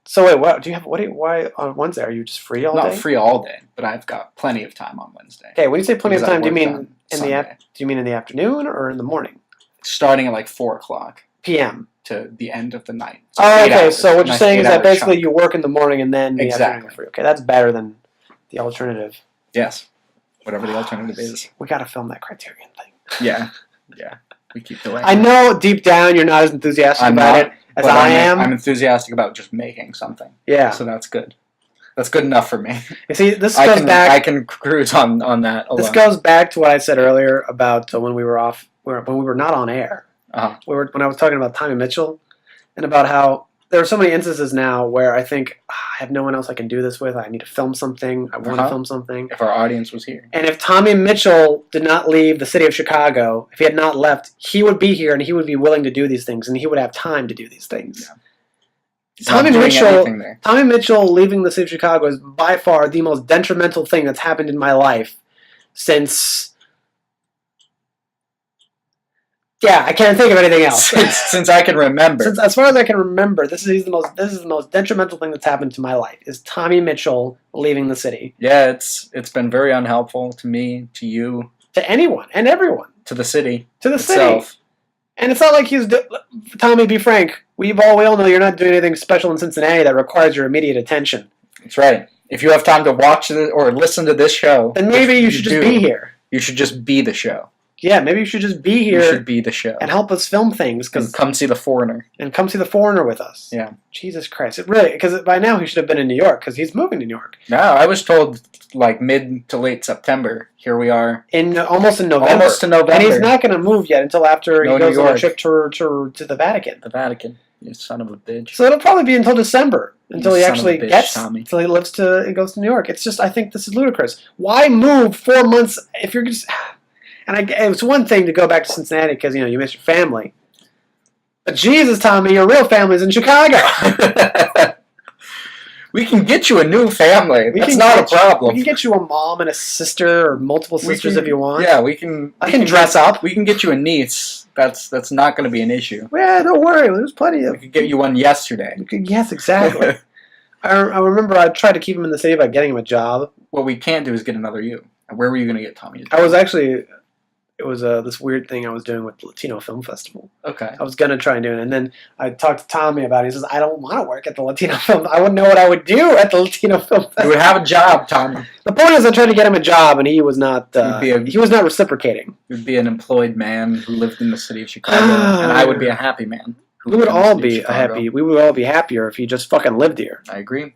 So wait, what do you have? Why on Wednesday? Are you just free all day? Not free all day, but I've got plenty of time on Wednesday. Okay, when you say plenty of time, do you mean in the afternoon or in the morning? starting at like 4 o'clock p.m. to the end of the night. So Oh, 8 okay. hours. So what you're Nice saying is that 8-hour basically chunk. you work in the morning and then the Exactly. afternoon free. Okay, that's better than the alternative. Yes. Whatever the alternative is. We got to film that Criterion thing. Yeah. Yeah. We keep delaying. I know deep down you're not as enthusiastic about it as I am. I'm enthusiastic about just making something. Yeah. So that's good. That's good enough for me. You see, this I goes can, back. I can cruise on that alone. This goes back to what I said earlier about when we were off, when we were not on air. Uh-huh. When I was talking about Tommy Mitchell, and about how there are so many instances now where I think I have no one else I can do this with. I need to film something. I want to film something. If our audience was here. And if Tommy Mitchell did not leave the city of Chicago, if he had not left, he would be here and he would be willing to do these things and he would have time to do these things. Yeah. Tommy Mitchell leaving the city of Chicago is by far the most detrimental thing that's happened in my life since... Yeah, I can't think of anything else. Since I can remember. As far as I can remember, this is the most detrimental thing that's happened to my life, is Tommy Mitchell leaving the city. Yeah, it's been very unhelpful to me, to you. To anyone and everyone. To the city. To the itself. city. And it's not like Tommy, be frank, we all know you're not doing anything special in Cincinnati that requires your immediate attention. That's right. If you have time to watch or listen to this show... Then maybe you should just be here. You should just be the show. Yeah, maybe you should just be here. You should be the show. And help us film things. And come see The Foreigner. And come see The Foreigner with us. Yeah. Jesus Christ. It really, because by now he should have been in New York, because he's moving to New York. No, I was told like mid to late September. Here we are. Almost in November. Almost to November. And he's not going to move yet until after he goes on a trip to the Vatican. The Vatican. You son of a bitch. So it'll probably be until December. Until he actually Tommy. Until he goes to New York. It's just, I think this is ludicrous. Why move 4 months if you're just... And it's one thing to go back to Cincinnati because, you miss your family. But Jesus, Tommy, your real family's in Chicago. We can get you a new family. That's not a problem. We can get you a mom and a sister or multiple sisters if you want. Yeah, we can. I can dress up. We can get you a niece. That's not going to be an issue. Yeah, don't worry. There's plenty of... We could get you one yesterday. Yes, exactly. I remember I tried to keep him in the city by getting him a job. What we can't do is get another you. Where were you going to get Tommy? I was actually... It was this weird thing I was doing with the Latino Film Festival. Okay. I was going to try and do it. And then I talked to Tommy about it. He says, I don't want to work at the Latino Film. I wouldn't know what I would do at the Latino Film Festival. You would have a job, Tommy. The point is I tried to get him a job, and he was not he was not reciprocating. You'd be an employed man who lived in the city of Chicago, and I would be a happy man. We would all be happier if he just fucking lived here. I agree.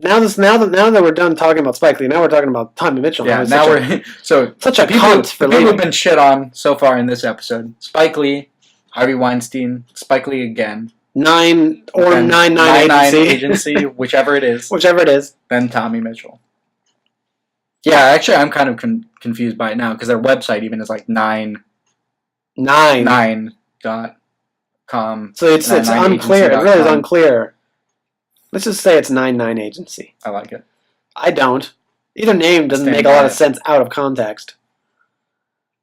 Now that we're done talking about Spike Lee, now we're talking about Tommy Mitchell. Yeah, such a cunt for people who've been shit on so far in this episode. Spike Lee, Harvey Weinstein, Spike Lee again. 999 agency, whichever it is. Whichever it is. Then Tommy Mitchell. Yeah, actually, I'm kind of confused by it now because their website even is like 9.com. So it's unclear. It really is unclear. Let's just say it's 99 Agency. I like it. I don't. Either name doesn't make a lot of sense out of context.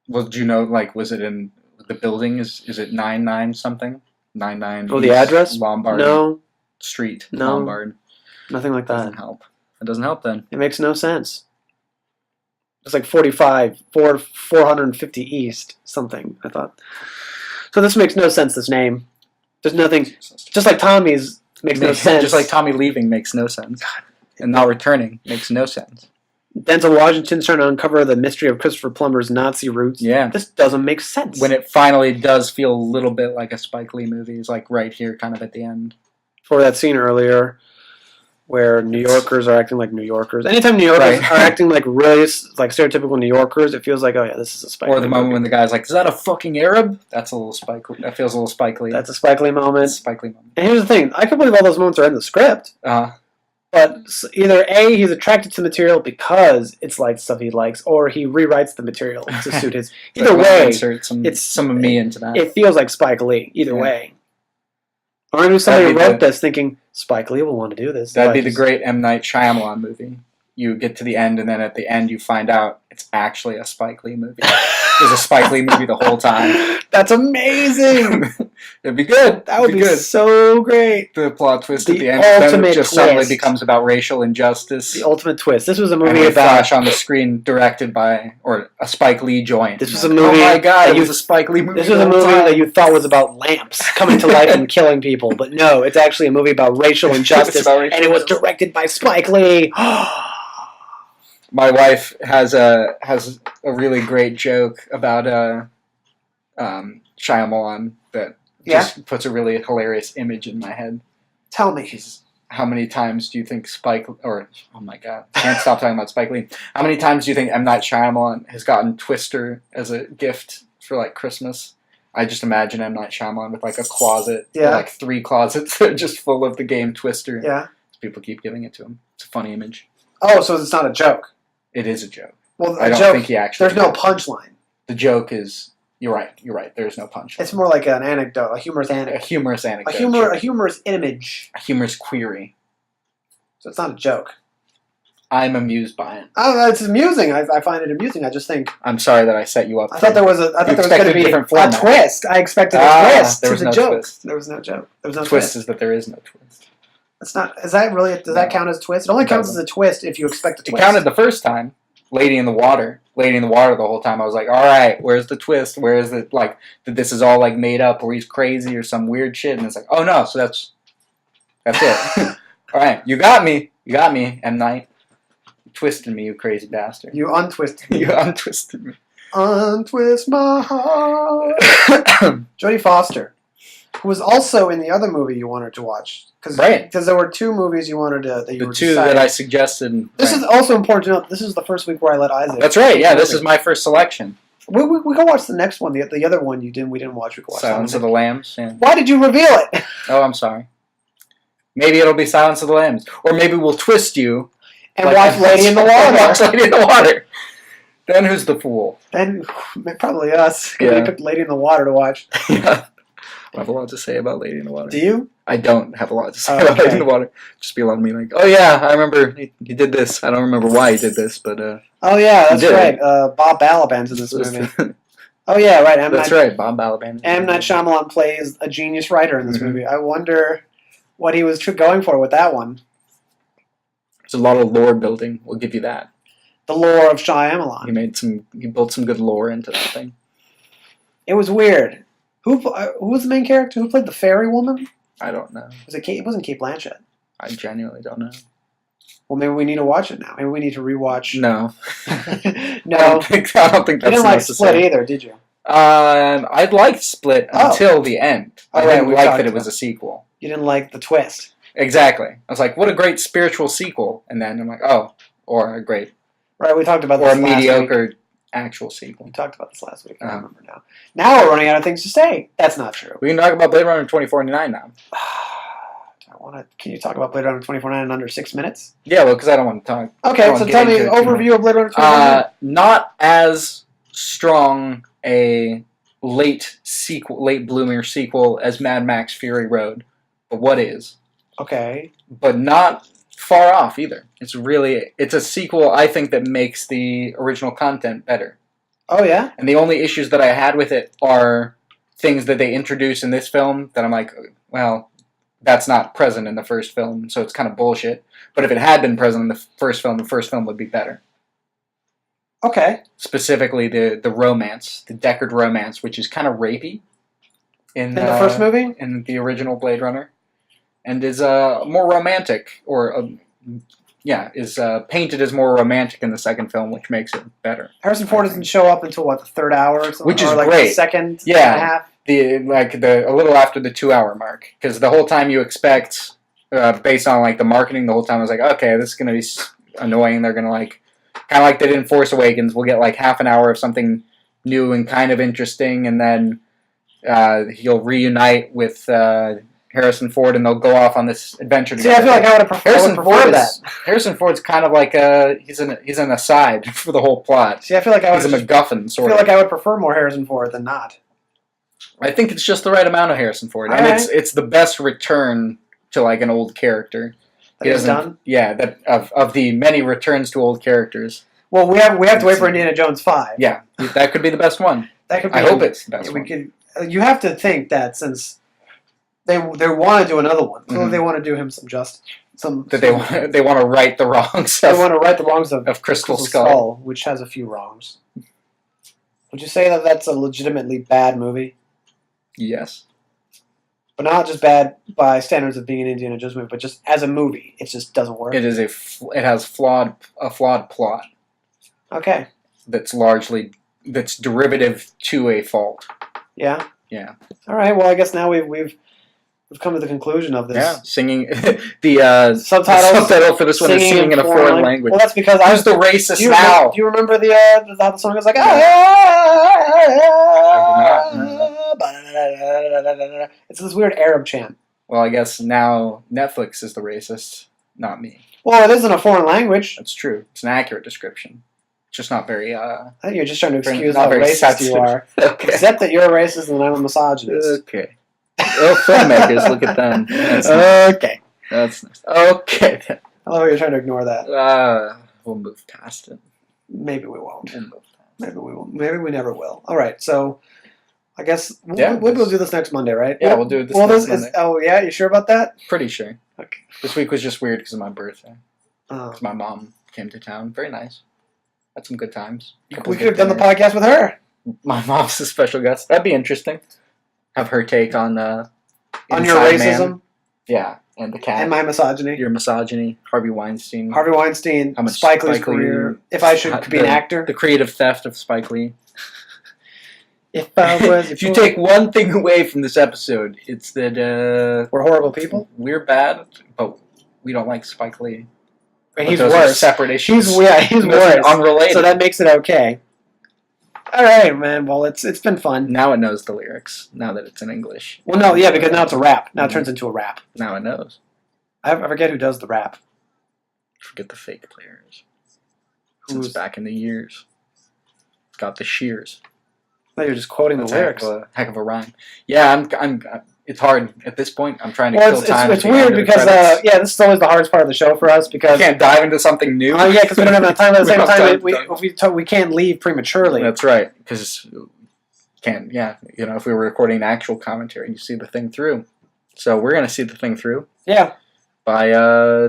Well, do you know, was it in the building? Is it 99 something? 99. Oh, the address? Lombard. No. Street. No. Lombard. Nothing like that. Doesn't help. It doesn't help then. It makes no sense. It's like 450 East something, I thought. So this makes no sense, this name. There's nothing... Just like Tommy's... Makes no sense. Just like Tommy leaving makes no sense. And not returning makes no sense. Denzel Washington's trying to uncover the mystery of Christopher Plummer's Nazi roots. Yeah. This doesn't make sense. When it finally does feel a little bit like a Spike Lee movie, it's like right here, kind of at the end. For that scene earlier where New Yorkers are acting like New Yorkers. Anytime New Yorkers are acting like really like stereotypical New Yorkers, it feels like, oh yeah, this is a Spike Lee Or the moment when the guy's like, is that a fucking Arab? That's a little Spike Lee. That feels a little Spike Lee. That's a Spike Lee moment. That's a Spike Lee moment. And here's the thing. I can believe all those moments are in the script. But either A, he's attracted to material because it's like stuff he likes, or he rewrites the material to suit his... Either way, insert some of me into that. It feels like Spike Lee, either way. Or maybe somebody wrote this thinking, Spike Lee will want to do this. That'd be the great M. Night Shyamalan movie. You get to the end, and then at the end you find out it's actually a Spike Lee movie. was a Spike Lee movie the whole time. That's amazing. It'd be good. That would be good. so great. The plot twist The at the end then ultimate it just twist. suddenly becomes about racial injustice. The ultimate twist. This was a And movie we about. flash on the screen directed by, or a Spike Lee joint. This was a movie. Oh my god, that it was a Spike Lee movie. This was a movie that you thought was about lamps coming to life and killing people, but no, it's actually a movie about racial injustice, and it was directed by Spike Lee. My wife has a really great joke about Shyamalan that just puts a really hilarious image in my head. Tell me. How many times do you think oh my god, I can't stop talking about Spike Lee. How many times do you think M. Night Shyamalan has gotten Twister as a gift for like Christmas? I just imagine M. Night Shyamalan with like a closet, like 3 closets that are just full of the game Twister. Yeah. People keep giving it to him. It's a funny image. Oh, so it's not a joke. It is a joke. Well, I don't think he actually. There's no punchline. The joke is. You're right. There's no punchline. It's more like an anecdote, a humorous anecdote. A humorous anecdote. A humorous image. A humorous query. So it's not a joke. I'm amused by it. Oh, it's amusing. I find it amusing. I just think. I'm sorry that I set you up. I thought there was going to be a twist. I expected a twist. There was no joke. twist. There was no joke. There was no twist. Is that there is no twist. That's not. Is that really? Does that count as a twist? It only counts as a twist if you expect a twist. It counted the first time. Lady in the water the whole time. I was like, all right, where's the twist? Where is it? Like that this is all like made up, or he's crazy, or some weird shit. And it's like, oh no, so that's it. All right, you got me, M. Night. You twisted me, you crazy bastard. You untwisted me. You untwisted me. Untwist my heart. Jodie Foster, who was also in the other movie you wanted to watch. Because there were 2 movies you wanted to. The 2 that I suggested. This is also important to note. This is the first week where I let Isaac. That's right. Yeah, this is my first selection. We can watch the next one. The other one we didn't watch. We can watch Silence of the Lambs. Yeah. Why did you reveal it? Oh, I'm sorry. Maybe it'll be Silence of the Lambs, or maybe we'll twist you and watch Lady in the Water. Watch Lady in the Water. Then who's the fool? Then probably us. Yeah. We picked Lady in the Water to watch. Yeah. I have a lot to say about Lady in the Water. Do you? I don't have a lot to say about Lady in the Water. Just be a lot of me like, oh yeah, I remember he did this. I don't remember why he did this, but oh yeah, that's right. Bob Balaban's in this movie. Oh yeah, right. That's right. Bob Balaban. M. Night Shyamalan plays a genius writer in this movie. I wonder what he was going for with that one. There's a lot of lore building. We'll give you that. The lore of Shyamalan. He built some good lore into that thing. It was weird. Who was the main character? Who played the fairy woman? I don't know. It wasn't Kate Blanchett. I genuinely don't know. Well, maybe we need to watch it now. Maybe we need to rewatch. No. No. I don't think that's you didn't like Split either, did you? I liked Split until the end. I didn't like that it was a sequel. You didn't like the twist. Exactly. I was like, what a great spiritual sequel. And then I'm like, oh, or a great. Right, we talked about this last week. Or a mediocre actual sequel. We talked about this last week. I remember now. Now we're running out of things to say. That's not true. We can talk about Blade Runner 2049 now. Can you talk about Blade Runner 2049 in under 6 minutes? Yeah, well, because I don't want to talk. Okay, so tell me overview of Blade Runner 2049. Not as strong a late bloomer sequel as Mad Max Fury Road, but what is? Okay. But not far off either. It's a sequel, I think, that makes the original content better. Oh, yeah? And the only issues that I had with it are things that they introduce in this film that I'm like, well, that's not present in the first film, so it's kind of bullshit. But if it had been present in the first film would be better. Okay. Specifically the romance, the Deckard romance, which is kind of rapey. In the first movie? In the original Blade Runner. And is more romantic, is painted as more romantic in the second film, which makes it better. Harrison Ford doesn't show up until the third hour or something, which is like great. The second and a half. A little after the 2 hour mark, because the whole time you expect, based on like the marketing, the whole time I was like, okay, this is gonna be annoying. They're gonna kind of like they did in Force Awakens. We'll get like half an hour of something new and kind of interesting, and then he'll reunite with Harrison Ford, and they'll go off on this adventure together. See, I feel like I would have preferred that. Harrison Ford's kind of like he's an aside for the whole plot. See, I feel like he's a MacGuffin sort of. I feel like I would prefer more Harrison Ford than not. I think it's just the right amount of Harrison Ford, and it's the best return to like an old character. That he's done? Yeah, that of the many returns to old characters. Well, we have to wait for Indiana Jones 5. Yeah, that could be the best one. That could be. I hope it's the best one. You have to think that since they want to do another one, so they want to do him some justice. They want to right the wrongs. They want to right the wrongs of Crystal Skull, which has a few wrongs. Would you say that that's a legitimately bad movie? Yes. But not just bad by standards of being an Indiana Jones movie, but just as a movie, it just doesn't work. It is it has a flawed plot. Okay. That's derivative to a fault. Yeah. Yeah. All right. Well, I guess now we've come to the conclusion of this. Yeah. Singing the subtitle for this one is singing in a foreign language. Well, that's because who's the racist now? Do you remember how the song is like? It's this weird Arab chant. Well, I guess now Netflix is the racist, not me. Well, it isn't a foreign language. That's true. It's an accurate description. It's just not very. I think you're just trying to excuse how racist you are. Okay. Except that you're a racist and I'm a misogynist. Okay. Oh, filmmakers, look at them. That's okay. That's nice. Okay. I love how you're trying to ignore that. We'll move past it. Maybe we won't. We'll move past it. Maybe we won't. Maybe we never will. All right. So, I guess we'll do this next Monday, right? Yeah, we'll do it next Monday. Oh, yeah? You sure about that? Pretty sure. Okay. This week was just weird because of my birthday. Oh. Because my mom came to town. Very nice. Had some good times. We could have done the podcast with her. My mom's a special guest. That'd be interesting. Have her take on your racism. Man. Yeah, and the cat. And my misogyny. Your misogyny. Harvey Weinstein. Harvey Weinstein. How much Spike Lee's career. If I should be an actor. The creative theft of Spike Lee. If I was. If you take one thing away from this episode, it's that we're horrible people. We're bad, but we don't like Spike Lee. He's worse. Separate issues. He's worse. Unrelated. So that makes it okay. All right, man. Well, it's been fun. Now it knows the lyrics. Now that it's in English. Well, no, yeah, because now it's a rap. Now it turns into a rap. Now it knows. I forget who does the rap. Forget the fake players. Since back in the years. Got the shears. No, you're just quoting the lyrics. Heck of a rhyme. Yeah, I'm. It's hard at this point. I'm trying to kill time. It's weird because this is always the hardest part of the show for us because we can't dive into something new. Yeah, because we don't have enough time. At the same time, we can't leave prematurely. That's right, because can't. Yeah, if we were recording actual commentary, you see the thing through. So we're gonna see the thing through. Yeah. By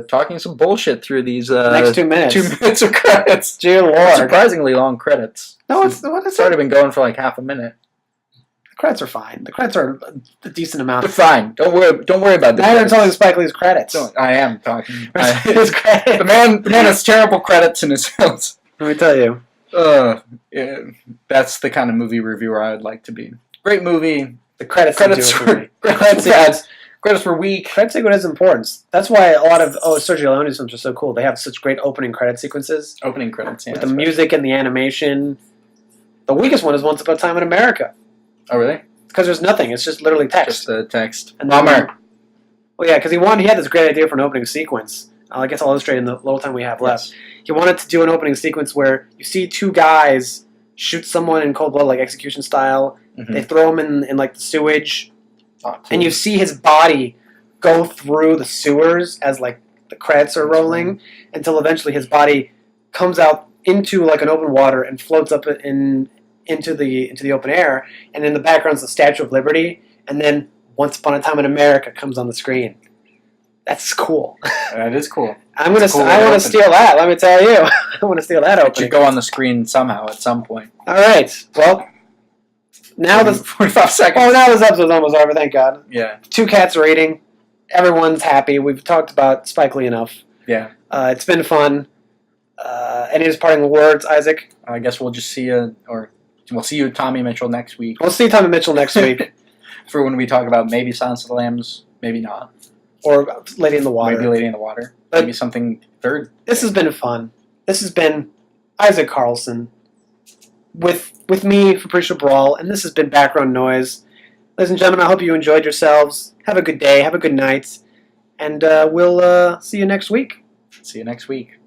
talking some bullshit through these next 2 minutes. 2 minutes of credits. Dear Lord. Surprisingly long credits. No, it's already been going for like half a minute. The credits are fine. The credits are a decent amount. They're fine. Don't worry about that. Now you're telling Spike Lee's credits. I am talking. His credits. The man has terrible credits in his films. Let me tell you. Yeah, that's the kind of movie reviewer I would like to be. Great movie. The credits were weak. Credit sequence has importance. That's why a lot of Sergio Leone's films are so cool. They have such great opening credit sequences. Opening credits, yeah. With the music and the animation. The weakest one is Once Upon a Time in America. Oh, really? Because there's nothing. It's just literally text. Just the text. And Bummer. Well, yeah, because he had this great idea for an opening sequence. I guess I'll illustrate in the little time we have left. He wanted to do an opening sequence where you see two guys shoot someone in cold blood, like execution style. Mm-hmm. They throw him in like the sewage. Oh, cool. And you see his body go through the sewers as like the credits are rolling until eventually his body comes out into like an open water and floats up into the open air, and in the background is the Statue of Liberty, and then Once Upon a Time in America comes on the screen. That's cool. That is cool. I want to steal that. Let me tell you, I want to steal that opening. It should go on the screen somehow at some point. All right. Well, now 45 seconds. Oh, now this episode's almost over. Thank God. Yeah. 2 cats rating. Everyone's happy. We've talked about Spike Lee enough. Yeah. It's been fun. Any of his parting words, Isaac? I guess we'll just see you, or we'll see you, Tommy Mitchell, next week. We'll see Tommy Mitchell next week. For when we talk about maybe Silence of the Lambs, maybe not. Or Lady in the Water. Maybe Lady in the Water. But maybe something third. This has been fun. This has been Isaac Carlson with me, Fabricio Brawl, and this has been Background Noise. Ladies and gentlemen, I hope you enjoyed yourselves. Have a good day. Have a good night. And we'll see you next week. See you next week.